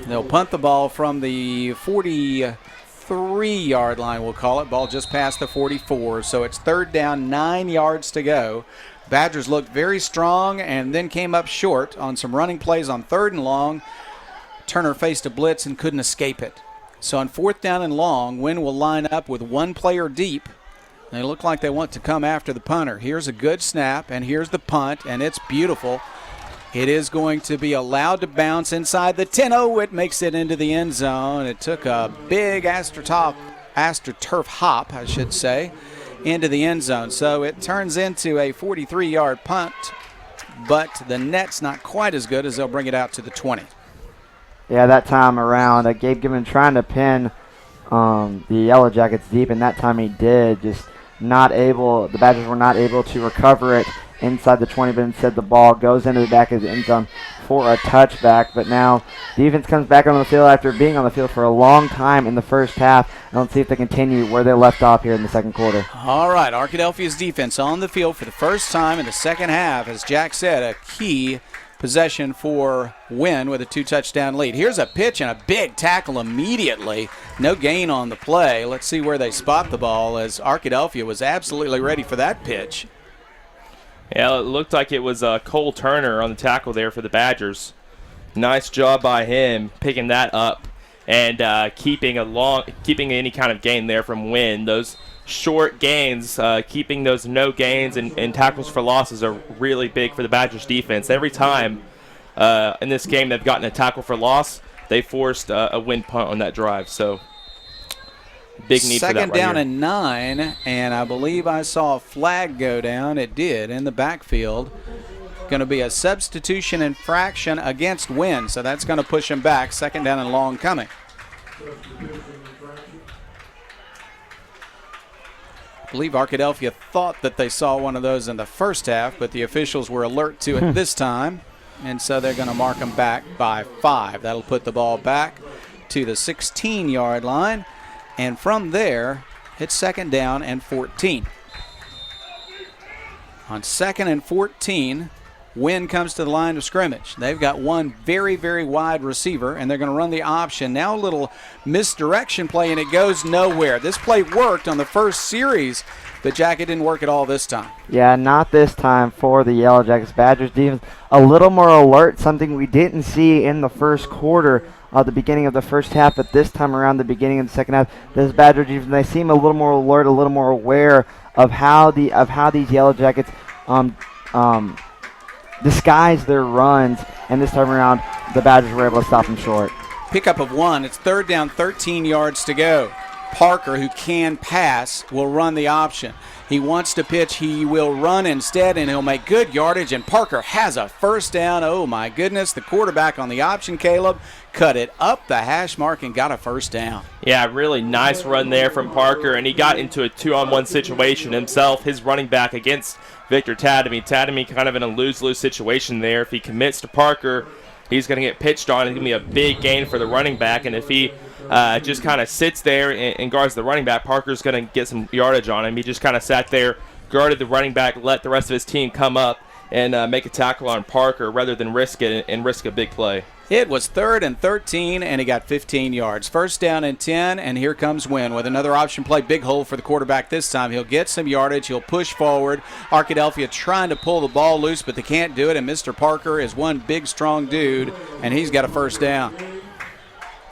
They'll punt the ball from the 43-yard line, we'll call it. Ball just past the 44, so it's 3rd down, 9 yards to go. Badgers looked very strong and then came up short on some running plays on 3rd and long. Turner faced a blitz and couldn't escape it. So on 4th down and long, Wynn will line up with 1 player deep. They look like they want to come after the punter. Here's a good snap, and here's the punt, and it's beautiful. It is going to be allowed to bounce inside the 10. Oh, it makes it into the end zone. It took a big AstroTurf hop, I should say, into the end zone. So it turns into a 43-yard punt, but the net's not quite as good as they'll bring it out to the 20. Yeah, that time around, Gabe Gibbon trying to pin the Yellow Jackets deep, and that time he did. Just not able, the Badgers were not able to recover it inside the 20, but instead the ball goes into the back of the end zone for a touchback. But now defense comes back on the field after being on the field for a long time in the first half. And let's see if they continue where they left off here in the second quarter. All right, Arkadelphia's defense on the field for the first time in the second half. As Jack said, a key possession for Wynn with a 2-touchdown lead. Here's a pitch and a big tackle immediately. No gain on the play. Let's see where they spot the ball, as Arkadelphia was absolutely ready for that pitch. Yeah, it looked like it was Cole Turner on the tackle there for the Badgers. Nice job by him picking that up and keeping any kind of gain there from Wynn. Those short gains, keeping those no gains and tackles for losses are really big for the Badgers defense. Every time in this game they've gotten a tackle for loss, they forced a Wynn punt on that drive. So big need for that right Second down here. and 9, and I believe I saw a flag go down. It did in the backfield. Going to be a substitution infraction against Wynn, so that's going to push him back. 2nd down and long coming. I believe Arkadelphia thought that they saw one of those in the first half, but the officials were alert to it this time, and so they're going to mark them back by 5. That'll put the ball back to the 16-yard line, and from there, it's 2nd down and 14. On 2nd and 14, Wynn comes to the line of scrimmage. They've got one very, very wide receiver, and they're going to run the option. Now a little misdirection play, and it goes nowhere. This play worked on the first series, but Jack, it didn't work at all this time. Yeah, not this time for the Yellow Jackets. Badgers defense a little more alert, something we didn't see in the first quarter of the beginning of the first half, but this time around the beginning of the second half, this Badger defense, they seem a little more alert, a little more aware of how these Yellow Jackets disguise their runs, and this time around the Badgers were able to stop them short. Pickup of 1. It's 3rd down, 13 yards to go. Parker, who can pass, will run the option. He wants to pitch. He will run instead, and he'll make good yardage, and Parker has a first down. Oh, my goodness. The quarterback on the option, Caleb, cut it up the hash mark and got a first down. Yeah, really nice run there from Parker, and he got into a 2-on-1 situation himself. His running back against Victor Tadamy. Tadamy kind of in a lose-lose situation there. If he commits to Parker, he's going to get pitched on. It's going to be a big gain for the running back, and if he just kind of sits there and guards the running back, Parker's going to get some yardage on him. He just kind of sat there, guarded the running back, let the rest of his team come up and make a tackle on Parker rather than risk it and risk a big play. It was 3rd and 13, and he got 15 yards. First down and 10, and here comes Wynn with another option play. Big hole for the quarterback this time. He'll get some yardage. He'll push forward. Arkadelphia trying to pull the ball loose, but they can't do it, and Mr. Parker is one big, strong dude, and he's got a first down.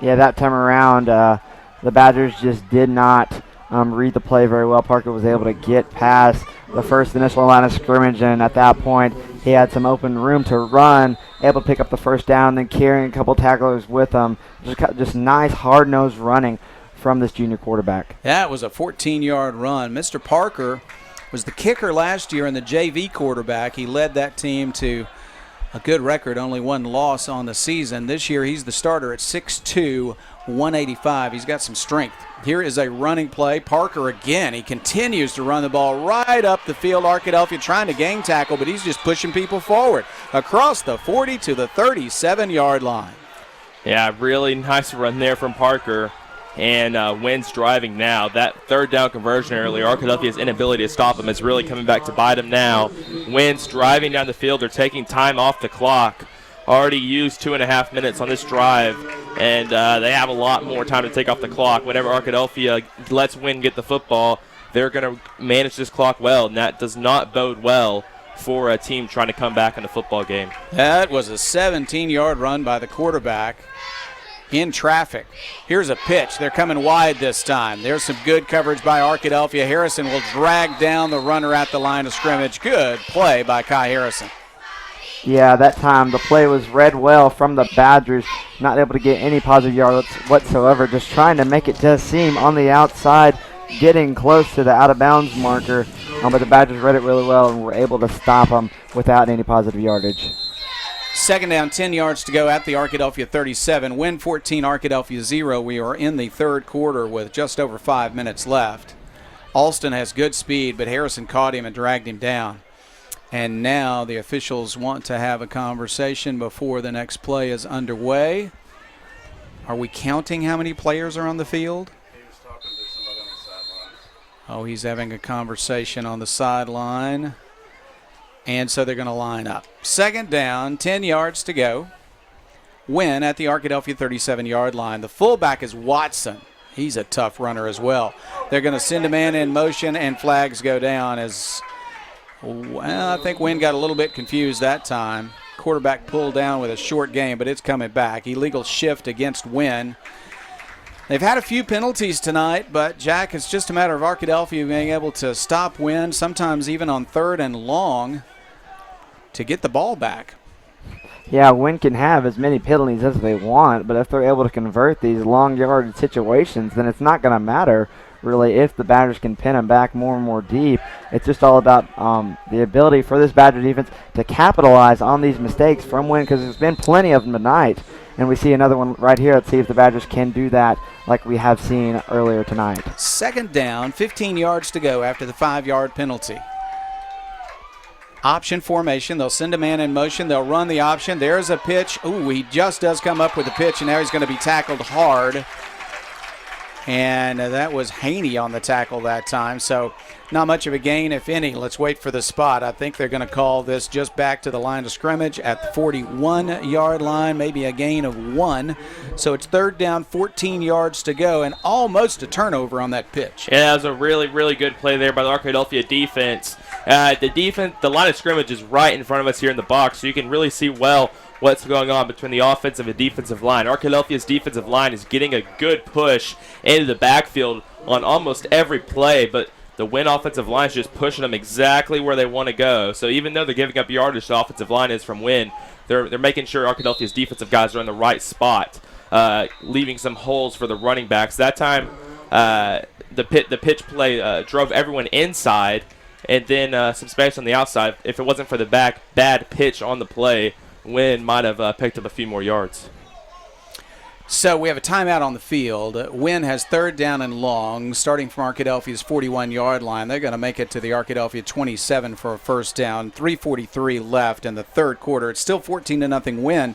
Yeah, that time around, the Badgers just did not read the play very well. Parker was able to get past the first initial line of scrimmage, and at that point, he had some open room to run, able to pick up the first down, then carrying a couple tacklers with him. Just nice, hard-nosed running from this junior quarterback. That was a 14-yard run. Mr. Parker was the kicker last year and the JV quarterback. He led that team to a good record, only one loss on the season. This year, he's the starter at 6'2", 185. He's got some strength. Here is a running play. Parker again. He continues to run the ball right up the field. Arkadelphia trying to gang tackle, but he's just pushing people forward across the 40 to the 37-yard line. Yeah, really nice run there from Parker. And Wynn's driving now. That 3rd down conversion earlier, Arkadelphia's inability to stop him is really coming back to bite him now. Wynn's driving down the field. They're taking time off the clock. Already used 2.5 minutes on this drive, and they have a lot more time to take off the clock. Whenever Arkadelphia lets Wynn get the football, they're going to manage this clock well, and that does not bode well for a team trying to come back in the football game. That was a 17-yard run by the quarterback in traffic. Here's a pitch. They're coming wide this time. There's some good coverage by Arkadelphia. Harrison will drag down the runner at the line of scrimmage. Good play by Kai Harrison. Yeah, that time the play was read well from the Badgers. Not able to get any positive yards whatsoever. Just trying to make it just seem on the outside, getting close to the out-of-bounds marker. But the Badgers read it really well and were able to stop them without any positive yardage. 2nd down, 10 yards to go at the Arkadelphia 37. Wynn 14, Arkadelphia 0. We are in the 3rd quarter with just over 5 minutes left. Alston has good speed, but Harrison caught him and dragged him down. And now the officials want to have a conversation before the next play is underway. Are we counting how many players are on the field? He was talking to somebody on the sidelines. Oh, he's having a conversation on the sideline. And so they're going to line up. 2nd down, 10 yards to go. Wynn at the Arkadelphia 37-yard line. The fullback is Watson. He's a tough runner as well. They're going to send a man in motion, and flags go down as, well, I think Wynn got a little bit confused that time. Quarterback pulled down with a short game, but it's coming back. Illegal shift against Wynn. They've had a few penalties tonight, but, Jack, it's just a matter of Arkadelphia being able to stop Wynn, sometimes even on 3rd and long, to get the ball back. Yeah, Wynn can have as many penalties as they want, but if they're able to convert these long yardage situations, then it's not going to matter, really, if the Badgers can pin them back more and more deep. It's just all about the ability for this Badger defense to capitalize on these mistakes from Wynn, because there's been plenty of them tonight. And we see another one right here. Let's see if the Badgers can do that like we have seen earlier tonight. 2nd down, 15 yards to go after the 5-yard penalty. Option formation. They'll send a man in motion. They'll run the option. There's a pitch. Ooh, he just does come up with the pitch, and now he's going to be tackled hard. And that was Haney on the tackle that time. So not much of a gain, if any. Let's wait for the spot. I think they're going to call this just back to the line of scrimmage at the 41-yard line, maybe a gain of 1. So it's third down, 14 yards to go, and almost a turnover on that pitch. Yeah, that was a really, really good play there by the Arkadelphia defense. The line of scrimmage is right in front of us here in the box, so you can really see well what's going on between the offensive and defensive line. Arkadelphia's defensive line is getting a good push into the backfield on almost every play, but the Wynn offensive line is just pushing them exactly where they want to go. So even though they're giving up yardage, the offensive line is from Wynn, they're making sure Arkadelphia's defensive guys are in the right spot, leaving some holes for the running backs. That time, the pitch play drove everyone inside, and then some space on the outside. If it wasn't for the bad pitch on the play, Wynn might have picked up a few more yards. So we have a timeout on the field. Wynn has third down and long, starting from Arkadelphia's 41-yard line. They're going to make it to the Arkadelphia 27 for a first down. 3:43 left in the third quarter. It's still 14-0 Wynn.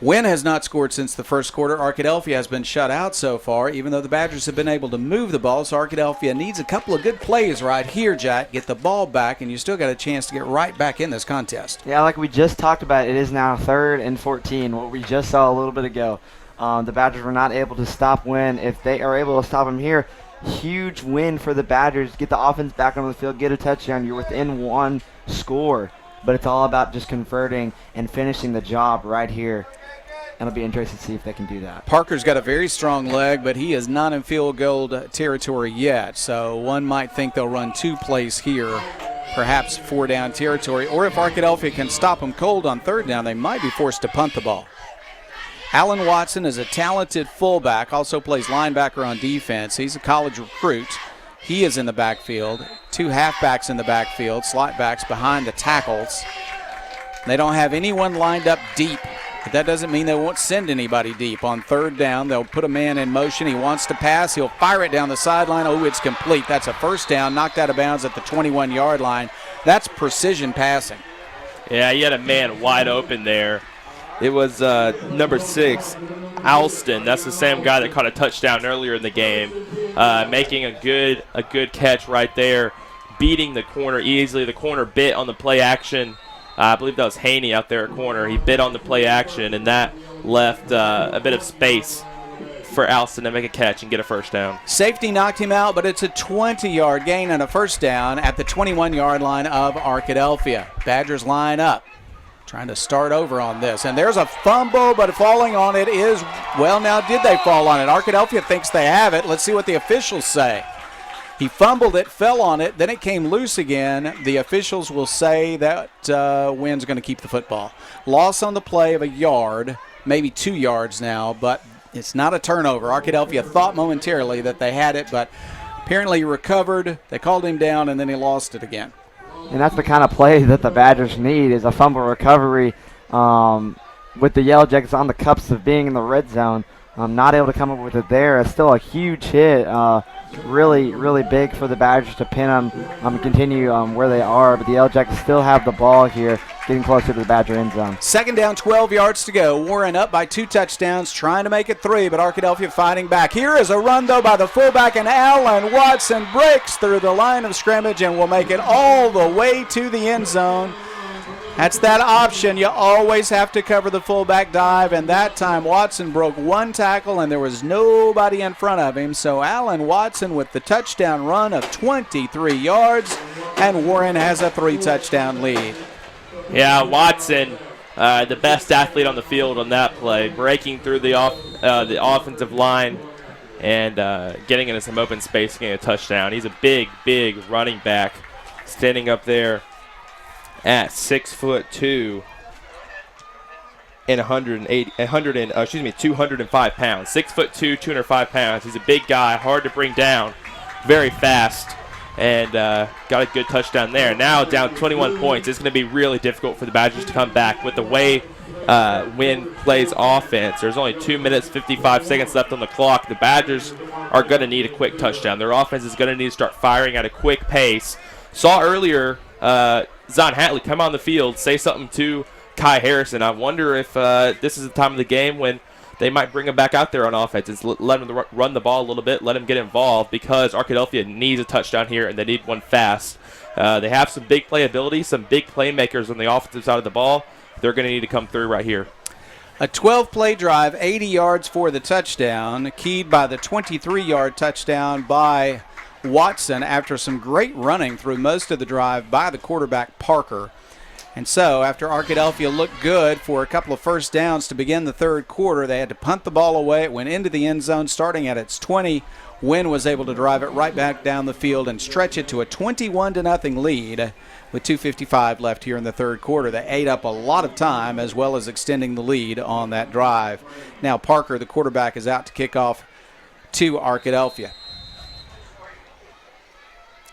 Wynn has not scored since the first quarter. Arkadelphia has been shut out so far, even though the Badgers have been able to move the ball. So Arkadelphia needs a couple of good plays right here, Jack. Get the ball back, and you still got a chance to get right back in this contest. Yeah, like we just talked about, it is now 3rd and 14, what we just saw a little bit ago. The Badgers were not able to stop Wynn. If they are able to stop him here, huge win for the Badgers. Get the offense back on the field, get a touchdown. You're within 1 score, but it's all about just converting and finishing the job right here. And it'll be interesting to see if they can do that. Parker's got a very strong leg, but he is not in field goal territory yet. So one might think they'll run 2 plays here, perhaps 4-down territory. Or if Arkadelphia can stop them cold on third down, they might be forced to punt the ball. Alan Watson is a talented fullback, also plays linebacker on defense. He's a college recruit. He is in the backfield. 2 halfbacks in the backfield, slot backs behind the tackles. They don't have anyone lined up deep. But that doesn't mean they won't send anybody deep. On third down, they'll put a man in motion. He wants to pass. He'll fire it down the sideline. Oh, it's complete. That's a first down, knocked out of bounds at the 21-yard line. That's precision passing. Yeah, he had a man wide open there. It was number 6, Alston. That's the same guy that caught a touchdown earlier in the game, making a good catch right there, beating the corner easily. The corner bit on the play action. I believe that was Haney out there at corner. He bit on the play action, and that left a bit of space for Alston to make a catch and get a first down. Safety knocked him out, but it's a 20-yard gain and a first down at the 21-yard line of Arkadelphia. Badgers line up, trying to start over on this. And there's a fumble, but falling on it is, well, now did they fall on it? Arkadelphia thinks they have it. Let's see what the officials say. He fumbled it, fell on it, then it came loose again. The officials will say that Wynn's going to keep the football. Loss on the play of a yard, maybe 2 yards now, but it's not a turnover. Arkadelphia thought momentarily that they had it, but apparently he recovered. They called him down, and then he lost it again. And that's the kind of play that the Badgers need, is a fumble recovery with the Yellow Jackets on the cusp of being in the red zone. Not able to come up with it there. It's still a huge hit. Really, really big for the Badgers to pin them and continue where they are. But the Yellow Jackets still have the ball here, getting closer to the Badger end zone. Second down, 12 yards to go. Warren up by 2 touchdowns, trying to make it 3, but Arkadelphia fighting back. Here is a run, though, by the fullback, and Alan Watson breaks through the line of scrimmage and will make it all the way to the end zone. That's that option. You always have to cover the fullback dive, and that time Watson broke 1 tackle, and there was nobody in front of him. So Alan Watson with the touchdown run of 23 yards, and Warren has a 3-touchdown lead. Yeah, Watson, the best athlete on the field on that play, breaking through the offensive line and getting into some open space, getting a touchdown. He's a big, big running back, standing up there at 6'2" and 205 pounds. 6'2", 205 pounds. He's a big guy, hard to bring down, very fast, and got a good touchdown there. Now down 21 points. It's going to be really difficult for the Badgers to come back with the way Wynn plays offense. There's only 2 minutes, 55 seconds left on the clock. The Badgers are going to need a quick touchdown. Their offense is going to need to start firing at a quick pace. Saw earlier Zon Hatley come on the field, say something to Kai Harrison. I wonder if this is the time of the game when they might bring him back out there on offense and let him run the ball a little bit, let him get involved, because Arkadelphia needs a touchdown here, and they need one fast. They have some big playability, some big playmakers on the offensive side of the ball. They're going to need to come through right here. A 12-play drive, 80 yards for the touchdown, keyed by the 23-yard touchdown by Watson after some great running through most of the drive by the quarterback, Parker. And so after Arkadelphia looked good for a couple of first downs to begin the third quarter, they had to punt the ball away. It went into the end zone starting at its 20. Wynn was able to drive it right back down the field and stretch it to a 21-0 lead with 2:55 left here in the third quarter. They ate up a lot of time as well as extending the lead on that drive. Now Parker, the quarterback, is out to kick off to Arkadelphia.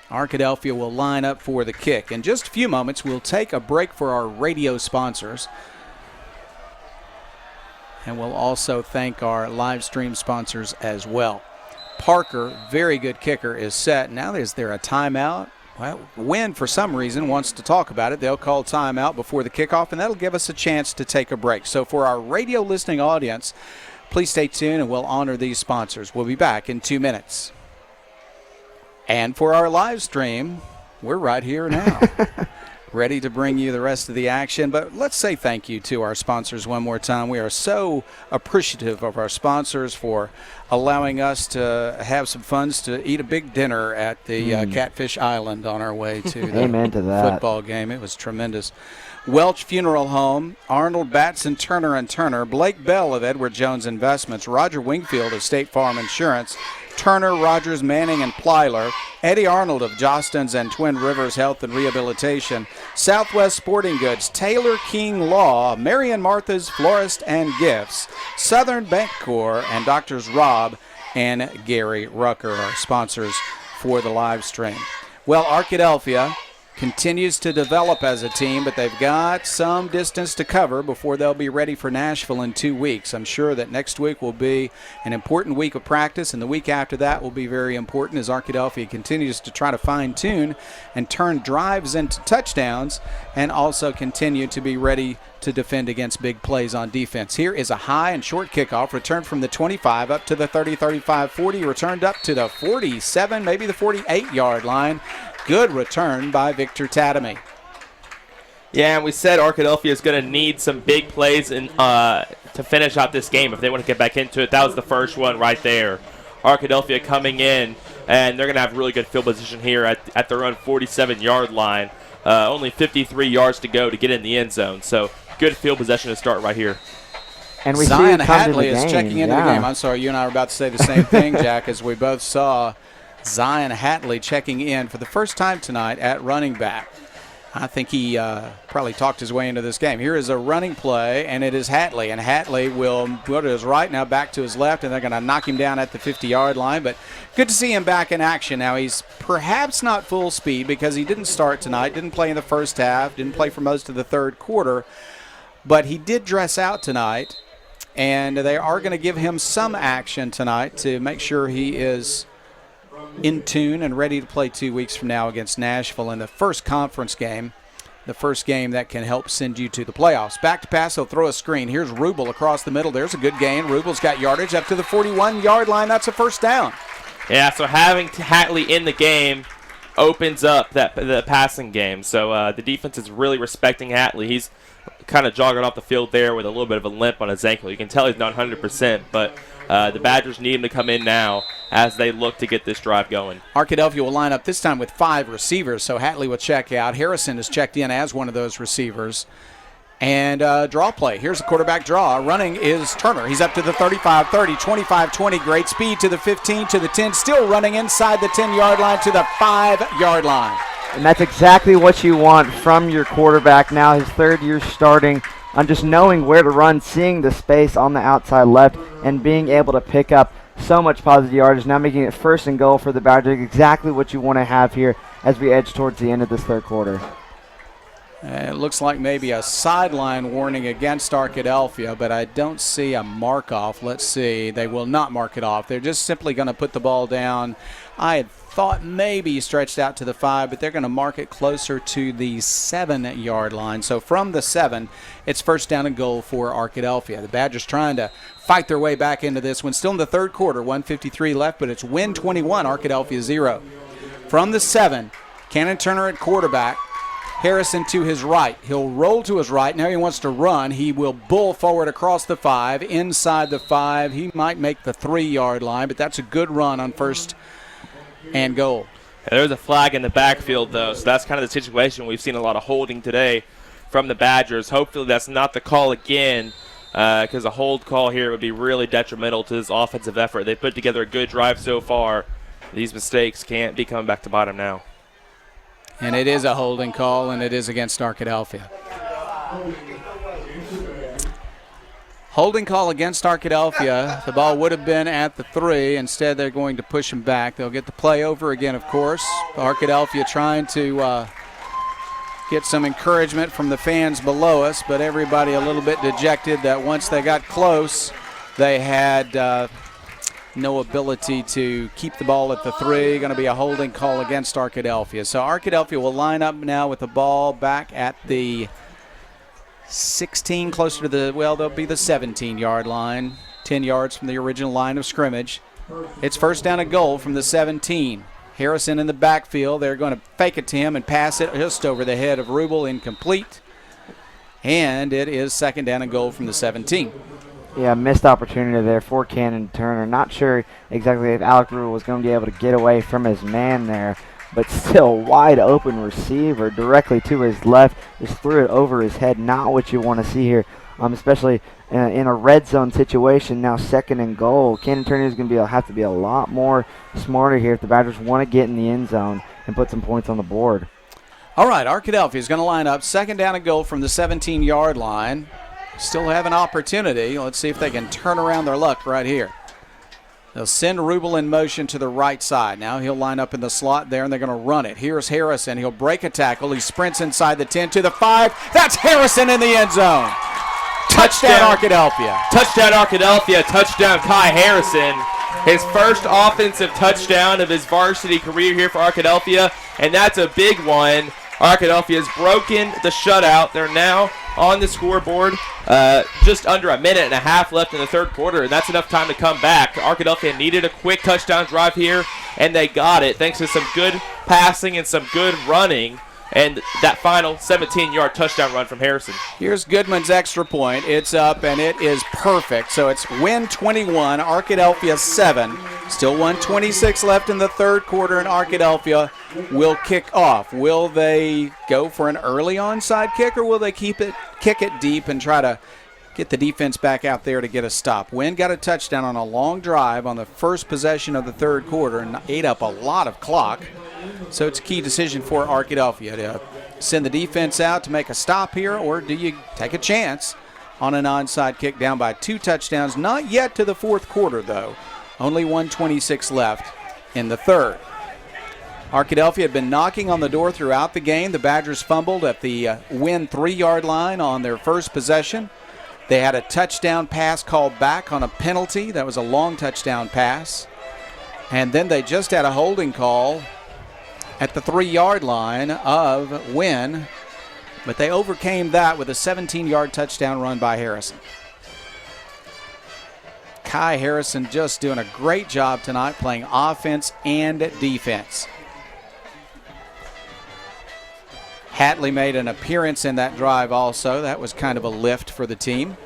Arkadelphia will line up for the kick. In just a few moments, we'll take a break for our radio sponsors. And we'll also thank our live stream sponsors as well. Parker, very good kicker, is set. Now is there a timeout? Well, Wynn, for some reason, wants to talk about it. They'll call timeout before the kickoff, and that'll give us a chance to take a break. So for our radio listening audience, please stay tuned, and we'll honor these sponsors. We'll be back in 2 minutes. And for our live stream, we're right here now, ready to bring you the rest of the action. But let's say thank you to our sponsors one more time. We are so appreciative of our sponsors for allowing us to have some funds to eat a big dinner at the Catfish Island on our way to the Amen to that. football game. It was tremendous. Welch Funeral Home, Arnold Batson Turner & Turner, Blake Bell of Edward Jones Investments, Roger Wingfield of State Farm Insurance, Turner, Rogers, Manning, and Plyler, Eddie Arnold of Jostens and Twin Rivers Health and Rehabilitation, Southwest Sporting Goods, Taylor King Law, Marion Martha's Florist and Gifts, Southern Bancorp, and Doctors Rob and Gary Rucker are sponsors for the live stream. Well, Arkadelphia continues to develop as a team, but they've got some distance to cover before they'll be ready for Nashville in 2 weeks. I'm sure that next week will be an important week of practice, and the week after that will be very important as Arkadelphia continues to try to fine-tune and turn drives into touchdowns and also continue to be ready to defend against big plays on defense. Here is a high and short kickoff, returned from the 25 up to the 30, 35, 40, returned up to the 47, maybe the 48-yard line. Good return by Victor Tatamy. Yeah, and we said Arkadelphia is going to need some big plays to finish out this game if they want to get back into it. That was the first one right there. Arkadelphia coming in, and they're going to have really good field position here at their own 47-yard line. Only 53 yards to go to get in the end zone. So good field possession to start right here. And we Zion see Hatley is checking into the game. I'm sorry, you and I were about to say the same thing, Jack, as we both saw Zion Hatley checking in for the first time tonight at running back. I think he probably talked his way into this game. Here is a running play, and it is Hatley. And Hatley will go to his right, now back to his left, and they're going to knock him down at the 50-yard line. But good to see him back in action. Now, he's perhaps not full speed because he didn't start tonight, didn't play in the first half, didn't play for most of the third quarter. But he did dress out tonight, and they are going to give him some action tonight to make sure he is in tune and ready to play 2 weeks from now against Nashville in the first conference game, the first game that can help send you to the playoffs. Back to pass, he'll throw a screen. Here's Rubel across the middle. There's a good gain. Rubel's got yardage up to the 41-yard line. That's a first down. Yeah, so having Hatley in the game opens up the passing game. So the defense is really respecting Hatley. He's kind of jogging off the field there with a little bit of a limp on his ankle. You can tell he's not 100%, but the Badgers need him to come in now as they look to get this drive going. Arkadelphia will line up this time with 5 receivers, so Hatley will check out. Harrison is checked in as one of those receivers. And draw play. Here's a quarterback draw. Running is Turner. He's up to the 35, 30, 25, 20. Great speed to the 15, to the 10. Still running inside the 10-yard line to the 5-yard line. And that's exactly what you want from your quarterback now, his third year starting, on just knowing where to run, seeing the space on the outside left, and being able to pick up so much positive yardage, now making it first and goal for the Badgers. Exactly what you want to have here as we edge towards the end of this third quarter. It looks like maybe a sideline warning against Arkadelphia, but I don't see a mark off. Let's see. They will not mark it off. They're just simply going to put the ball down. I had thought maybe stretched out to the 5, but they're going to mark it closer to the 7-yard line. So from the 7, it's first down and goal for Arkadelphia. The Badgers trying to fight their way back into this one. Still in the third quarter, 1:53 left, but it's Wynn 21, Arkadelphia 0. From the 7, Cannon Turner at quarterback. Harrison to his right. He'll roll to his right. Now he wants to run. He will bull forward across the 5, inside the 5. He might make the 3-yard line, but that's a good run on first and goal. Yeah, there's a flag in the backfield, though, so that's kind of the situation. We've seen a lot of holding today from the Badgers. Hopefully that's not the call again, because a hold call here would be really detrimental to this offensive effort. They put together a good drive so far. These mistakes can't be coming back to bite them now. And it is a holding call, and it is against Arkadelphia. Holding call against Arkadelphia. The ball would have been at the 3. Instead, they're going to push him back. They'll get the play over again, of course. Arkadelphia trying to get some encouragement from the fans below us, but everybody a little bit dejected that once they got close, they had no ability to keep the ball at the 3. Going to be a holding call against Arkadelphia. So Arkadelphia will line up now with the ball back at the 16, closer to the, well, they'll be the 17-yard line, 10 yards from the original line of scrimmage. It's first down and goal from the 17. Harrison in the backfield. They're going to fake it to him and pass it just over the head of Rubel, incomplete. And it is second down and goal from the 17. Yeah, missed opportunity there for Cannon Turner. Not sure exactly if Alec Rubel was going to be able to get away from his man there, but still wide open receiver directly to his left. Just threw it over his head. Not what you want to see here, especially in a red zone situation. Now second and goal. Cannon Turner is going to have to be a lot more smarter here if the Badgers want to get in the end zone and put some points on the board. All right, Arkadelphia is going to line up second down and goal from the 17-yard line. Still have an opportunity. Let's see if they can turn around their luck right here. They'll send Rubel in motion to the right side. Now he'll line up in the slot there, and they're going to run it. Here's Harrison. He'll break a tackle. He sprints inside the 10 to the 5. That's Harrison in the end zone. Touchdown Arkadelphia. Touchdown Arkadelphia. Touchdown Kai Harrison. His first offensive touchdown of his varsity career here for Arkadelphia, and that's a big one. Arkadelphia has broken the shutout. They're now on the scoreboard. Just under a minute and a half left in the third quarter, and that's enough time to come back. Arkadelphia needed a quick touchdown drive here, and they got it thanks to some good passing and some good running, and that final 17-yard touchdown run from Harrison. Here's Goodman's extra point. It's up, and it is perfect. So it's Wynn 21, Arkadelphia 7. Still 1:26 left in the third quarter, and Arkadelphia will kick off. Will they go for an early onside kick, or will they kick it deep and try to get the defense back out there to get a stop? Wynn got a touchdown on a long drive on the first possession of the third quarter and ate up a lot of clock. So it's a key decision for Arkadelphia to send the defense out to make a stop here, or do you take a chance on an onside kick down by 2 touchdowns? Not yet to the fourth quarter, though. Only 1:26 left in the third. Arkadelphia had been knocking on the door throughout the game. The Badgers fumbled at the Wynn 3-yard line on their first possession. They had a touchdown pass called back on a penalty. That was a long touchdown pass. And then they just had a holding call at the 3-yard line of Wynn, but they overcame that with a 17-yard touchdown run by Harrison. Kai Harrison just doing a great job tonight playing offense and defense. Hatley made an appearance in that drive also. That was kind of a lift for the team.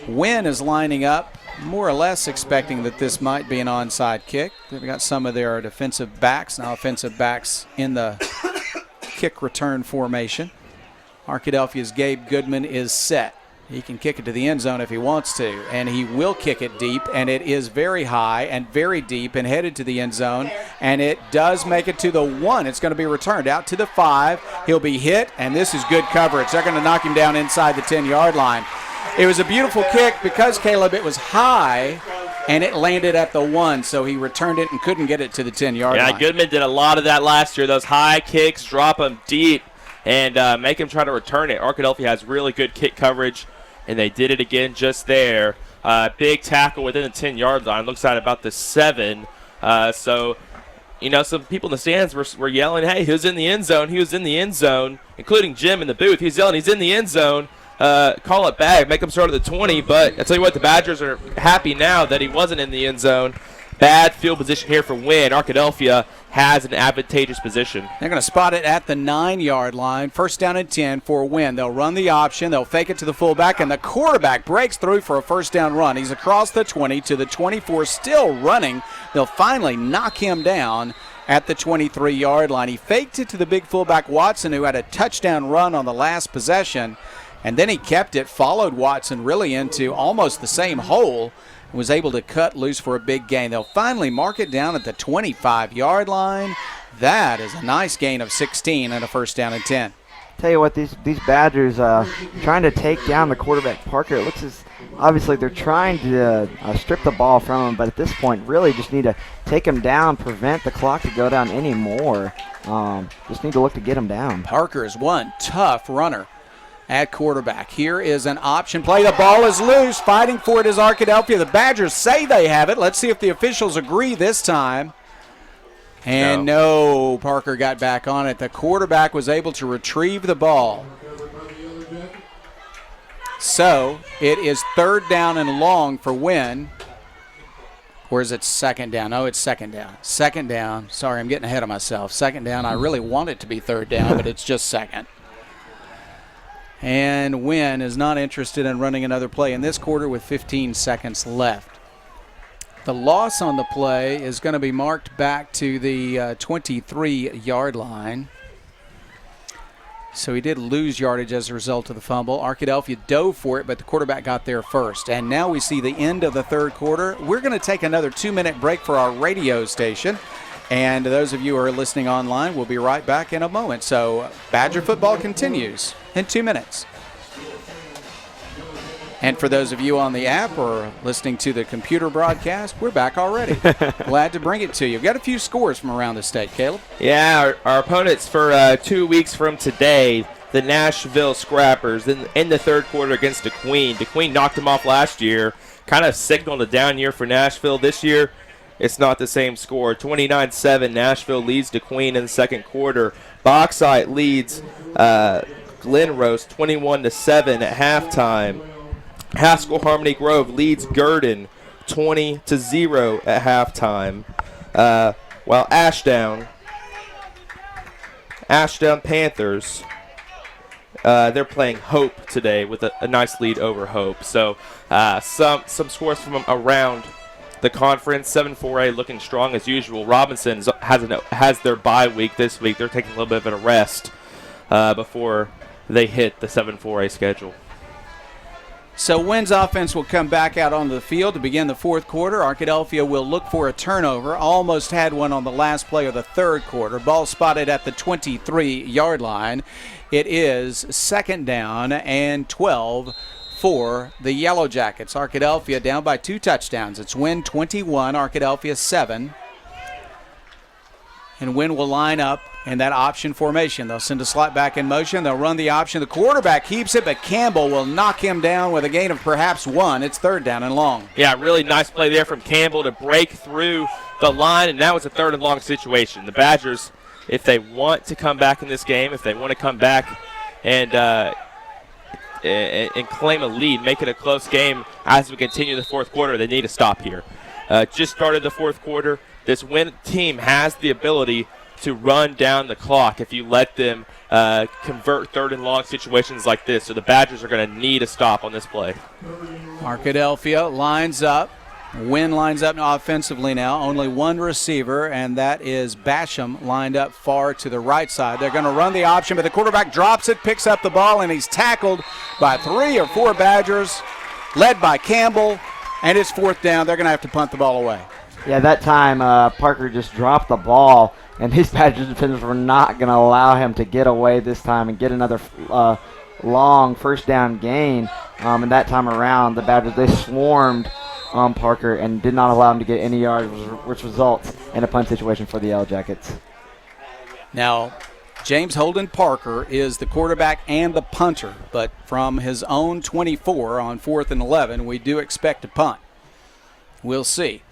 Wynn is lining up, more or less expecting that this might be an onside kick. They've got some of their defensive backs, now offensive backs, in the kick return formation. Arkadelphia's Gabe Goodman is set. He can kick it to the end zone if he wants to, and he will kick it deep, and it is very high and very deep and headed to the end zone, and it does make it to the 1. It's going to be returned out to the 5. He'll be hit, and this is good coverage. They're going to knock him down inside the 10-yard line. It was a beautiful kick because, Caleb, it was high, and it landed at the 1, so he returned it and couldn't get it to the 10-yard line. Yeah, Goodman did a lot of that last year. Those high kicks, drop them deep, and make him try to return it. Arkadelphia has really good kick coverage, and they did it again just there. Big tackle within the 10-yard line. Looks at about the 7. So some people in the stands were yelling, hey, who's in the end zone? He was in the end zone, including Jim in the booth. He's yelling, he's in the end zone. Call it back, make him start at the 20. But I tell you what, the Badgers are happy now that he wasn't in the end zone. Bad field position here for Wynn. Arkadelphia has an advantageous position. They're going to spot it at the 9-yard line. First down and 10 for Wynn. They'll run the option. They'll fake it to the fullback, and the quarterback breaks through for a first down run. He's across the 20 to the 24, still running. They'll finally knock him down at the 23-yard line. He faked it to the big fullback Watson, who had a touchdown run on the last possession, and then he kept it, followed Watson really into almost the same hole, was able to cut loose for a big gain. They'll finally mark it down at the 25-yard line. That is a nice gain of 16 and a first down and 10. Tell you what, these Badgers trying to take down the quarterback Parker. It looks as obviously they're trying to strip the ball from him, but at this point really just need to take him down, prevent the clock to go down anymore. Just need to look to get him down. Parker is one tough runner at quarterback. Here is an option play. The ball is loose. Fighting for it is Arkadelphia. The Badgers say they have it. Let's see if the officials agree this time. And no, Parker got back on it. The quarterback was able to retrieve the ball. So it is third down and long for Wynn. Or is it second down? Oh, it's second down. Second down. Sorry, I'm getting ahead of myself. Second down. I really want it to be third down, but it's just second. And Wynn is not interested in running another play in this quarter with 15 seconds left. The loss on the play is going to be marked back to the 23-yard line. So he did lose yardage as a result of the fumble. Arkadelphia dove for it, but the quarterback got there first. And now we see the end of the third quarter. We're going to take another 2-minute break for our radio station. And those of you who are listening online, we'll be right back in a moment. So Badger football continues in 2 minutes. And for those of you on the app or listening to the computer broadcast, we're back already. Glad to bring it to you. We've got a few scores from around the state, Caleb. Yeah, our opponents for 2 weeks from today, the Nashville Scrappers, in the third quarter against DeQueen. DeQueen knocked them off last year, kind of signaled a down year for Nashville. This year, it's not the same score. 29-7, Nashville leads DeQueen in the second quarter. Bauxite leads Glenrose 21-7 at halftime. Haskell Harmony Grove leads Gurdon 20-0 at halftime. While Ashdown Panthers, they're playing Hope today with a nice lead over Hope. So some scores from around the conference. 7-4A looking strong as usual. Robinson has their bye week this week. They're taking a little bit of a rest before they hit the 7-4A schedule. So Wynn's offense will come back out onto the field to begin the fourth quarter. Arkadelphia will look for a turnover. Almost had one on the last play of the third quarter. Ball spotted at the 23-yard line. It is second down and 12 for the Yellow Jackets. Arkadelphia down by 2 touchdowns. It's Wynn 21, Arkadelphia 7. And Wynn will line up in that option formation. They'll send a slot back in motion. They'll run the option. The quarterback keeps it, but Campbell will knock him down with a gain of perhaps 1. It's third down and long. Yeah, really nice play there from Campbell to break through the line, and that was a third and long situation. The Badgers, if they want to come back in this game, if they want to come back and claim a lead, make it a close game as we continue the fourth quarter, they need to stop here. Just started the fourth quarter. This Wynn team has the ability to run down the clock if you let them convert third and long situations like this. So the Badgers are going to need a stop on this play. Arkadelphia lines up. Wynn lines up offensively now. Only one receiver, and that is Basham, lined up far to the right side. They're going to run the option, but the quarterback drops it, picks up the ball, and he's tackled by 3 or 4 Badgers, led by Campbell, and it's fourth down. They're going to have to punt the ball away. Yeah, that time Parker just dropped the ball, and his Badgers defenders were not going to allow him to get away this time and get another long first down gain. And that time around, the Badgers, they swarmed Parker and did not allow him to get any yards, which results in a punt situation for the Yellow Jackets. Now, James Holden Parker is the quarterback and the punter, but from his own 24 on 4th and 11, we do expect a punt. We'll see.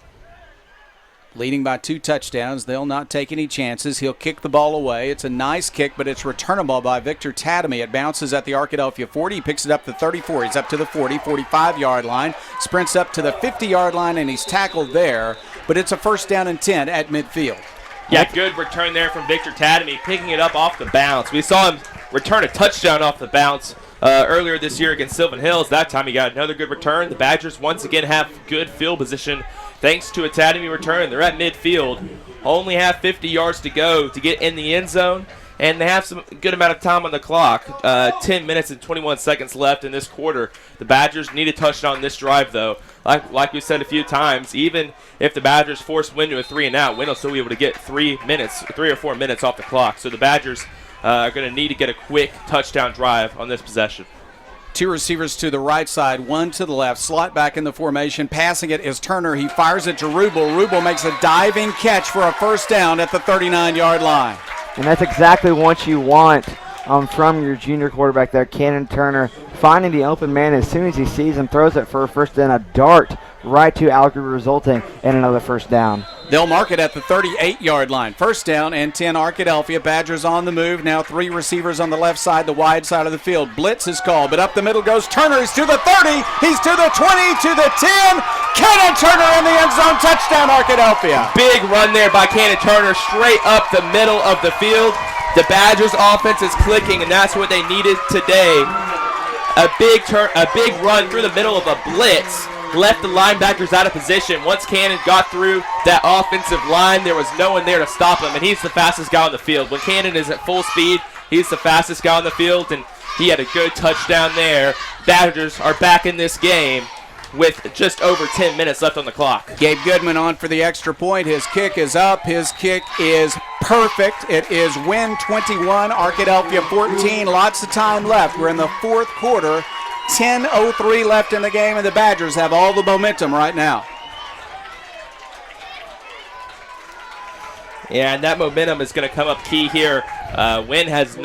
leading by 2 touchdowns. They'll not take any chances. He'll kick the ball away. It's a nice kick, but it's returnable by Victor Tatamy. It bounces at the Arkadelphia 40. He picks it up to 34. He's up to the 40, 45-yard line, sprints up to the 50-yard line, and he's tackled there. But it's a 1st down and 10 at midfield. Yeah, good return there from Victor Tatamy, picking it up off the bounce. We saw him return a touchdown off the bounce earlier this year against Sylvan Hills. That time he got another good return. The Badgers once again have good field position thanks to a Tatamy return. They're at midfield, only have 50 yards to go to get in the end zone, and they have some good amount of time on the clock. 10 minutes and 21 seconds left in this quarter. The Badgers need a touchdown on this drive, though. Like we said a few times, even if the Badgers force Wynn to a 3-and-out, Wynn will still be able to get 3 or 4 minutes off the clock. So the Badgers are going to need to get a quick touchdown drive on this possession. 2 receivers to the right side, 1 to the left. Slot back in the formation. Passing it is Turner. He fires it to Rubel. Rubel makes a diving catch for a 1st down at the 39-yard line. And that's exactly what you want from your junior quarterback there, Cannon Turner. Finding the open man as soon as he sees him, throws it for a 1st down, a dart right to Alger, resulting in another 1st down. They'll mark it at the 38-yard line. 1st down and 10 Arkadelphia. Badgers on the move. Now 3 receivers on the left side, the wide side of the field. Blitz is called, but up the middle goes Turner. He's to the 30. He's to the 20, to the 10. Cannon Turner in the end zone. Touchdown, Arkadelphia. Big run there by Cannon Turner straight up the middle of the field. The Badgers offense is clicking, and that's what they needed today. A big run through the middle of a blitz left the linebackers out of position. Once Cannon got through that offensive line, there was no one there to stop him, and he's the fastest guy on the field. When Cannon is at full speed, he's the fastest guy on the field, and he had a good touchdown there. Badgers are back in this game with just over 10 minutes left on the clock. Gabe Goodman on for the extra point. His kick is up. His kick is perfect. It is Wynn 21, Arkadelphia 14. Lots of time left. We're in the 4th quarter. 10:03 left in the game, and the Badgers have all the momentum right now. Yeah, and that momentum is going to come up key here. Wynn has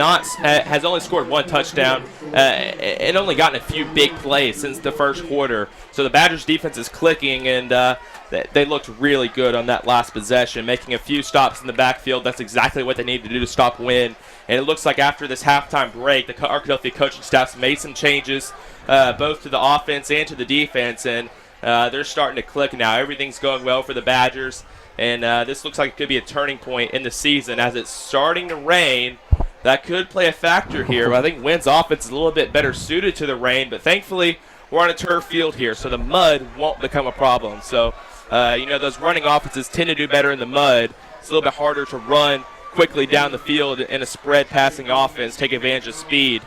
only scored 1 touchdown and only gotten a few big plays since the 1st quarter. So the Badgers defense is clicking, and they looked really good on that last possession, making a few stops in the backfield. That's exactly what they need to do to stop Wynn. And it looks like after this halftime break, the Arkadelphia coaching staff's made some changes, both to the offense and to the defense, and they're starting to click now. Everything's going well for the Badgers. And this looks like it could be a turning point in the season as it's starting to rain. That could play a factor here. But I think Wynn's offense is a little bit better suited to the rain. But thankfully, we're on a turf field here, so the mud won't become a problem. So, those running offenses tend to do better in the mud. It's a little bit harder to run quickly down the field in a spread passing offense, take advantage of speed.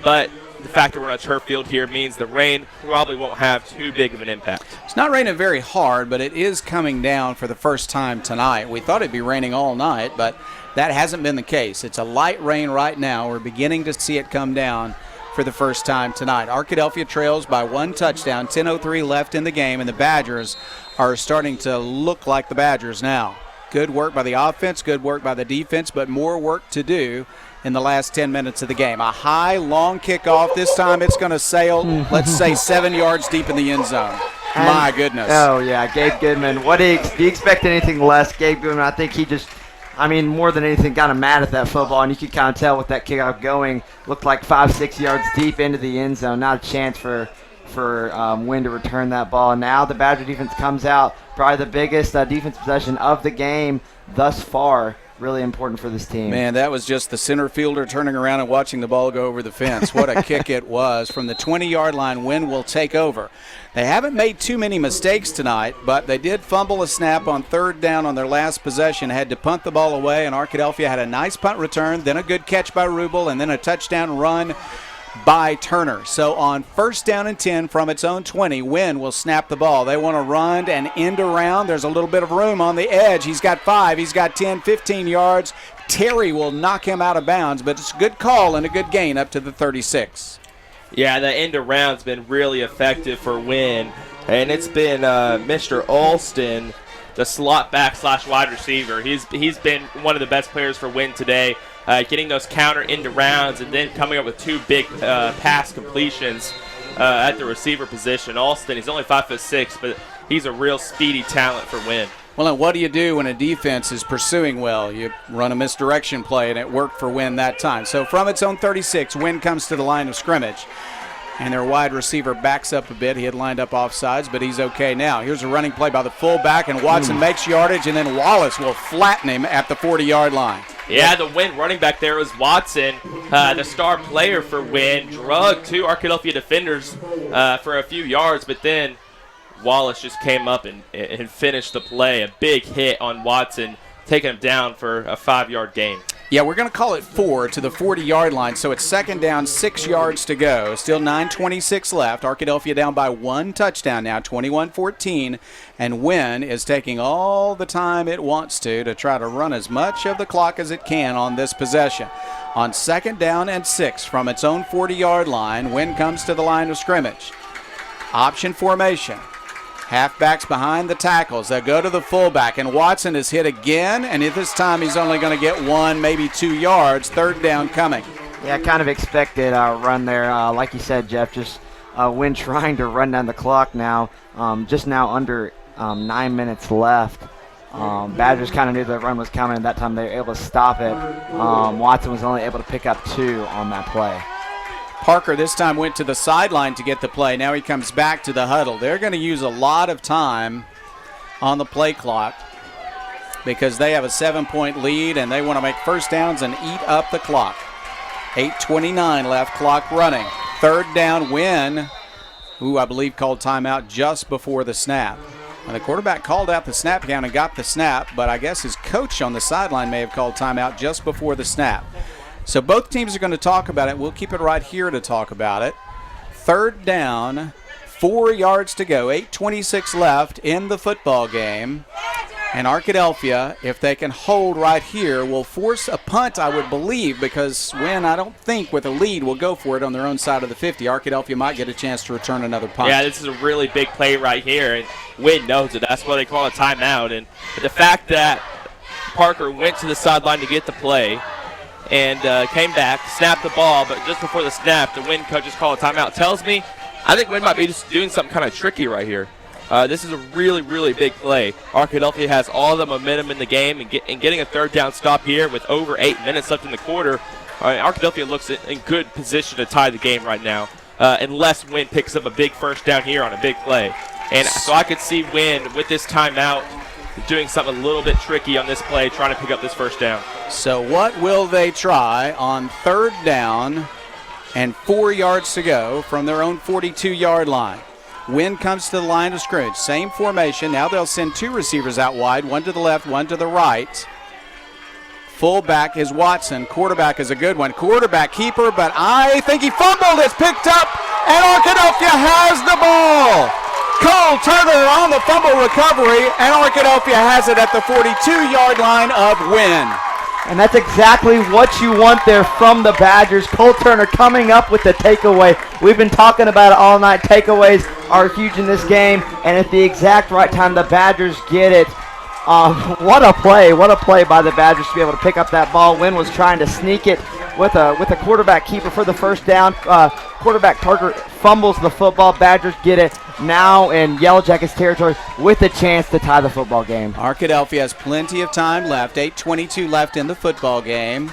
But the fact that we're on a turf field here means the rain probably won't have too big of an impact. It's not raining very hard, but it is coming down for the first time tonight. We thought it'd be raining all night, but that hasn't been the case. It's a light rain right now. We're beginning to see it come down for the first time tonight. Arkadelphia trails by 1 touchdown, 10:03 left in the game, and the Badgers are starting to look like the Badgers now. Good work by the offense, good work by the defense, but more work to do in the last 10 minutes of the game. A high, long kickoff. This time it's going to sail, let's say, 7 yards deep in the end zone. My goodness. Oh, yeah, Gabe Goodman. Do you expect anything less? Gabe Goodman, I think he just, more than anything, got him mad at that football, and you could kind of tell with that kickoff going, looked like 5-6 yards deep into the end zone. Not a chance for Wynn to return that ball. Now the Badger defense comes out, probably the biggest defense possession of the game thus far. Really important for this team. Man, that was just the center fielder turning around and watching the ball go over the fence. What a kick it was. From the 20-yard line, Wynn will take over. They haven't made too many mistakes tonight, but they did fumble a snap on 3rd down on their last possession, had to punt the ball away, and Arkadelphia had a nice punt return, then a good catch by Rubel, and then a touchdown run by Turner. So on 1st down and 10 from its own 20, Wynn will snap the ball. They want to run and end around. There's a little bit of room on the edge. He's got 5. He's got 10, 15 yards. Terry will knock him out of bounds, but it's a good call and a good gain up to the 36. Yeah, the end around's been really effective for Wynn, and it's been Mr. Alston, the slot back / wide receiver. He's been one of the best players for Wynn today. Getting those counter end rounds and then coming up with 2 big pass completions at the receiver position. Alston, he's only 5'6", but he's a real speedy talent for Wynn. Well, and what do you do when a defense is pursuing well? You run a misdirection play, and it worked for Wynn that time. So from its own 36, Wynn comes to the line of scrimmage. And their wide receiver backs up a bit. He had lined up offsides, but he's okay now. Here's a running play by the fullback, and Watson makes yardage, and then Wallace will flatten him at the 40-yard line. Yeah, the Wynn running back there was Watson, the star player for Wynn, drugged two Arkadelphia defenders for a few yards, but then Wallace just came up and finished the play. A big hit on Watson, taking him down for a 5-yard gain. Yeah, we're going to call it 4 to the 40-yard line, so it's second down, 6 yards to go. Still 9:26 left. Arkadelphia down by 1 touchdown now, 21-14, and Wynn is taking all the time it wants to try to run as much of the clock as it can on this possession. On second down and 6 from its own 40-yard line, Wynn comes to the line of scrimmage. Option formation. Halfbacks behind the tackles. They'll go to the fullback, and Watson is hit again, and at this time he's only going to get 1, maybe 2 yards. Third down coming. Yeah, kind of expected run there. Like you said, Jeff, just Wynn trying to run down the clock now. Just now under 9 minutes left. Badgers kind of knew the run was coming, and that time they were able to stop it. Watson was only able to pick up 2 on that play. Parker this time went to the sideline to get the play. Now he comes back to the huddle. They're going to use a lot of time on the play clock because they have a 7-point lead and they want to make first downs and eat up the clock. 8:29 left, clock running. Third down, Wynn, who I believe called timeout just before the snap. And the quarterback called out the snap count and got the snap, but I guess his coach on the sideline may have called timeout just before the snap. So both teams are going to talk about it. We'll keep it right here to talk about it. Third down, 4 yards to go, 8:26 left in the football game. And Arkadelphia, if they can hold right here, will force a punt, I would believe, because Wynn, I don't think, with a lead, will go for it on their own side of the 50. Arkadelphia might get a chance to return another punt. Yeah, this is a really big play right here, and Wynn knows it. That's why they call it timeout. And the fact that Parker went to the sideline to get the play and came back, snapped the ball, but just before the snap, the Wynn coaches call a timeout tells me I think Wynn might be just doing something kind of tricky right here. This is a really, really big play. Arkadelphia has all the momentum in the game, and getting a third down stop here with over 8 minutes left in the quarter, Arkadelphia looks in good position to tie the game right now, unless Wynn picks up a big first down here on a big play. And so I could see Wynn with this timeout doing something a little bit tricky on this play, trying to pick up this first down. So what will they try on third down and 4 yards to go from their own 42-yard line? Wynn comes to the line of scrimmage. Same formation. Now they'll send 2 receivers out wide, one to the left, one to the right. Fullback is Watson. Quarterback is a good one. Quarterback keeper, but I think he fumbled. It's picked up, and Arkadelphia has the ball. Cole Turner on the fumble recovery, and Arkadelphia has it at the 42-yard line of Wynn. And that's exactly what you want there from the Badgers. Cole Turner coming up with the takeaway. We've been talking about it all night. Takeaways are huge in this game, and at the exact right time, the Badgers get it. What a play by the Badgers to be able to pick up that ball. Wynn was trying to sneak it with a quarterback keeper for the first down. Quarterback Parker fumbles the football. Badgers get it now in Yellow Jackets territory with a chance to tie the football game. Arkadelphia has plenty of time left. 8:22 left in the football game.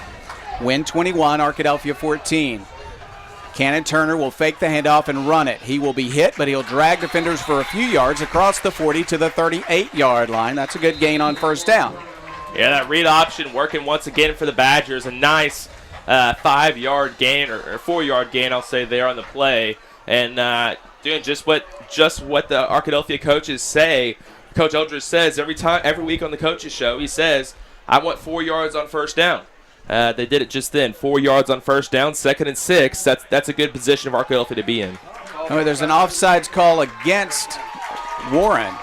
Wynn 21, Arkadelphia 14. Cannon Turner will fake the handoff and run it. He will be hit, but he'll drag defenders for a few yards across the 40 to the 38-yard line. That's a good gain on first down. Yeah, that read option working once again for the Badgers. A nice 5-yard gain or 4-yard gain, I'll say, there on the play. And doing just what the Arkadelphia coaches say. Coach Eldridge says every week on the coaches show, he says, I want 4 yards on first down. They did it just then. 4 yards on first down, 2nd and 6. That's a good position of Arkadelphia to be in. Oh, there's an offsides call against Warren.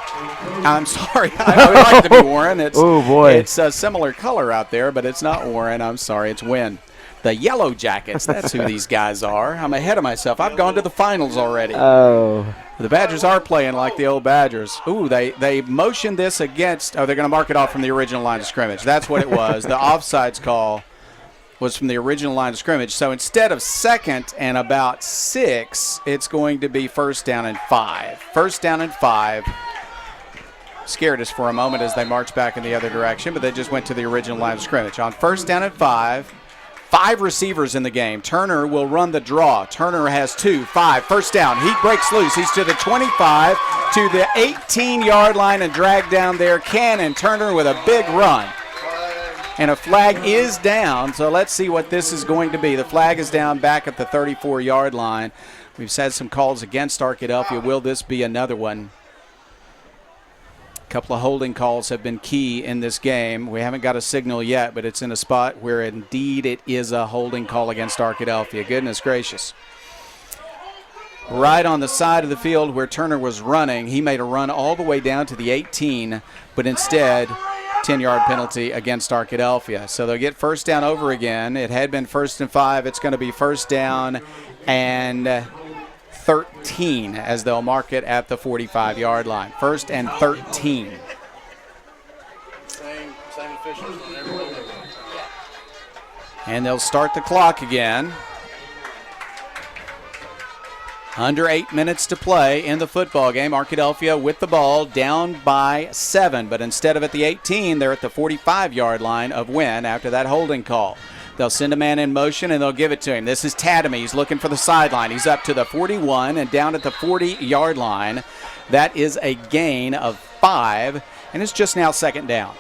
I'm sorry. I would like to be Warren. It's a similar color out there, but it's not Warren. I'm sorry. It's Wynn. The Yellow Jackets, that's who these guys are. I'm ahead of myself. I've gone to the finals already. Oh. The Badgers are playing like the old Badgers. Ooh, they motioned this against, they're going to mark it off from the original line of scrimmage. That's what it was. The offsides call was from the original line of scrimmage. So instead of 2nd and about 6, it's going to be 1st down and 5. 1st down and 5. scared us for a moment as they marched back in the other direction, but they just went to the original line of scrimmage. On first down and 5, 5 receivers in the game. Turner will run the draw. Turner has 2, 5. First down. He breaks loose. He's to the 25, to the 18-yard line and dragged down there. Cannon Turner with a big run. And a flag is down, so let's see what this is going to be. The flag is down back at the 34-yard line. We've had some calls against Arkadelphia. Will this be another one? A couple of holding calls have been key in this game. We haven't got a signal yet, but it's in a spot where indeed it is a holding call against Arkadelphia. Goodness gracious. Right on the side of the field where Turner was running, he made a run all the way down to the 18, but instead 10-yard penalty against Arkadelphia. So they'll get first down over again. It had been first and 5. It's going to be first down and 13 as they'll mark it at the 45-yard line. First and 13. Same officials on everybody. And they'll start the clock again. Under 8 minutes to play in the football game. Arkadelphia with the ball down by 7, but instead of at the 18, they're at the 45-yard line of Wynn after that holding call. They'll send a man in motion, and they'll give it to him. This is Tadamy. He's looking for the sideline. He's up to the 41 and down at the 40-yard line. That is a gain of 5, and it's just now second down.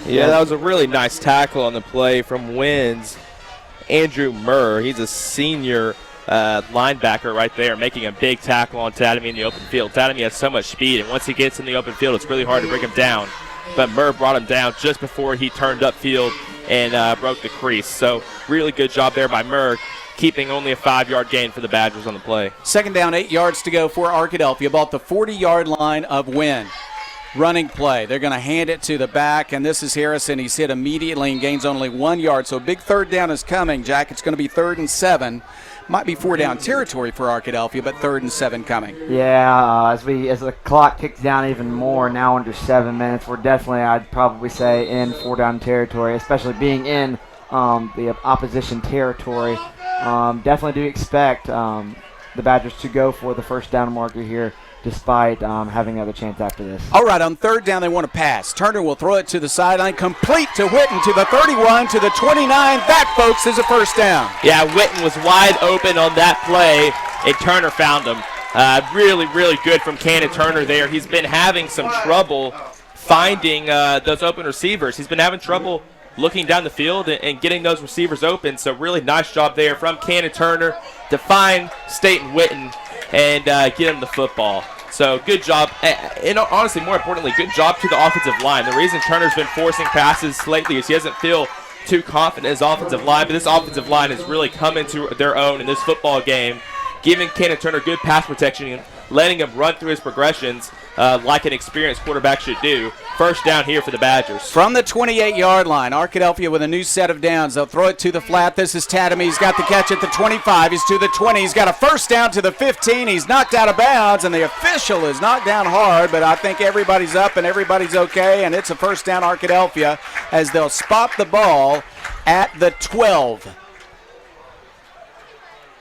Yeah, that was a really nice tackle on the play from Wynn's Andrew Murr. He's a senior linebacker right there, making a big tackle on Tadamy in the open field. Tadamy has so much speed, and once he gets in the open field, it's really hard to bring him down. But Murr brought him down just before he turned upfield and broke the crease. So really good job there by Murr, keeping only a 5-yard gain for the Badgers on the play. Second down, 8 yards to go for Arkadelphia, about the 40-yard line of Wynn. Running play. They're going to hand it to the back, and this is Harrison. He's hit immediately and gains only 1 yard. So a big third down is coming, Jack. It's going to be 3rd and 7. Might be 4-down territory for Arkadelphia, but 3rd and 7 coming. Yeah, as the clock ticks down even more, now under 7 minutes, we're definitely, I'd probably say, in 4-down territory, especially being in the opposition territory. Definitely do expect the Badgers to go for the first down marker here, despite having another chance after this. All right, on third down, they want to pass. Turner will throw it to the sideline, complete to Whitten, to the 31, to the 29. That, folks, is a first down. Yeah, Whitten was wide open on that play, and Turner found him. Really, really good from Cannon Turner there. He's been having some trouble finding those open receivers. He's been having trouble looking down the field and getting those receivers open, so really nice job there from Cannon Turner to find Staten Whitten and get him the football. So good job, and honestly, more importantly, good job to the offensive line. The reason Turner's been forcing passes lately is he doesn't feel too confident in his offensive line, but this offensive line has really come into their own in this football game, giving Cannon Turner good pass protection and letting him run through his progressions like an experienced quarterback should do. First down here for the Badgers. From the 28-yard line, Arkadelphia with a new set of downs. They'll throw it to the flat. This is Tadamy. He's got the catch at the 25. He's to the 20. He's got a first down to the 15. He's knocked out of bounds, and the official is knocked down hard, but I think everybody's up and everybody's okay, and it's a first down Arkadelphia as they'll spot the ball at the 12.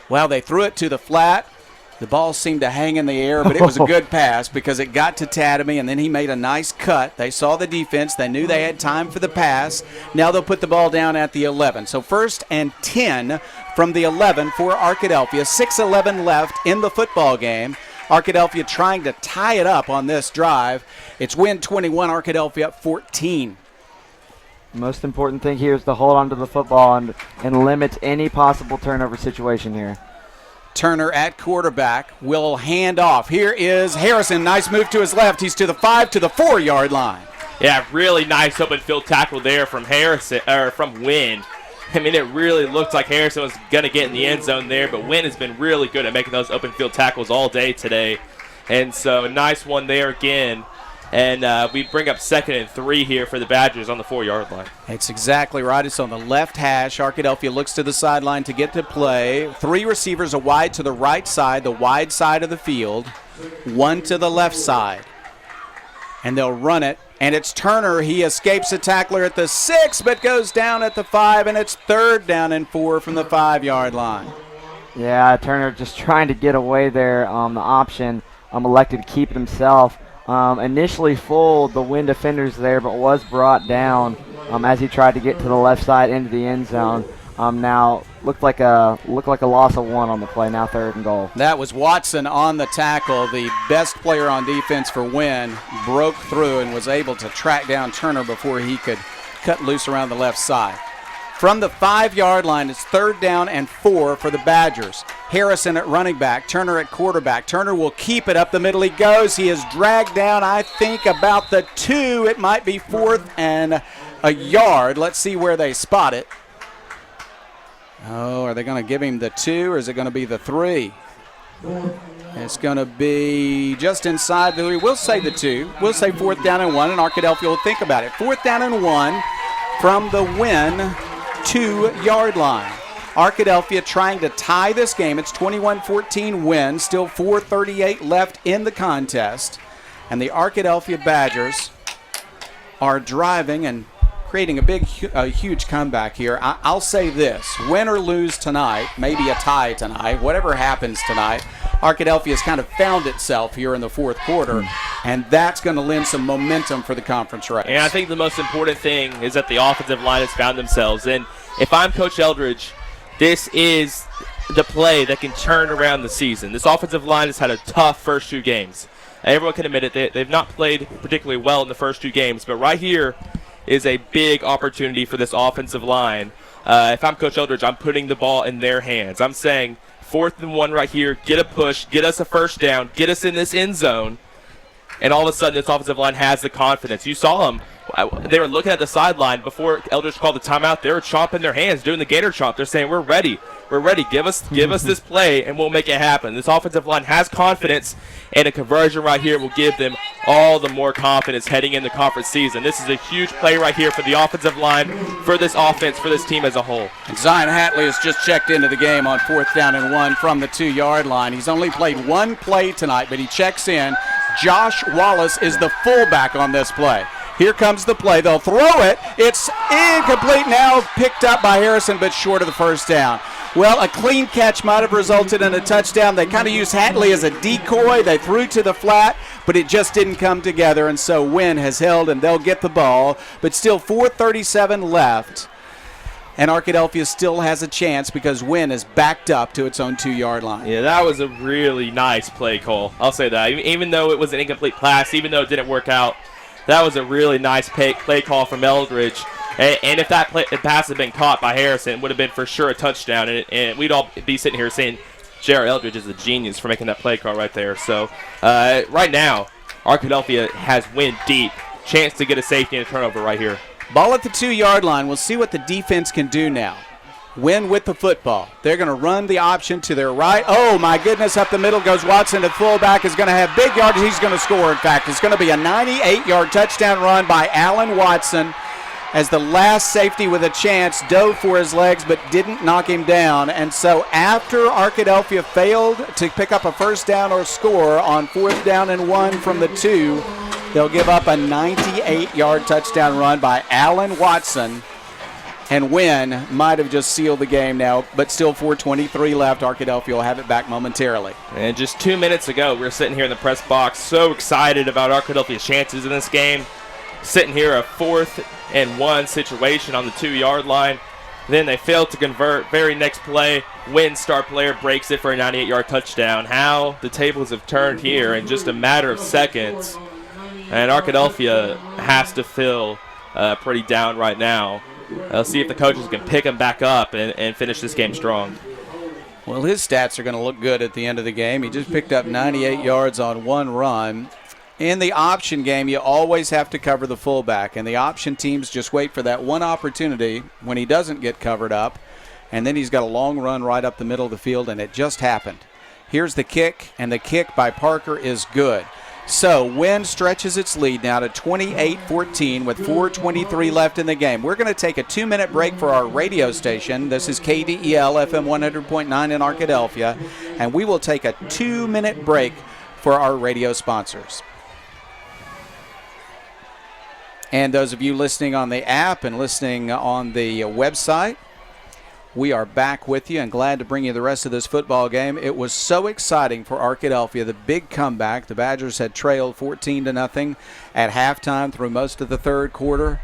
Well, they threw it to the flat. The ball seemed to hang in the air, but it was a good pass because it got to Tadamy, and then he made a nice cut. They saw the defense. They knew they had time for the pass. Now they'll put the ball down at the 11. So 1st and 10 from the 11 for Arkadelphia. 6:11 left in the football game. Arkadelphia trying to tie it up on this drive. It's Wynn 21, Arkadelphia 14. Most important thing here is to hold on to the football and limit any possible turnover situation here. Turner at quarterback will hand off. Here is Harrison. Nice move to his left. He's to the 5 to the 4-yard line. Yeah, really nice open field tackle there from Harrison or from Wynn. I mean, it really looked like Harrison was going to get in the end zone there, but Wynn has been really good at making those open field tackles all day today. And so a nice one there again. And we bring up 2nd and 3 here for the Badgers on the 4-yard line. It's exactly right. It's on the left hash. Arkadelphia looks to the sideline to get to play. 3 receivers are wide to the right side, the wide side of the field. 1 to the left side. And they'll run it. And it's Turner. He escapes a tackler at the 6, but goes down at the 5. And it's 3rd down and 4 from the 5-yard line. Yeah, Turner just trying to get away there on the option. Elected to keep it himself. initially fooled the Wynn defenders there, but was brought down as he tried to get to the left side into the end zone. Now looked like a loss of 1 on the play. Now 3rd and goal. That was Watson on the tackle. The best player on defense for Wynn broke through and was able to track down Turner before he could cut loose around the left side. From the 5-yard line, it's 3rd down and 4 for the Badgers. Harrison at running back, Turner at quarterback. Turner will keep it up the middle. He goes. He is dragged down, I think, about the 2. It might be 4th and a yard. Let's see where they spot it. Oh, are they going to give him the 2 or is it going to be the 3? It's going to be just inside the 3. We'll say the 2. We'll say 4th down and 1, and Arkadelphia will think about it. 4th down and 1 from the Wynn 2-yard line. Arkadelphia trying to tie this game. It's 21-14 Wynn. Still 4:38 left in the contest. And the Arkadelphia Badgers are driving and creating a huge comeback here. I'll say this. Win or lose tonight, maybe a tie tonight, whatever happens tonight, Arkadelphia has kind of found itself here in the 4th quarter, and that's going to lend some momentum for the conference race. And I think the most important thing is that the offensive line has found themselves. And if I'm Coach Eldridge, this is the play that can turn around the season. This offensive line has had a tough first 2 games. Everyone can admit it. They've not played particularly well in the first 2 games, but right here is a big opportunity for this offensive line. If I'm Coach Eldridge, I'm putting the ball in their hands. I'm saying 4th and 1 right here, get a push, get us a first down, get us in this end zone, and all of a sudden this offensive line has the confidence. You saw them. They were looking at the sideline before Eldridge called the timeout. They were chomping their hands, doing the gator chomp. They're saying, we're ready. We're ready. Give us this play, and we'll make it happen. This offensive line has confidence, and a conversion right here will give them all the more confidence heading into conference season. This is a huge play right here for the offensive line, for this offense, for this team as a whole. And Zion Hatley has just checked into the game on 4th down and 1 from the 2-yard line. He's only played 1 play tonight, but he checks in. Josh Wallace is the fullback on this play. Here comes the play. They'll throw it. It's incomplete now, picked up by Harrison, but short of the first down. Well, a clean catch might have resulted in a touchdown. They kind of used Hatley as a decoy. They threw to the flat, but it just didn't come together, and so Wynn has held, and they'll get the ball. But still 4:37 left, and Arkadelphia still has a chance because Wynn is backed up to its own 2-yard line. Yeah, that was a really nice play call. I'll say that. Even though it was an incomplete pass, even though it didn't work out, that was a really nice play call from Eldridge. And if that pass had been caught by Harrison, it would have been for sure a touchdown. And we'd all be sitting here saying, J.R. Eldridge is a genius for making that play call right there. So right now, Arkadelphia has Wynn deep. Chance to get a safety and a turnover right here. Ball at the 2-yard line. We'll see what the defense can do now. Wynn with the football. They're going to run the option to their right. Oh, my goodness, up the middle goes Watson. The fullback is going to have big yards. He's going to score, in fact. It's going to be a 98-yard touchdown run by Allen Watson as the last safety with a chance dove for his legs but didn't knock him down. And so after Arkadelphia failed to pick up a first down or score on 4th down and 1 from the 2, they'll give up a 98-yard touchdown run by Allen Watson. And Wynn might have just sealed the game now, but still 4:23 left. Arkadelphia will have it back momentarily. And just 2 minutes ago, we were sitting here in the press box so excited about Arkadelphia's chances in this game. Sitting here a 4th and 1 situation on the 2-yard line. Then they failed to convert. Very next play, Wynn star player breaks it for a 98-yard touchdown. How the tables have turned here in just a matter of seconds. And Arkadelphia has to feel pretty down right now. Let's see if the coaches can pick him back up and finish this game strong. Well, his stats are going to look good at the end of the game. He just picked up 98 yards on 1 run. In the option game, you always have to cover the fullback, and the option teams just wait for that one opportunity when he doesn't get covered up, and then he's got a long run right up the middle of the field, and it just happened. Here's the kick, and the kick by Parker is good. So Wynn stretches its lead now to 28-14 with 4:23 left in the game. We're going to take a 2-minute break for our radio station. This is KDEL FM 100.9 in Arkadelphia, and we will take a 2-minute break for our radio sponsors. And those of you listening on the app and listening on the website, We are back with you and glad to bring you the rest of this football game. It was so exciting for Arkadelphia, the big comeback. The Badgers had trailed 14-0 at halftime through most of the third quarter.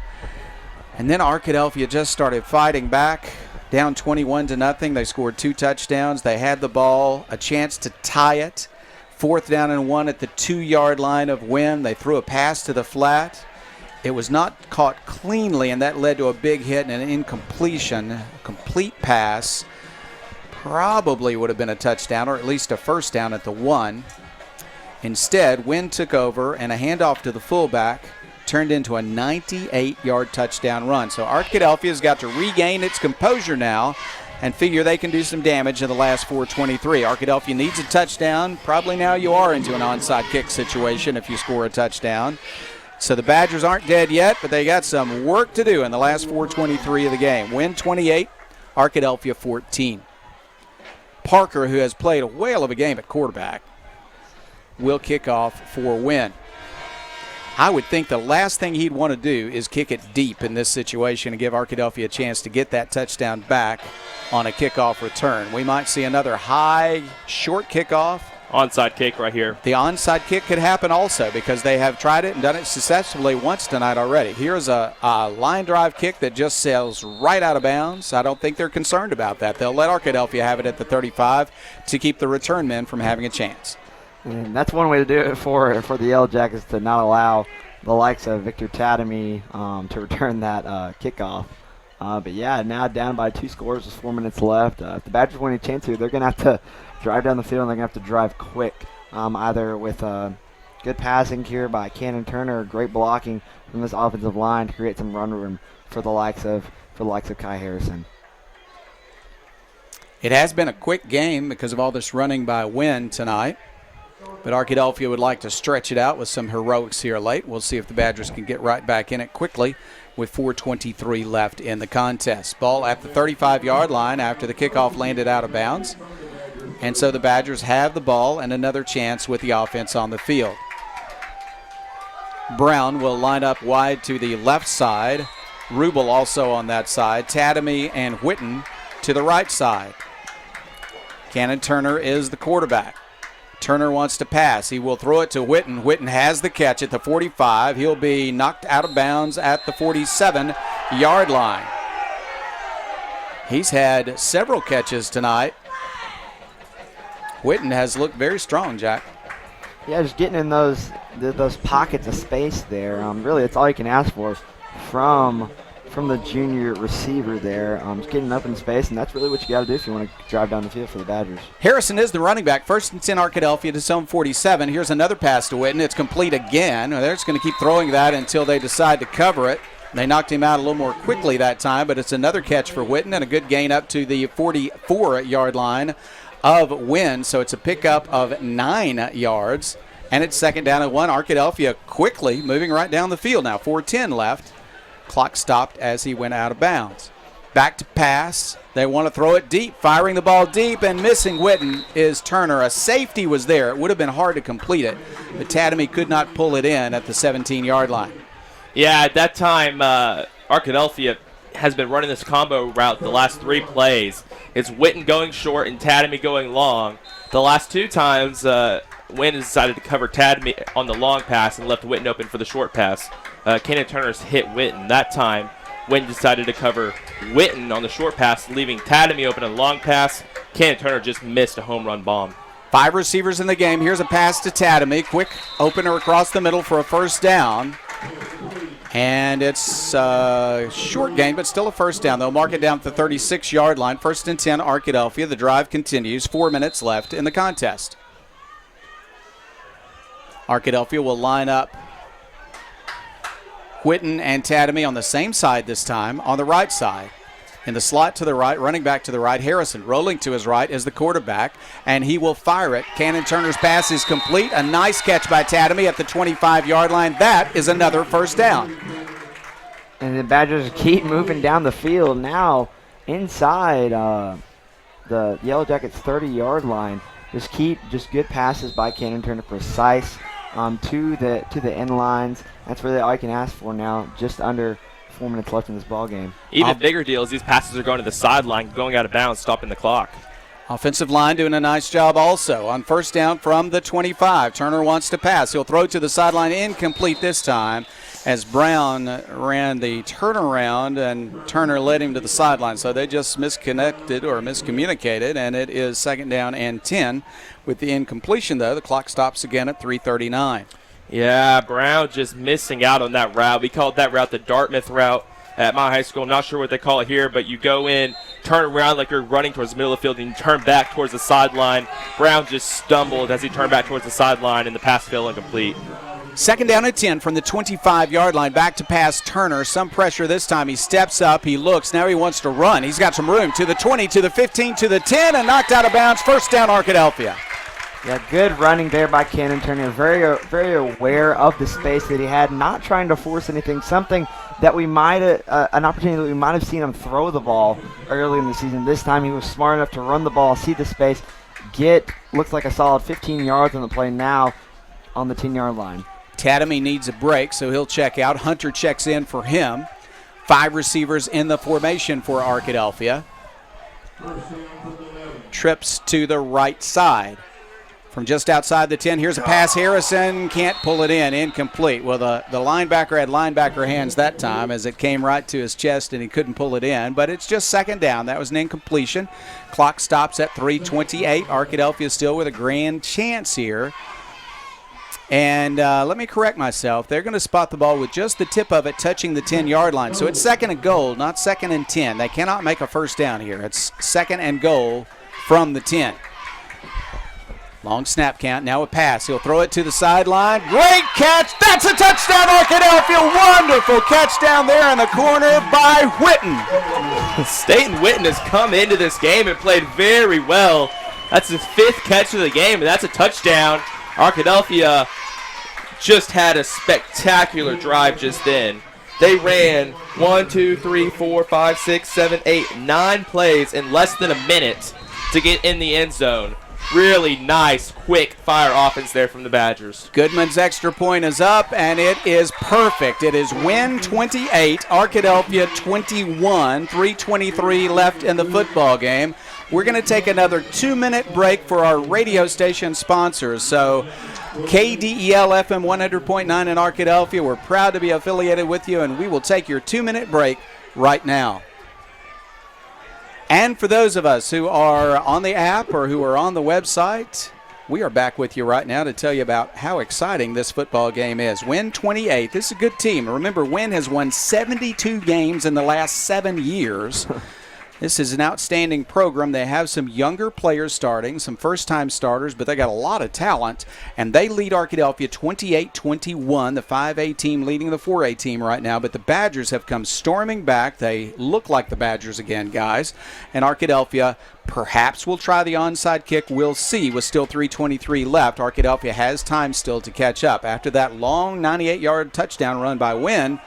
And then Arkadelphia just started fighting back, down 21-0. They scored 2 touchdowns. They had the ball, a chance to tie it. 4th down and 1 at the 2-yard line of Wynn. They threw a pass to the flat. It was not caught cleanly, and that led to a big hit and an incompletion. Complete pass probably would have been a touchdown, or at least a first down at the 1. Instead, Wynn took over, and a handoff to the fullback turned into a 98-yard touchdown run. So Arkadelphia's got to regain its composure now and figure they can do some damage in the last 4:23. Arkadelphia needs a touchdown. Probably now you are into an onside kick situation if you score a touchdown. So the Badgers aren't dead yet, but they got some work to do in the last 4:23 of the game. Wynn 28, Arkadelphia 14. Parker, who has played a whale of a game at quarterback, will kick off for Wynn. I would think the last thing he'd want to do is kick it deep in this situation and give Arkadelphia a chance to get that touchdown back on a kickoff return. We might see another high, short kickoff. Onside kick right here. The onside kick could happen also because they have tried it and done it successfully once tonight already. Here's a line drive kick that just sails right out of bounds. I don't think they're concerned about that. They'll let Arkadelphia have it at the 35 to keep the return men from having a chance. And that's one way to do it for the Yellow Jackets, to not allow the likes of Victor Tadamy to return that kickoff. But yeah, now down by 2 scores with 4 minutes left. If the Badgers want a chance to, they're going to have to drive down the field, and they're going to have to drive quick, either with good passing here by Cannon Turner or great blocking from this offensive line to create some run room for the likes of Kai Harrison. It has been a quick game because of all this running by Wynn tonight. But Arkadelphia would like to stretch it out with some heroics here late. We'll see if the Badgers can get right back in it quickly with 4:23 left in the contest. Ball at the 35-yard line after the kickoff landed out of bounds. And so the Badgers have the ball and another chance with the offense on the field. Brown will line up wide to the left side. Rubel also on that side. Tadamy and Whitten to the right side. Cannon Turner is the quarterback. Turner wants to pass. He will throw it to Whitten. Whitten has the catch at the 45. He'll be knocked out of bounds at the 47-yard line. He's had several catches tonight. Whitten has looked very strong, Jack. Yeah, just getting in those pockets of space there. Really, that's all you can ask for from the junior receiver there. Just getting up in space, and that's really what you got to do if you want to drive down the field for the Badgers. Harrison is the running back. 1st and 10 Arkadelphia to zone 47. Here's another pass to Whitten. It's complete again. They're just going to keep throwing that until they decide to cover it. They knocked him out a little more quickly that time, but it's another catch for Whitten and a good gain up to the 44-yard line of Wynn. So it's a pickup of 9 yards, and it's 2nd down and 1. Arkadelphia quickly moving right down the field now. 4:10 left. Clock stopped as he went out of bounds. Back to pass. They want to throw it deep. Firing the ball deep and missing Whitten is Turner. A safety was there. It would have been hard to complete it, but Tadamy could not pull it in at the 17-yard line. Yeah, at that time, Arkadelphia has been running this combo route the last 3 plays. It's Whitten going short and Tadamy going long. The last 2 times, Wynn has decided to cover Tadamy on the long pass and left Whitten open for the short pass. Cannon Turner's hit Whitten. That time, Wynn decided to cover Whitten on the short pass, leaving Tadamy open on the long pass. Cannon Turner just missed a home run bomb. 5 receivers in the game. Here's a pass to Tadamy. Quick opener across the middle for a first down. And it's a short gain, but still a first down. They'll mark it down at the 36-yard line. 1st and 10, Arkadelphia. The drive continues. 4 minutes left in the contest. Arkadelphia will line up Whitten and Tadamy on the same side this time, on the right side. In the slot to the right, running back to the right, Harrison. Rolling to his right is the quarterback, and he will fire it. Cannon Turner's pass is complete. A nice catch by Tadamy at the 25-yard line. That is another first down. And the Badgers keep moving down the field now inside the Yellow Jackets' 30-yard line. Just good passes by Cannon Turner, precise to the end lines. That's really all I can ask for now. Just under 4 minutes left in this ball game. Even bigger deal is these passes are going to the sideline, going out of bounds, stopping the clock. Offensive line doing a nice job also. On first down from the 25, Turner wants to pass. He'll throw to the sideline, incomplete this time, as Brown ran the turnaround and Turner led him to the sideline. So they just miscommunicated, and it is second down and 10. With the incompletion, though, the clock stops again at 3:39. Yeah, Brown just missing out on that route. We called that route the Dartmouth route at my high school. I'm not sure what they call it here, but you go in, turn around like you're running towards the middle of the field, and you turn back towards the sideline. Brown just stumbled as he turned back towards the sideline, and the pass fell incomplete. Second down and 10 from the 25-yard line. Back to pass Turner. Some pressure this time. He steps up. He looks. Now he wants to run. He's got some room. To the 20, to the 15, to the 10, and knocked out of bounds. First down, Arkadelphia. Yeah, good running there by Cannon Turner. Very aware of the space that he had, not trying to force anything. Something that we might an opportunity that we might have seen him throw the ball early in the season. This time he was smart enough to run the ball, see the space, looks like a solid 15 yards on the play now on the 10-yard line. Tadamy needs a break, so he'll check out. Hunter checks in for him. 5 receivers in the formation for Arkadelphia. Trips to the right side. From just outside the 10, here's a pass. Harrison can't pull it in. Incomplete. Well, the linebacker had linebacker hands that time as it came right to his chest and he couldn't pull it in. But it's just second down. That was an incompletion. Clock stops at 3:28. Arkadelphia still with a grand chance here. And let me correct myself. They're going to spot the ball with just the tip of it touching the 10-yard line. So it's second and goal, not second and 10. They cannot make a first down here. It's second and goal from the 10. Long snap count, now a pass. He'll throw it to the sideline. Great catch. That's a touchdown, Arkadelphia. Wonderful catch down there in the corner by Whitten. Staten Whitten has come into this game and played very well. That's his 5th catch of the game, and that's a touchdown. Arkadelphia just had a spectacular drive just then. They ran 1, 2, 3, 4, 5, 6, 7, 8, 9 plays in less than a minute to get in the end zone. Really nice, quick fire offense there from the Badgers. Goodman's extra point is up, and it is perfect. It is Wynn 28, Arkadelphia 21, 3:23 left in the football game. We're going to take another 2-minute break for our radio station sponsors. So KDEL FM 100.9 in Arkadelphia, we're proud to be affiliated with you, and we will take your 2-minute break right now. And for those of us who are on the app or who are on the website, we are back with you right now to tell you about how exciting this football game is. Wynn 28. This is a good team. Remember, Wynn has won 72 games in the last 7 years. This is an outstanding program. They have some younger players starting, some first-time starters, but they got a lot of talent, and they lead Arkadelphia 28-21, the 5A team leading the 4A team right now, but the Badgers have come storming back. They look like the Badgers again, guys, and Arkadelphia perhaps will try the onside kick. We'll see. With still 3:23 left, Arkadelphia has time still to catch up. After that long 98-yard touchdown run by Wynn,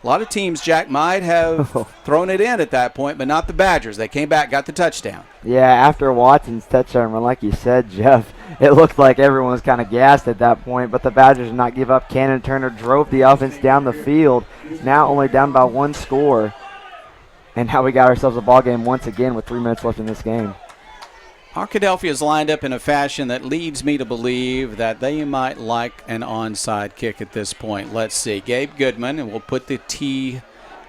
a lot of teams, Jack, might have thrown it in at that point, but not the Badgers. They came back, got the touchdown. Yeah, after Watson's touchdown run, like you said, Jeff, it looked like everyone was kind of gassed at that point, but the Badgers did not give up. Cannon Turner drove the offense down the field, now only down by 1 score. And now we got ourselves a ball game once again with 3 minutes left in this game. Arkadelphia is lined up in a fashion that leads me to believe that they might like an onside kick at this point. Let's see. Gabe Goodman, and we'll put the tee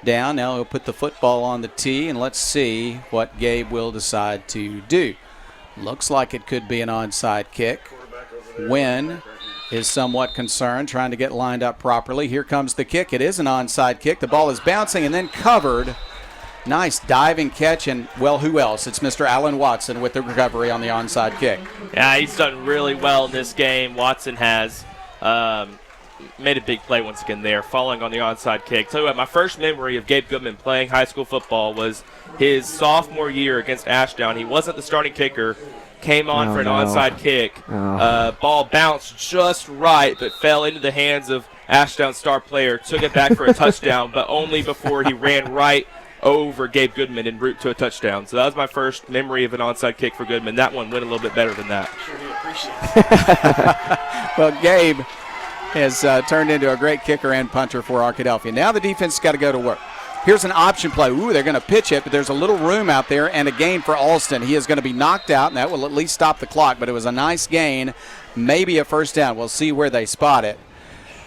down. Now he'll put the football on the tee, and let's see what Gabe will decide to do. Looks like it could be an onside kick. Wynn is somewhat concerned, trying to get lined up properly. Here comes the kick. It is an onside kick. The ball is bouncing and then covered. Nice diving catch, and, well, who else? It's Mr. Alan Watson with the recovery on the onside kick. Yeah, he's done really well in this game. Watson has made a big play once again there, falling on the onside kick. Tell you what, my first memory of Gabe Goodman playing high school football was his sophomore year against Ashdown. He wasn't the starting kicker, came on for an onside kick. Ball bounced just right, but fell into the hands of Ashdown's star player, took it back for a touchdown, but only before he ran right over Gabe Goodman en route to a touchdown. So that was my first memory of an onside kick for Goodman. That one went a little bit better than that. Sure he appreciates it. Well, Gabe has turned into a great kicker and punter for Arkadelphia. Now the defense has got to go to work. Here's an option play. Ooh, they're going to pitch it, but there's a little room out there and a gain for Alston. He is going to be knocked out, and that will at least stop the clock, but it was a nice gain, maybe a first down. We'll see where they spot it.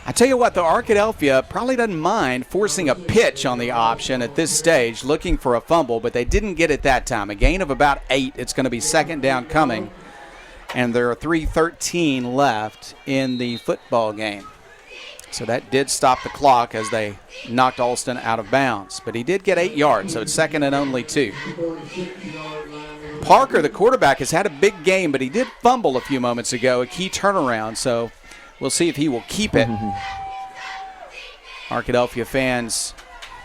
I tell you what, though, Arkadelphia probably doesn't mind forcing a pitch on the option at this stage, looking for a fumble, but they didn't get it that time. A gain of about 8. It's going to be second down coming, and there are 3:13 left in the football game. So that did stop the clock as they knocked Alston out of bounds. But he did get 8 yards, so it's second and only 2. Parker, the quarterback, has had a big game, but he did fumble a few moments ago, a key turnaround, so we'll see if he will keep it. Arkadelphia fans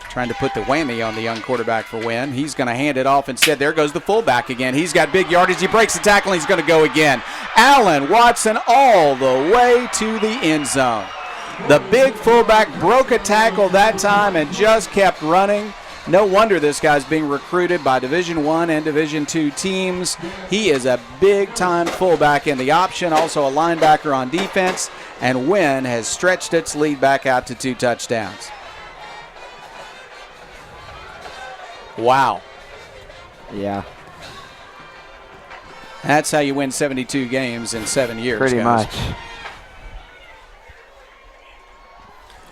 trying to put the whammy on the young quarterback for Wynn. He's going to hand it off instead. There goes the fullback again. He's got big yardage. He breaks the tackle, and he's going to go again. Allen Watson all the way to the end zone. The big fullback broke a tackle that time and just kept running. No wonder this guy's being recruited by Division I and Division II teams. He is a big-time fullback in the option, also a linebacker on defense, and Wynn has stretched its lead back out to 2 touchdowns. Wow. Yeah. That's how you win 72 games in 7 years, Pretty guys. much.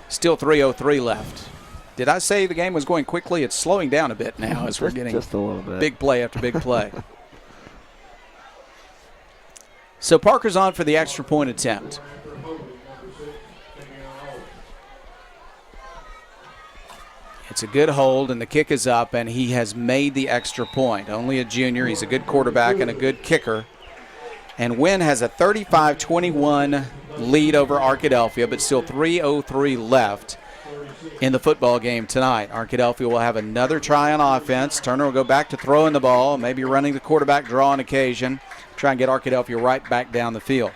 Still 3:03 left. Did I say the game was going quickly? It's slowing down a bit now as we're getting just a little bit. Big play after big play. So Parker's on for the extra point attempt. It's a good hold, and the kick is up, and he has made the extra point. Only a junior. He's a good quarterback and a good kicker. And Wynn has a 35-21 lead over Arkadelphia, but still 3:03 left in the football game tonight. Arkadelphia will have another try on offense. Turner will go back to throwing the ball, maybe running the quarterback draw on occasion, try and get Arkadelphia right back down the field.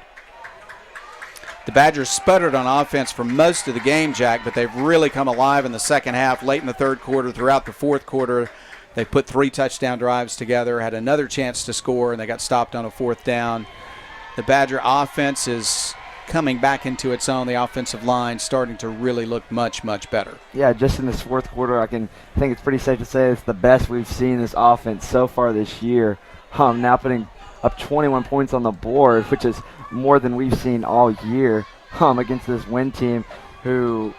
The Badgers sputtered on offense for most of the game, Jack, but they've really come alive in the second half, late in the third quarter, throughout the fourth quarter. They put 3 touchdown drives together, had another chance to score, and they got stopped on a 4th down. The Badger offense is coming back into its own. The offensive line starting to really look much, much better. Yeah, just in this fourth quarter, I think it's pretty safe to say it's the best we've seen this offense so far this year. Now putting up 21 points on the board, which is more than we've seen all year against this Wynn team, who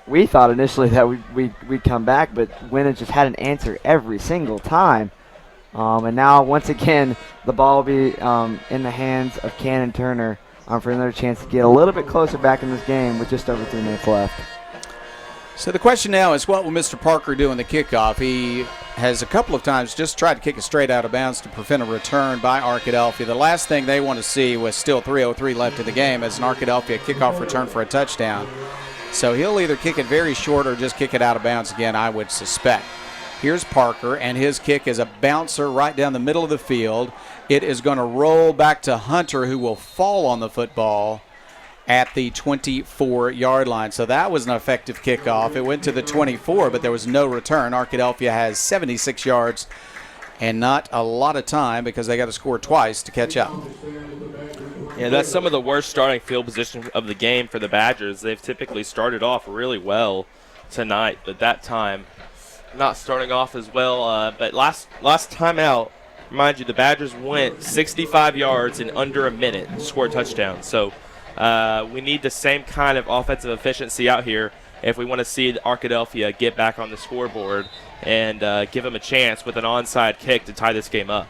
we thought initially that we'd come back, but Wynn has just had an answer every single time. And now, once again, the ball will be in the hands of Cannon Turner for another chance to get a little bit closer back in this game with just over 3 minutes left. So the question now is, what will Mr. Parker do in the kickoff? He has a couple of times just tried to kick it straight out of bounds to prevent a return by Arkadelphia. The last thing they want to see was still 3:03 left in the game as an Arkadelphia kickoff return for a touchdown. So he'll either kick it very short or just kick it out of bounds again, I would suspect. Here's Parker, and his kick is a bouncer right down the middle of the field. It is going to roll back to Hunter, who will fall on the football at the 24-yard line. So that was an effective kickoff. It went to the 24, but there was no return. Arkadelphia has 76 yards and not a lot of time because they got to score twice to catch up. Yeah, that's some of the worst starting field position of the game for the Badgers. They've typically started off really well tonight, but that time not starting off as well. But last time out, mind you, the Badgers went 65 yards in under a minute and scored a touchdown. So we need the same kind of offensive efficiency out here if we want to see Arkadelphia get back on the scoreboard and give them a chance with an onside kick to tie this game up.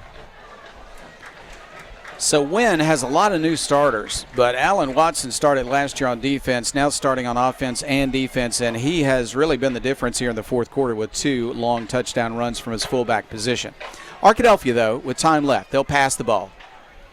So Wynn has a lot of new starters, but Alan Watson started last year on defense, now starting on offense and defense, and he has really been the difference here in the fourth quarter with 2 long touchdown runs from his fullback position. Arkadelphia, though, with time left, they'll pass the ball,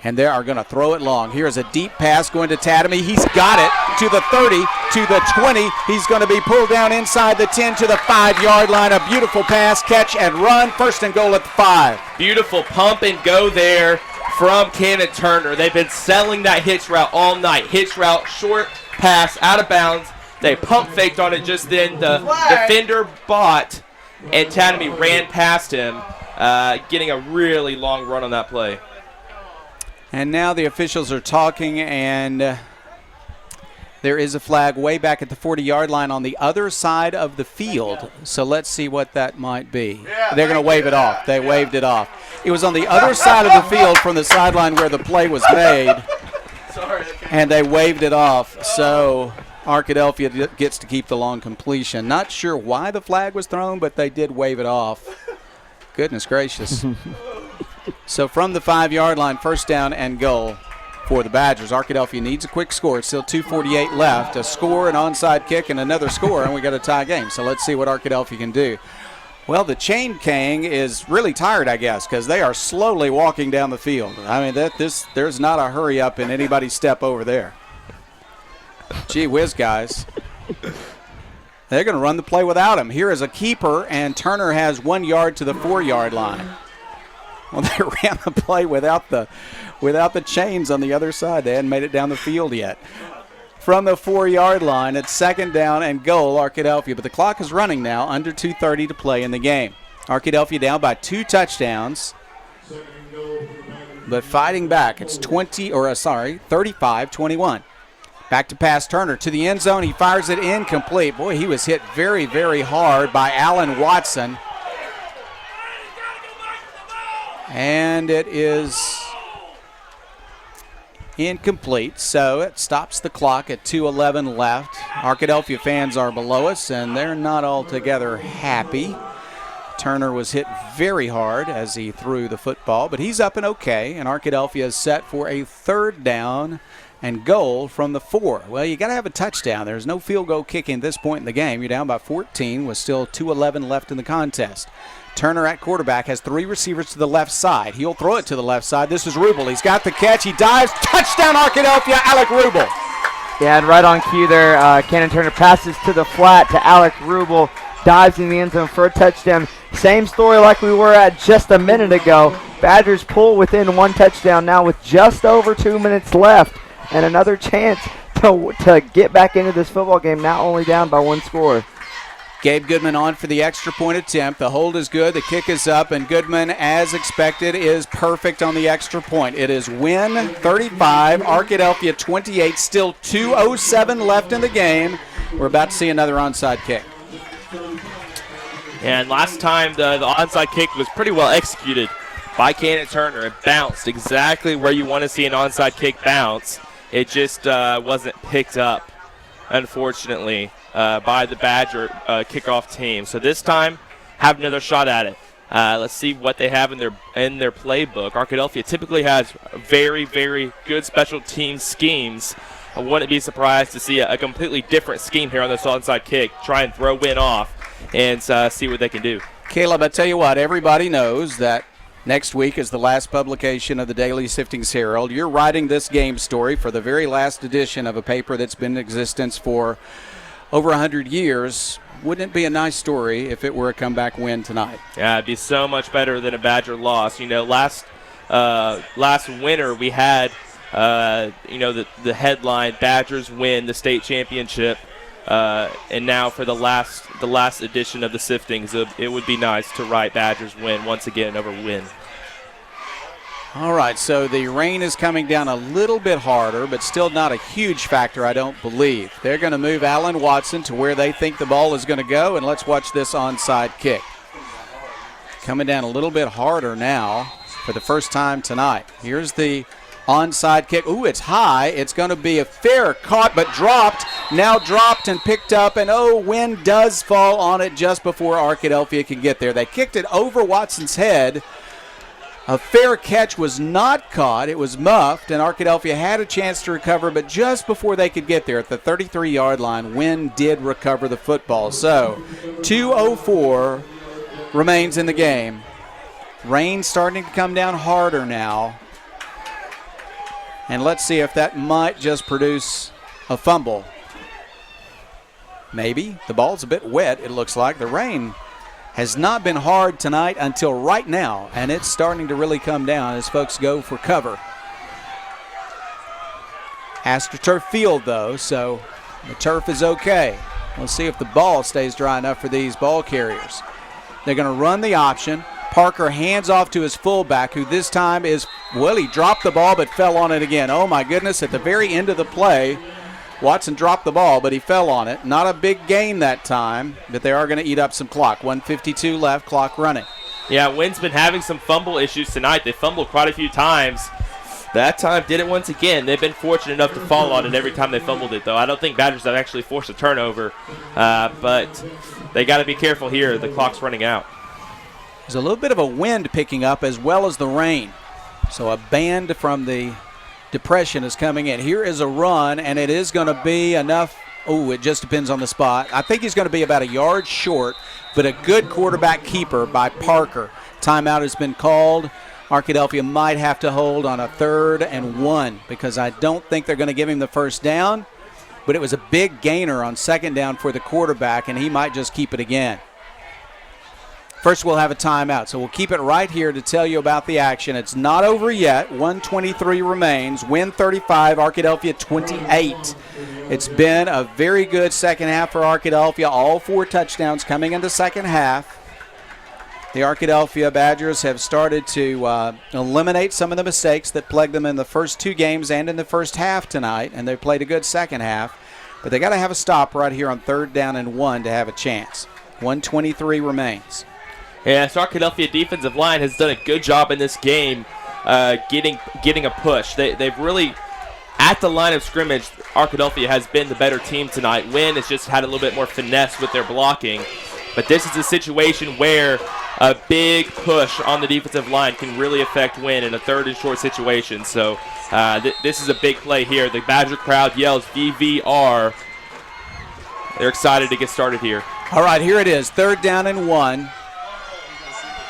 and they are going to throw it long. Here's a deep pass going to Tatamy. He's got it to the 30, to the 20. He's going to be pulled down inside the 10 to the 5-yard line. A beautiful pass, catch, and run. First and goal at the 5. Beautiful pump and go there from Cannon Turner. They've been selling that hitch route all night. Hitch route, short pass, out of bounds. They pump faked on it just then. The defender bought, and Tatamy ran past him, getting a really long run on that play. And now the officials are talking, and There is a flag way back at the 40-yard line on the other side of the field. So let's see what that might be. They're going to wave it off. They waved it off. It was on the other side of the field from the sideline where the play was made. And they waved it off. So Arkadelphia gets to keep the long completion. Not sure why the flag was thrown, but they did wave it off. Goodness gracious. So from the 5-yard line, first down and goal for the Badgers. Arkadelphia needs a quick score. It's still 2:48 left. A score, an onside kick, and another score, and we got a tie game. So let's see what Arkadelphia can do. Well, the chain gang is really tired, I guess, because they are slowly walking down the field. I mean, there's not a hurry up in anybody's step over there. Gee whiz, guys. They're going to run the play without him. Here is a keeper, and Turner has 1 yard to the 4-yard line. Well, they ran the play without the chains on the other side. They hadn't made it down the field yet. From the 4-yard line, it's second down and goal, Arkadelphia. But the clock is running now, under 2:30 to play in the game. Arkadelphia down by 2 touchdowns, but fighting back. It's 35-21. Back to pass, Turner to the end zone. He fires it incomplete. Boy, he was hit very, very hard by Allen Watson. And it is incomplete, so it stops the clock at 2:11 left. Arkadelphia fans are below us, and they're not altogether happy. Turner was hit very hard as he threw the football, but he's up and okay, and Arkadelphia is set for a third down and goal from the 4. Well, you got to have a touchdown. There's no field goal kicking at this point in the game. You're down by 14 with still 2:11 left in the contest. Turner at quarterback has 3 receivers to the left side. He'll throw it to the left side. This is Rubel. He's got the catch. He dives. Touchdown, Arkadelphia. Alec Rubel. Yeah, and right on cue there, Cannon Turner passes to the flat to Alec Rubel. Dives in the end zone for a touchdown. Same story like we were at just a minute ago. Badgers pull within 1 touchdown now with just over 2 minutes left. And another chance to get back into this football game, now only down by 1 score. Gabe Goodman on for the extra point attempt. The hold is good. The kick is up, and Goodman, as expected, is perfect on the extra point. It is Wynn 35, Arkadelphia 28. Still 2:07 left in the game. We're about to see another onside kick. And last time the onside kick was pretty well executed by Cannon Turner. It bounced exactly where you want to see an onside kick bounce. It just wasn't picked up, unfortunately, by the Badger kickoff team. So this time, have another shot at it. Let's see what they have in their playbook. Arkadelphia typically has very, very good special team schemes. I wouldn't be surprised to see a completely different scheme here on this onside kick. Try and throw Wynn off and see what they can do. Caleb, I tell you what, everybody knows that next week is the last publication of the Daily Siftings Herald. You're writing this game story for the very last edition of a paper that's been in existence for over 100 years. Wouldn't it be a nice story if it were a comeback win tonight? Yeah, it'd be so much better than a Badger loss. You know, last winter we had, the headline, Badgers win the state championship. And now for the last edition of the Siftings, it would be nice to write Badgers win once again over Wynn. All right, so the rain is coming down a little bit harder, but still not a huge factor, I don't believe. They're going to move Allen Watson to where they think the ball is going to go, and let's watch this onside kick. Coming down a little bit harder now for the first time tonight. Here's the onside kick. Ooh, it's high. It's going to be a fair caught, but dropped. Now dropped and picked up, and Wynn does fall on it just before Arkadelphia can get there. They kicked it over Watson's head. A fair catch was not caught. It was muffed, and Arkadelphia had a chance to recover, but just before they could get there at the 33-yard line, Wynn did recover the football. So 2:04 remains in the game. Rain starting to come down harder now. And let's see if that might just produce a fumble. Maybe. The ball's a bit wet, it looks like. The rain has not been hard tonight until right now, and it's starting to really come down as folks go for cover. AstroTurf field, though, so the turf is okay. We'll see if the ball stays dry enough for these ball carriers. They're going to run the option. Parker hands off to his fullback, who this time is, well, he dropped the ball but fell on it again. Oh, my goodness, at the very end of the play, Watson dropped the ball, but he fell on it. Not a big gain that time, but they are going to eat up some clock. 1:52 left, clock running. Yeah, Wynn's been having some fumble issues tonight. They fumbled quite a few times. That time did it once again. They've been fortunate enough to fall on it every time they fumbled it, though. I don't think Badgers have actually forced a turnover, but they got to be careful here. The clock's running out. There's a little bit of a wind picking up as well as the rain. So a band from the depression is coming in. Here is a run, and it is going to be enough. Oh, it just depends on the spot. I think he's going to be about a yard short, but a good quarterback keeper by Parker. Timeout has been called. Arkadelphia might have to hold on a 3rd and 1 because I don't think they're going to give him the first down, but it was a big gainer on 2nd down for the quarterback, and he might just keep it again. First, we'll have a timeout, so we'll keep it right here to tell you about the action. It's not over yet. 1:23 remains. Wynn 35, Arkadelphia 28. It's been a very good second half for Arkadelphia. All 4 touchdowns coming in the second half. The Arkadelphia Badgers have started to eliminate some of the mistakes that plagued them in the first 2 games and in the first half tonight, and they played a good second half. But they got to have a stop right here on 3rd down and 1 to have a chance. 1:23 remains. Yeah, so Arkadelphia defensive line has done a good job in this game getting a push. They've really, at the line of scrimmage, Arkadelphia has been the better team tonight. Wynn has just had a little bit more finesse with their blocking. But this is a situation where a big push on the defensive line can really affect Wynn in a 3rd and short situation. So this is a big play here. The Badger crowd yells VVR. They're excited to get started here. All right, here it is, 3rd down and 1.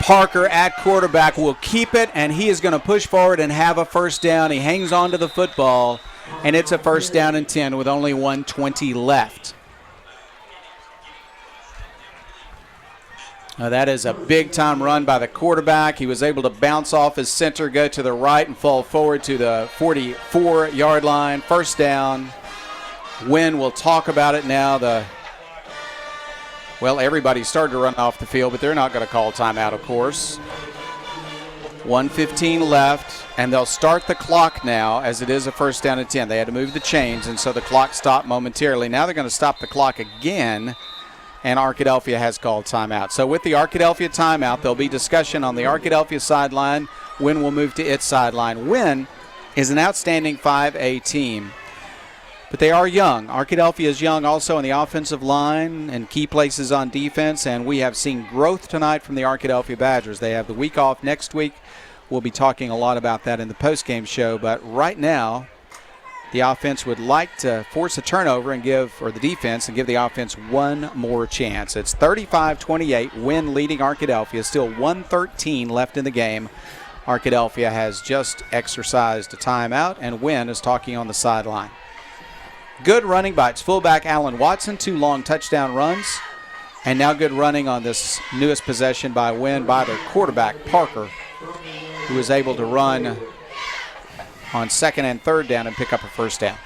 Parker at quarterback will keep it, and he is going to push forward and have a first down. He hangs on to the football, and it's a 1st down and 10 with only 1:20 left. Now that is a big-time run by the quarterback. He was able to bounce off his center, go to the right, and fall forward to the 44-yard line. First down. Wynn will talk about it now. Well, everybody started to run off the field, but they're not going to call timeout, of course. 1:15 left, and they'll start the clock now as it is a 1st down and 10. They had to move the chains, and so the clock stopped momentarily. Now they're going to stop the clock again, and Arkadelphia has called timeout. So with the Arkadelphia timeout, there'll be discussion on the Arkadelphia sideline. Wynn will move to its sideline. Wynn is an outstanding 5A team. But they are young. Arkadelphia is young also in the offensive line and key places on defense, and we have seen growth tonight from the Arkadelphia Badgers. They have the week off next week. We'll be talking a lot about that in the postgame show, but right now the offense would like to force a turnover and give the offense one more chance. It's 35-28, Wynn leading Arkadelphia. Still 1:13 left in the game. Arkadelphia has just exercised a timeout, and Wynn is talking on the sideline. Good running by its fullback, Allen Watson, 2 long touchdown runs. And now good running on this newest possession by Wynn by their quarterback, Parker, who was able to run on 2nd and 3rd down and pick up a first down.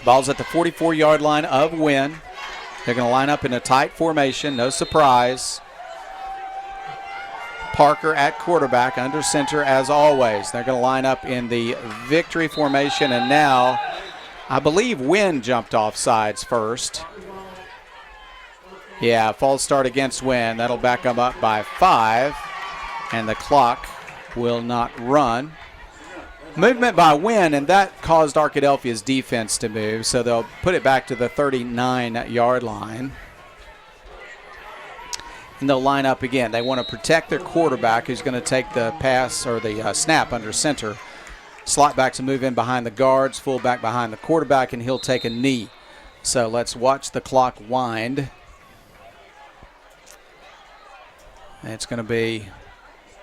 Ball's at the 44-yard line of Wynn. They're going to line up in a tight formation, no surprise. Parker at quarterback, under center as always. They're going to line up in the victory formation, and now I believe Wynn jumped off sides first. Yeah, false start against Wynn. That'll back them up by 5, and the clock will not run. Movement by Wynn, and that caused Arkadelphia's defense to move, so they'll put it back to the 39-yard line. And they'll line up again. They want to protect their quarterback, who's going to take the pass or the snap under center. Slot backs will move in behind the guards, fullback behind the quarterback, and he'll take a knee. So let's watch the clock wind. It's going to be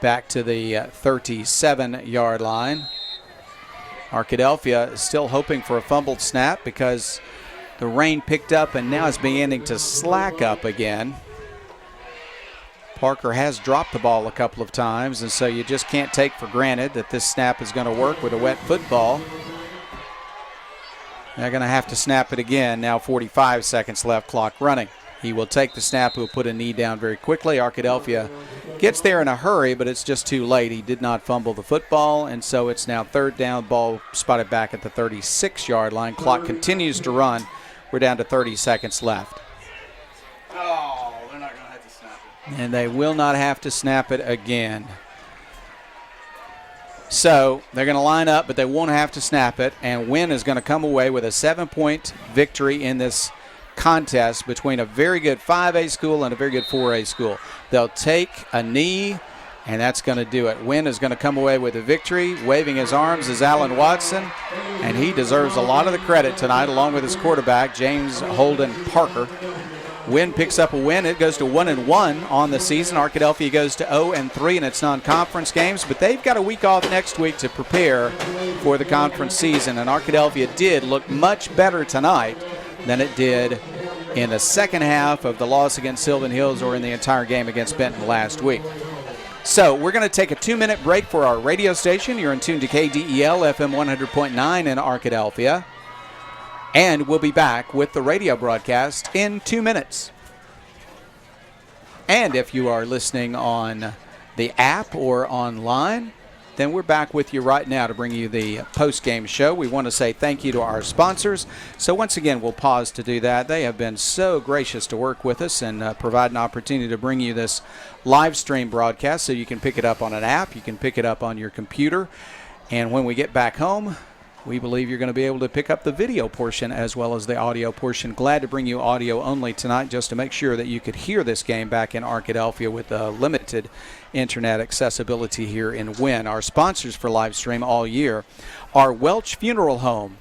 back to the 37-yard line. Arkadelphia is still hoping for a fumbled snap because the rain picked up and now is beginning to slack up again. Parker has dropped the ball a couple of times, and so you just can't take for granted that this snap is going to work with a wet football. They're going to have to snap it again. Now 45 seconds left, clock running. He will take the snap. He'll put a knee down very quickly. Arkadelphia gets there in a hurry, but it's just too late. He did not fumble the football, and so it's now third down. Ball spotted back at the 36-yard line. Clock continues to run. We're down to 30 seconds left. Oh, they're not going to have to snap it. And they will not have to snap it again. So they're going to line up, but they won't have to snap it, and Wynn is going to come away with a 7-point victory in this contest between a very good 5A school and a very good 4A school. They'll take a knee, and that's going to do it. Wynn is going to come away with a victory. Waving his arms is Alan Watson, and he deserves a lot of the credit tonight, along with his quarterback, James Holden Parker. Wynn picks up a win. It goes to 1-1 on the season. Arkadelphia goes to 0-3 in its non-conference games, but they've got a week off next week to prepare for the conference season. And Arkadelphia did look much better tonight than it did in the second half of the loss against Sylvan Hills or in the entire game against Benton last week. So we're going to take a 2-minute break for our radio station. You're in tune to KDEL FM 100.9 in Arkadelphia. And we'll be back with the radio broadcast in 2 minutes. And if you are listening on the app or online, then we're back with you right now to bring you the post-game show. We want to say thank you to our sponsors. So once again, we'll pause to do that. They have been so gracious to work with us and provide an opportunity to bring you this live stream broadcast so you can pick it up on an app. You can pick it up on your computer. And when we get back home, we believe you're going to be able to pick up the video portion as well as the audio portion. Glad to bring you audio only tonight just to make sure that you could hear this game back in Arkadelphia with limited internet accessibility here in Wynn. Our sponsors for live stream all year are Welch Funeral Home,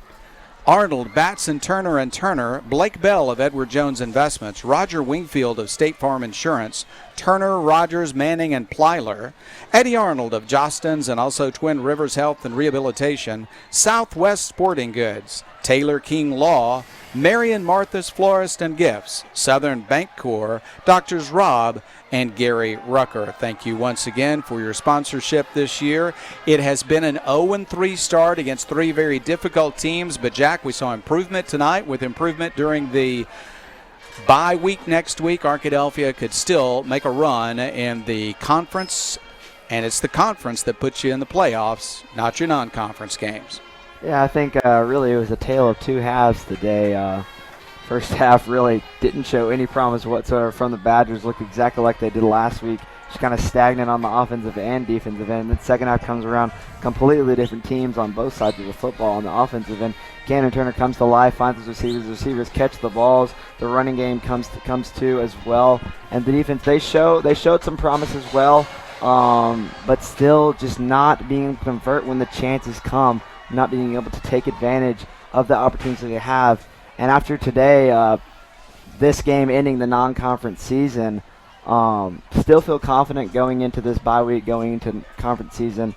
Arnold, Batson, Turner & Turner, Blake Bell of Edward Jones Investments, Roger Wingfield of State Farm Insurance, Turner, Rogers, Manning, and Plyler, Eddie Arnold of Jostens and also Twin Rivers Health and Rehabilitation, Southwest Sporting Goods, Taylor King Law, Marion Martha's Florist and Gifts, Southern Bank Corps, Doctors Rob, and Gary Rucker. Thank you once again for your sponsorship this year. It has been an 0-3 start against three very difficult teams, but Jack, we saw improvement tonight with improvement during the bye week next week. Arkadelphia could still make a run in the conference, and it's the conference that puts you in the playoffs, not your non-conference games. Yeah, I think really it was a tale of two halves today. First half really didn't show any promise whatsoever from the Badgers. Looked exactly like they did last week, just kind of stagnant on the offensive and defensive end. Then second half comes around, completely different teams on both sides of the football on the offensive end. Cannon Turner comes to life, finds his receivers. The receivers catch the balls. The running game comes to as well. And the defense, they showed some promise as well, but still just not being able to convert when the chances come, not being able to take advantage of the opportunities that they have. And after today, this game ending the non-conference season, still feel confident going into this bye week, going into conference season.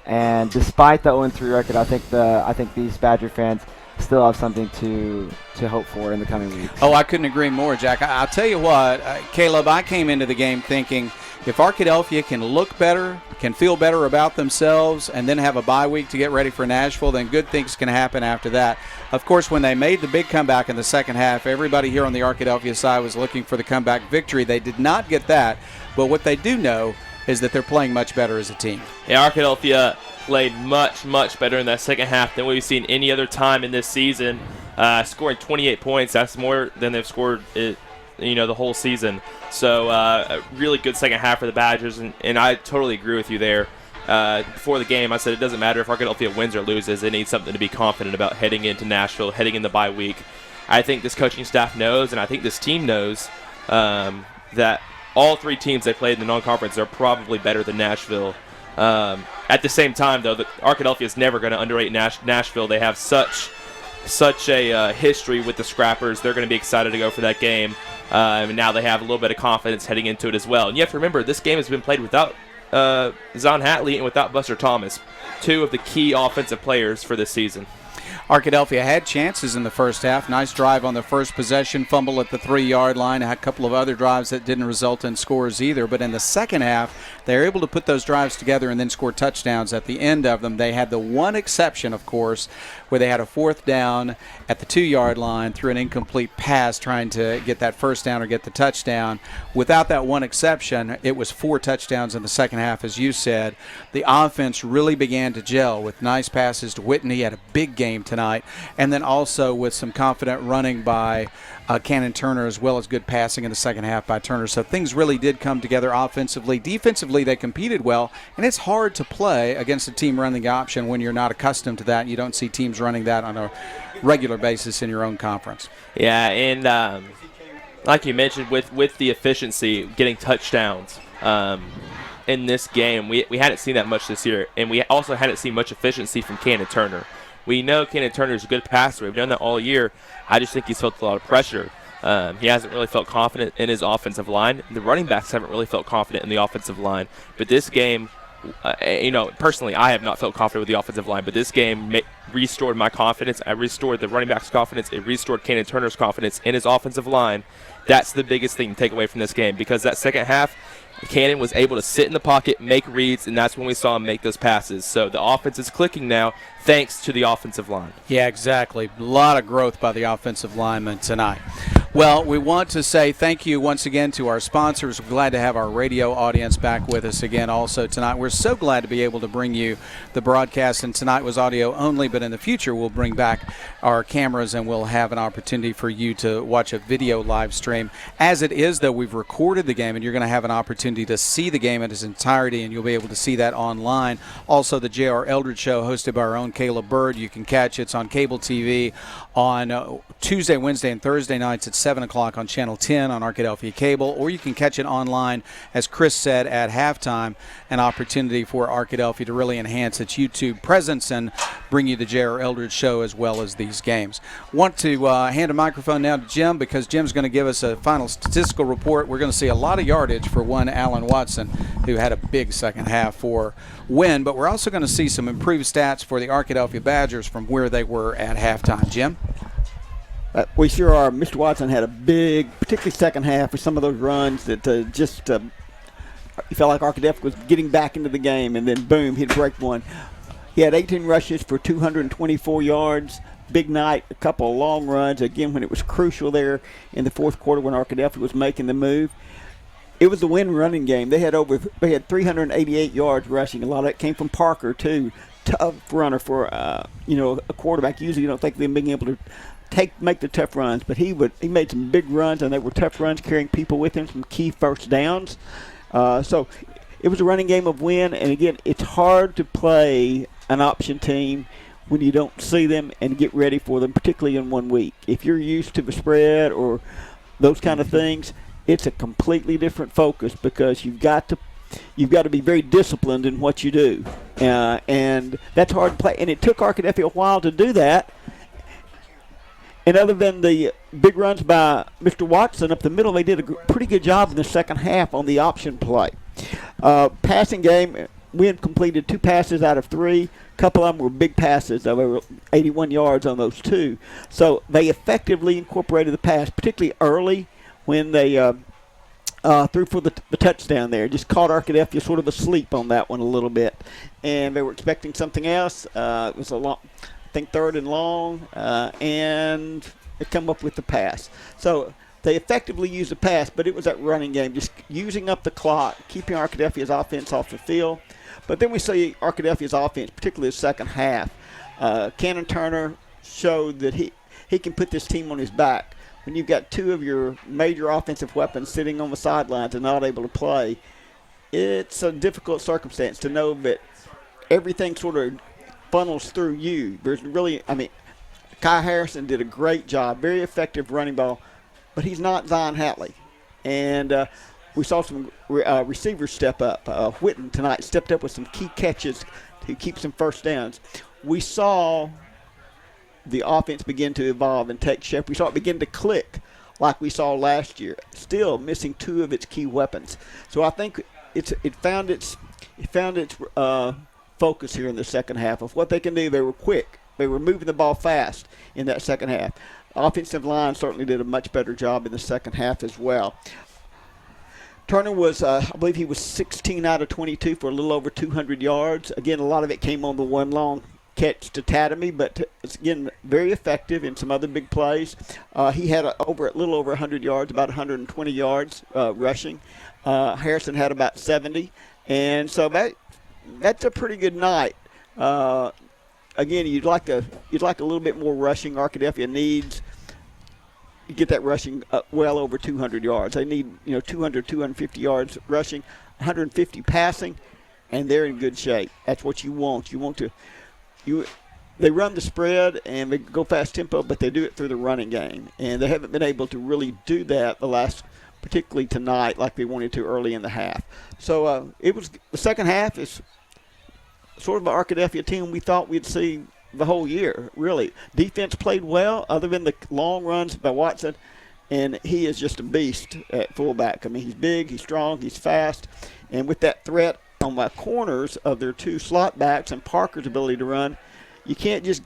And despite the 0-3 record, I think these Badger fans still have something to hope for in the coming weeks. Oh, I couldn't agree more, Jack. I'll tell you what, Caleb, I came into the game thinking if Arkadelphia can look better, can feel better about themselves, and then have a bye week to get ready for Nashville, then good things can happen after that. Of course, when they made the big comeback in the second half, everybody here on the Arkadelphia side was looking for the comeback victory. They did not get that, but what they do know is that they're playing much better as a team. Yeah, Arkadelphia played much, much better in that second half than we've seen any other time in this season. Scoring 28 points, that's more than they've scored the whole season. So a really good second half for the Badgers, and I totally agree with you there. Before the game, I said it doesn't matter if Arkadelphia wins or loses. They need something to be confident about heading into Nashville, heading in the bye week. I think this coaching staff knows, and I think this team knows, that all three teams they played in the non-conference are probably better than Nashville. At the same time, though, Arkadelphia is never going to underrate Nashville. They have such a history with the Scrappers. They're going to be excited to go for that game. And now they have a little bit of confidence heading into it as well. And you have to remember, this game has been played without Zon Hatley and without Buster Thomas, two of the key offensive players for this season. Arkadelphia had chances in the first half. Nice drive on the first possession, fumble at the 3-yard line. Had a couple of other drives that didn't result in scores either. But in the second half, they were able to put those drives together and then score touchdowns at the end of them. They had the one exception, of course, where they had a 4th down at the 2-yard line through an incomplete pass trying to get that first down or get the touchdown. Without that one exception, it was 4 touchdowns in the second half, as you said. The offense really began to gel with nice passes to Whitney. He had a big game tonight. And then also with some confident running by Cannon Turner, as well as good passing in the second half by Turner. So things really did come together offensively. Defensively, they competed well, and it's hard to play against a team running the option when you're not accustomed to that. You don't see teams running that on a regular basis in your own conference. Yeah, and like you mentioned, with the efficiency, getting touchdowns in this game, we hadn't seen that much this year, and we also hadn't seen much efficiency from Cannon Turner. We know Cannon Turner is a good passer. We've done that all year. I just think he's felt a lot of pressure. He hasn't really felt confident in his offensive line. The running backs haven't really felt confident in the offensive line. But this game, personally, I have not felt confident with the offensive line. But this game restored my confidence. I restored the running back's confidence. It restored Cannon Turner's confidence in his offensive line. That's the biggest thing to take away from this game, because that second half, Cannon was able to sit in the pocket, make reads, and that's when we saw him make those passes. So the offense is clicking now thanks to the offensive line. Yeah, exactly. A lot of growth by the offensive linemen tonight. Well, we want to say thank you once again to our sponsors. We're glad to have our radio audience back with us again also tonight. We're so glad to be able to bring you the broadcast, and tonight was audio only, but in the future we'll bring back our cameras and we'll have an opportunity for you to watch a video live stream. As it is, though, we've recorded the game, and you're going to have an opportunity to see the game in its entirety, and you'll be able to see that online. Also, the J.R. Eldridge Show, hosted by our own Caleb Bird. You can catch it's on cable TV on Tuesday, Wednesday, and Thursday nights at 7 o'clock on Channel 10 on Arkadelphia Cable, or you can catch it online, as Chris said, at halftime, an opportunity for Arkadelphia to really enhance its YouTube presence and bring you the J.R. Eldridge Show as well as these games. Want to hand a microphone now to Jim, because Jim's going to give us a final statistical report. We're going to see a lot of yardage for one Allen Watson, who had a big second half for Wynn, but we're also going to see some improved stats for the Arkadelphia Badgers from where they were at halftime. Jim? We sure are. Mr. Watson had a big, particularly second half, with some of those runs that he felt like Arkadelphia was getting back into the game, and then boom, he'd break one. He had 18 rushes for 224 yards. Big night, a couple of long runs, again, when it was crucial there in the fourth quarter when Arkadelphia was making the move. It was the Wynn running game. They had 388 yards rushing. A lot of that came from Parker, too. Tough runner for a quarterback. Usually you don't think of them being able to make the tough runs, but he made some big runs, and they were tough runs, carrying people with him, some key first downs. So it was a running game of Wynn, and again, it's hard to play an option team when you don't see them and get ready for them, particularly in 1 week. If you're used to the spread or those kind of things, it's a completely different focus, because you've got to be very disciplined in what you do, and that's hard to play. And it took Arkadelphia a while to do that. And other than the big runs by Mr. Watson up the middle, they did a pretty good job in the second half on the option play. Passing game, Wynn completed 2 passes out of 3. A couple of them were big passes. They were 81 yards on those 2. So they effectively incorporated the pass, particularly early when they threw for the touchdown there. Just caught Arkadelphia sort of asleep on that one a little bit. And they were expecting something else. It was a long, I think, 3rd and long, and they come up with the pass. So they effectively used the pass, but it was that running game, just using up the clock, keeping Arkadelphia's offense off the field. But then we see Arkadelphia's offense, particularly the second half. Cannon Turner showed that he can put this team on his back. When you've got 2 of your major offensive weapons sitting on the sidelines and not able to play, it's a difficult circumstance to know that everything sort of funnels through you. There's really, Kai Harrison did a great job, very effective running ball, but he's not Zion Hatley. And we saw some receivers step up. Whitten tonight stepped up with some key catches to keep some first downs. We saw the offense begin to evolve and take shape. We saw it begin to click like we saw last year, still missing 2 of its key weapons. So I think it found its focus here in the second half of what they can do. They were quick. they were moving the ball fast in that second half. Offensive line certainly did a much better job in the second half as well. Turner was, I believe he was 16 out of 22 for a little over 200 yards. Again, a lot of it came on the one long catch to Tatamy, but again, very effective in some other big plays. He had a little over 100 yards, about 120 yards rushing. Harrison had about 70, and so that's a pretty good night. Again, you'd like a little bit more rushing. Arkadelphia needs to get that rushing well over 200 yards. They need 200, 250 yards rushing, 150 passing, and they're in good shape. That's what you want. They run the spread and they go fast tempo, but they do it through the running game, and they haven't been able to really do that particularly tonight, like they wanted to early in the half. So it was the second half is sort of an Arkadelphia team we thought we'd see the whole year, really. Defense played well, other than the long runs by Watson, and he is just a beast at fullback. I mean, he's big, he's strong, he's fast, and with that threat on my corners of their two slot backs and Parker's ability to run, you can't just,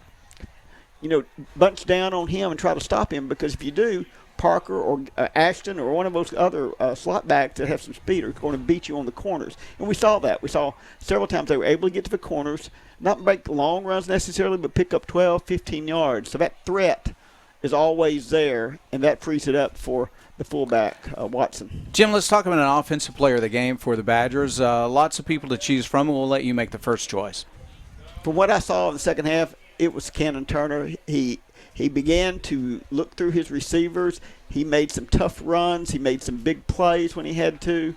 bunch down on him and try to stop him, because if you do, Parker or Ashton or one of those other slot backs that have some speed are going to beat you on the corners. And we saw that. We saw several times they were able to get to the corners, not make long runs necessarily, but pick up 12, 15 yards. So that threat is always there, and that frees it up for the fullback, Watson. Jim, let's talk about an offensive player of the game for the Badgers. Lots of people to choose from, and we'll let you make the first choice. From what I saw in the second half, it was Cannon Turner. He began to look through his receivers. He made some tough runs. He made some big plays when he had to.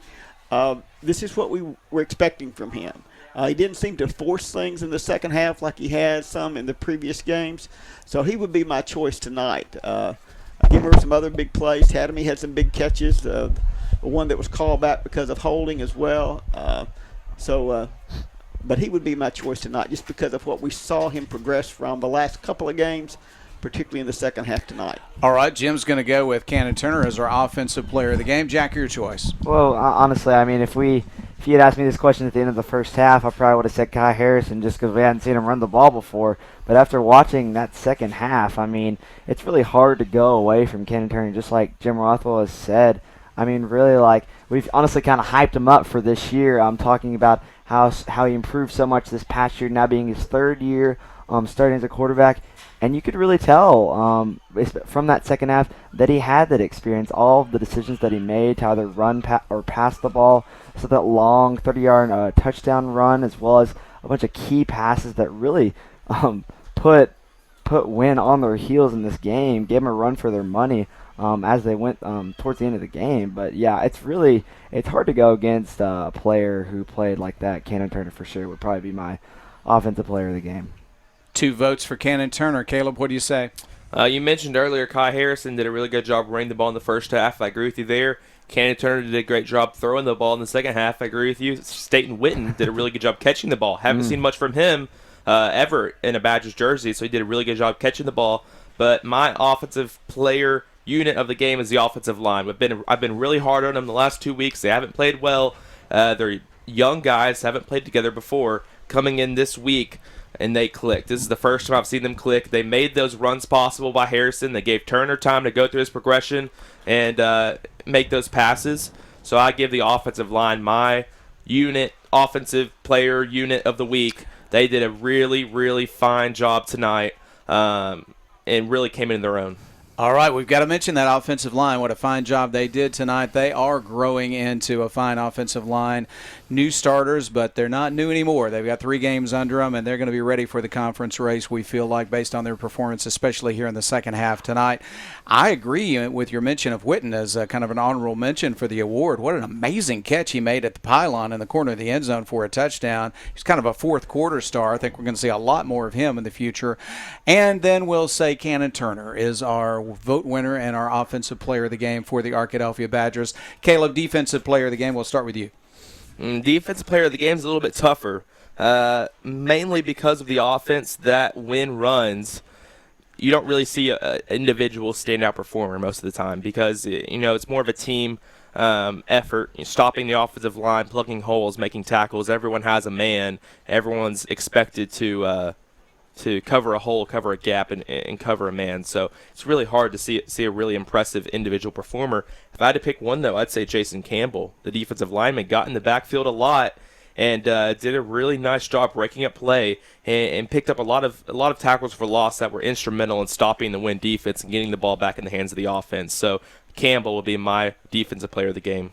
This is what we were expecting from him. He didn't seem to force things in the second half like he had some in the previous games. So he would be my choice tonight. Give her some other big plays. Tatamy had some big catches. The one that was called back because of holding as well. But he would be my choice tonight just because of what we saw him progress from the last couple of games, particularly in the second half tonight. All right, Jim's going to go with Cannon Turner as our offensive player of the game. Jack, your choice. Well, honestly, I mean, if you had asked me this question at the end of the first half, I probably would have said Kai Harrison just because we hadn't seen him run the ball before. But after watching that second half, I mean, it's really hard to go away from Cannon Turner, just like Jim Rothwell has said. I mean, really, we've honestly kind of hyped him up for this year. I'm talking about how he improved so much this past year, now being his third year starting as a quarterback. And you could really tell from that second half that he had that experience, all of the decisions that he made to either run or pass the ball. So that long 30-yard touchdown run, as well as a bunch of key passes that really put Wynn on their heels in this game, gave them a run for their money as they went towards the end of the game. But, yeah, it's hard to go against a player who played like that. Cannon Turner for sure would probably be my offensive player of the game. 2 votes for Cannon Turner. Caleb, what do you say? You mentioned earlier Kai Harrison did a really good job running the ball in the first half. I agree with you there. Cannon Turner did a great job throwing the ball in the second half. I agree with you. Staten Witten did a really good job catching the ball. Haven't seen much from him ever in a Badgers jersey, so he did a really good job catching the ball. But my offensive player unit of the game is the offensive line. I've been really hard on them the last 2 weeks. They haven't played well. They're young guys, haven't played together before. Coming in this week, and they clicked. This is the first time I've seen them click. They made those runs possible by Harrison. They gave Turner time to go through his progression and make those passes. So I give the offensive line my offensive player unit of the week. They did a really, really fine job tonight and really came into their own. All right, we've got to mention that offensive line. What a fine job they did tonight. They are growing into a fine offensive line. New starters, but they're not new anymore. They've got 3 games under them, and they're going to be ready for the conference race, we feel like, based on their performance, especially here in the second half tonight. I agree with your mention of Witten as kind of an honorable mention for the award. What an amazing catch he made at the pylon in the corner of the end zone for a touchdown. He's kind of a fourth quarter star. I think we're going to see a lot more of him in the future. And then we'll say Cannon Turner is our vote winner and our offensive player of the game for the Arkadelphia Badgers. Caleb, defensive player of the game, we'll start with you. Defensive player of the game is a little bit tougher, mainly because of the offense that Wynn runs. You don't really see an individual standout performer most of the time because it's more of a team effort, stopping the offensive line, plugging holes, making tackles. Everyone has a man. Everyone's expected to to cover a hole, cover a gap, and cover a man. So it's really hard to see a really impressive individual performer. If I had to pick one, though, I'd say Jason Campbell, the defensive lineman, got in the backfield a lot and did a really nice job breaking up play and picked up a lot of tackles for loss that were instrumental in stopping the Wynn defense and getting the ball back in the hands of the offense. So Campbell will be my defensive player of the game.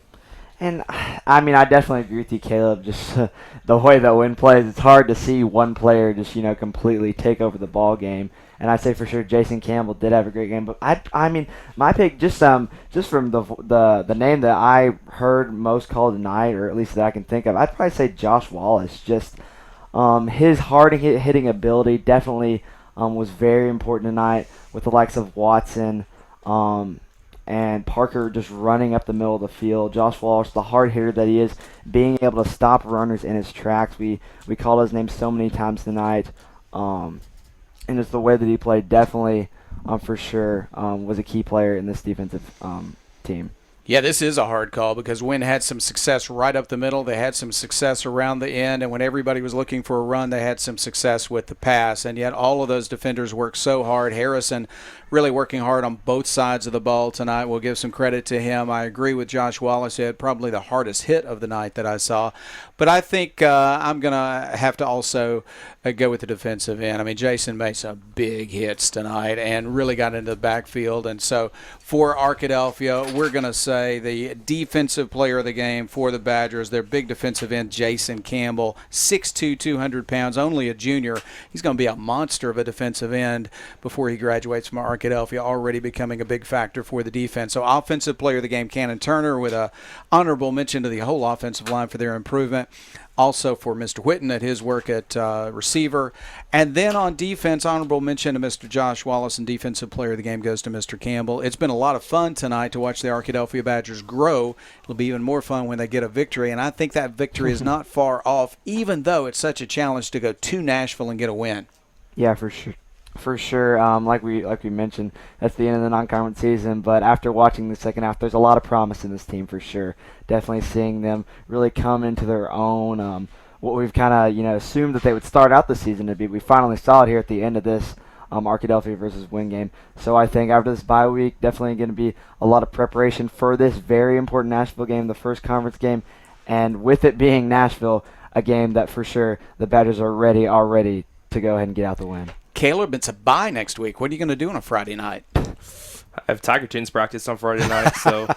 And, I mean, I definitely agree with you, Caleb. Just the way that Wynn plays, it's hard to see one player just, completely take over the ball game. And I'd say for sure Jason Campbell did have a great game. But, I mean, my pick, just from the name that I heard most called tonight, or at least that I can think of, I'd probably say Josh Wallace. Just his hard-hitting ability definitely was very important tonight with the likes of Watson, and Parker just running up the middle of the field. Josh Wallace, the hard hitter that he is, being able to stop runners in his tracks. We called his name so many times tonight. And just the way that he played definitely, for sure, was a key player in this defensive team. Yeah, this is a hard call because Wynn had some success right up the middle. They had some success around the end, and when everybody was looking for a run, they had some success with the pass. And yet all of those defenders worked so hard. Harrison really working hard on both sides of the ball tonight. We'll give some credit to him. I agree with Josh Wallace. He had probably the hardest hit of the night that I saw. But I think I'm going to have to also go with the defensive end. I mean, Jason made some big hits tonight and really got into the backfield. And so for Arkadelphia, we're going to say the defensive player of the game for the Badgers, their big defensive end, Jason Campbell, 6'2", 200 pounds, only a junior. He's going to be a monster of a defensive end before he graduates from Arkadelphia, already becoming a big factor for the defense. So offensive player of the game, Cannon Turner, with a honorable mention to the whole offensive line for their improvement. Also for Mr. Whitten at his work at receiver. And then on defense, honorable mention to Mr. Josh Wallace, and defensive player of the game goes to Mr. Campbell. It's been a lot of fun tonight to watch the Arkadelphia Badgers grow. It'll be even more fun when they get a victory, and I think that victory is not far off, even though it's such a challenge to go to Nashville and get a win. Yeah, for sure. For sure, like we mentioned, that's the end of the non-conference season. But after watching the second half, there's a lot of promise in this team for sure. Definitely seeing them really come into their own. What we've kind of assumed that they would start out the season to be, we finally saw it here at the end of this Arkadelphia versus Wynn game. So I think after this bye week, definitely going to be a lot of preparation for this very important Nashville game, the first conference game, and with it being Nashville, a game that for sure the Badgers are ready already to go ahead and get out the win. Caleb, it's a bye next week. What are you going to do on a Friday night? I have Tiger Tunes practice on Friday night, so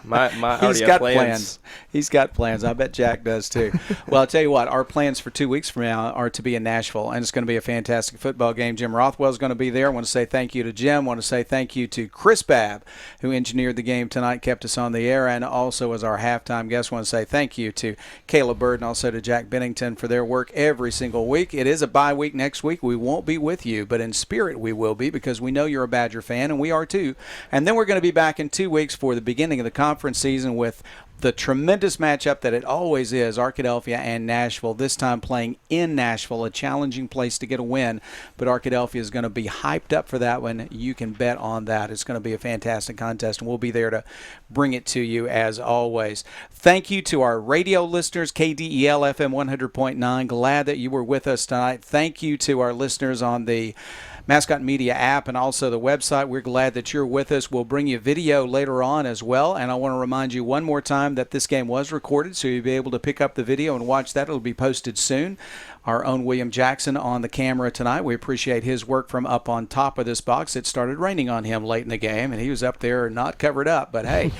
my He's got plans. He's got plans. I bet Jack does too. Well, I'll tell you what, our plans for 2 weeks from now are to be in Nashville, and it's going to be a fantastic football game. Jim Rothwell's going to be there. I want to say thank you to Jim. I want to say thank you to Chris Babb, who engineered the game tonight, kept us on the air, and also as our halftime guest. I want to say thank you to Caleb Bird and also to Jack Bennington for their work every single week. It is a bye week next week. We won't be with you, but in spirit we will be, because we know you're a Badger fan, and we are too. And then we're going to be back in 2 weeks for the beginning of the conference season with the tremendous matchup that it always is, Arkadelphia and Nashville, this time playing in Nashville, a challenging place to get a win. But Arkadelphia is going to be hyped up for that one. You can bet on that. It's going to be a fantastic contest, and we'll be there to bring it to you as always. Thank you to our radio listeners, KDEL FM 100.9. Glad that you were with us tonight. Thank you to our listeners on the Mascot Media app and also the website. We're glad that you're with us. We'll bring you video later on as well. And I want to remind you one more time that this game was recorded, so you'll be able to pick up the video and watch that. It'll be posted soon. Our own William Jackson on the camera tonight. We appreciate his work from up on top of this box. It started raining on him late in the game, and he was up there not covered up. But, hey,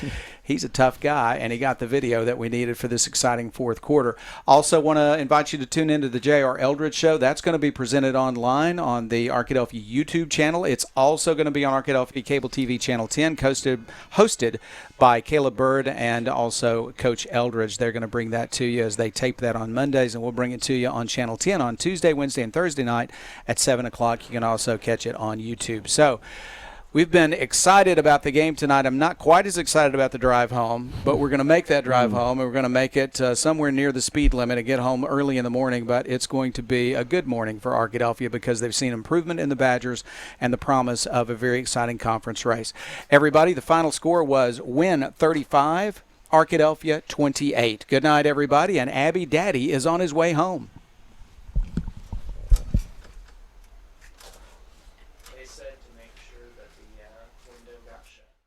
he's a tough guy, and he got the video that we needed for this exciting fourth quarter. Also want to invite you to tune into the J.R. Eldridge Show. That's going to be presented online on the Arkadelphia YouTube channel. It's also going to be on Arkadelphia Cable TV Channel 10, hosted by Caleb Bird and also Coach Eldridge. They're going to bring that to you as they tape that on Mondays, and we'll bring it to you on Channel 10 on Tuesday, Wednesday, and Thursday night at 7 o'clock. You can also catch it on YouTube. So we've been excited about the game tonight. I'm not quite as excited about the drive home, but we're going to make that drive home, and we're going to make it somewhere near the speed limit and get home early in the morning. But it's going to be a good morning for Arkadelphia because they've seen improvement in the Badgers and the promise of a very exciting conference race. Everybody, the final score was Wynn 35, Arkadelphia 28. Good night, everybody, and Abby Daddy is on his way home.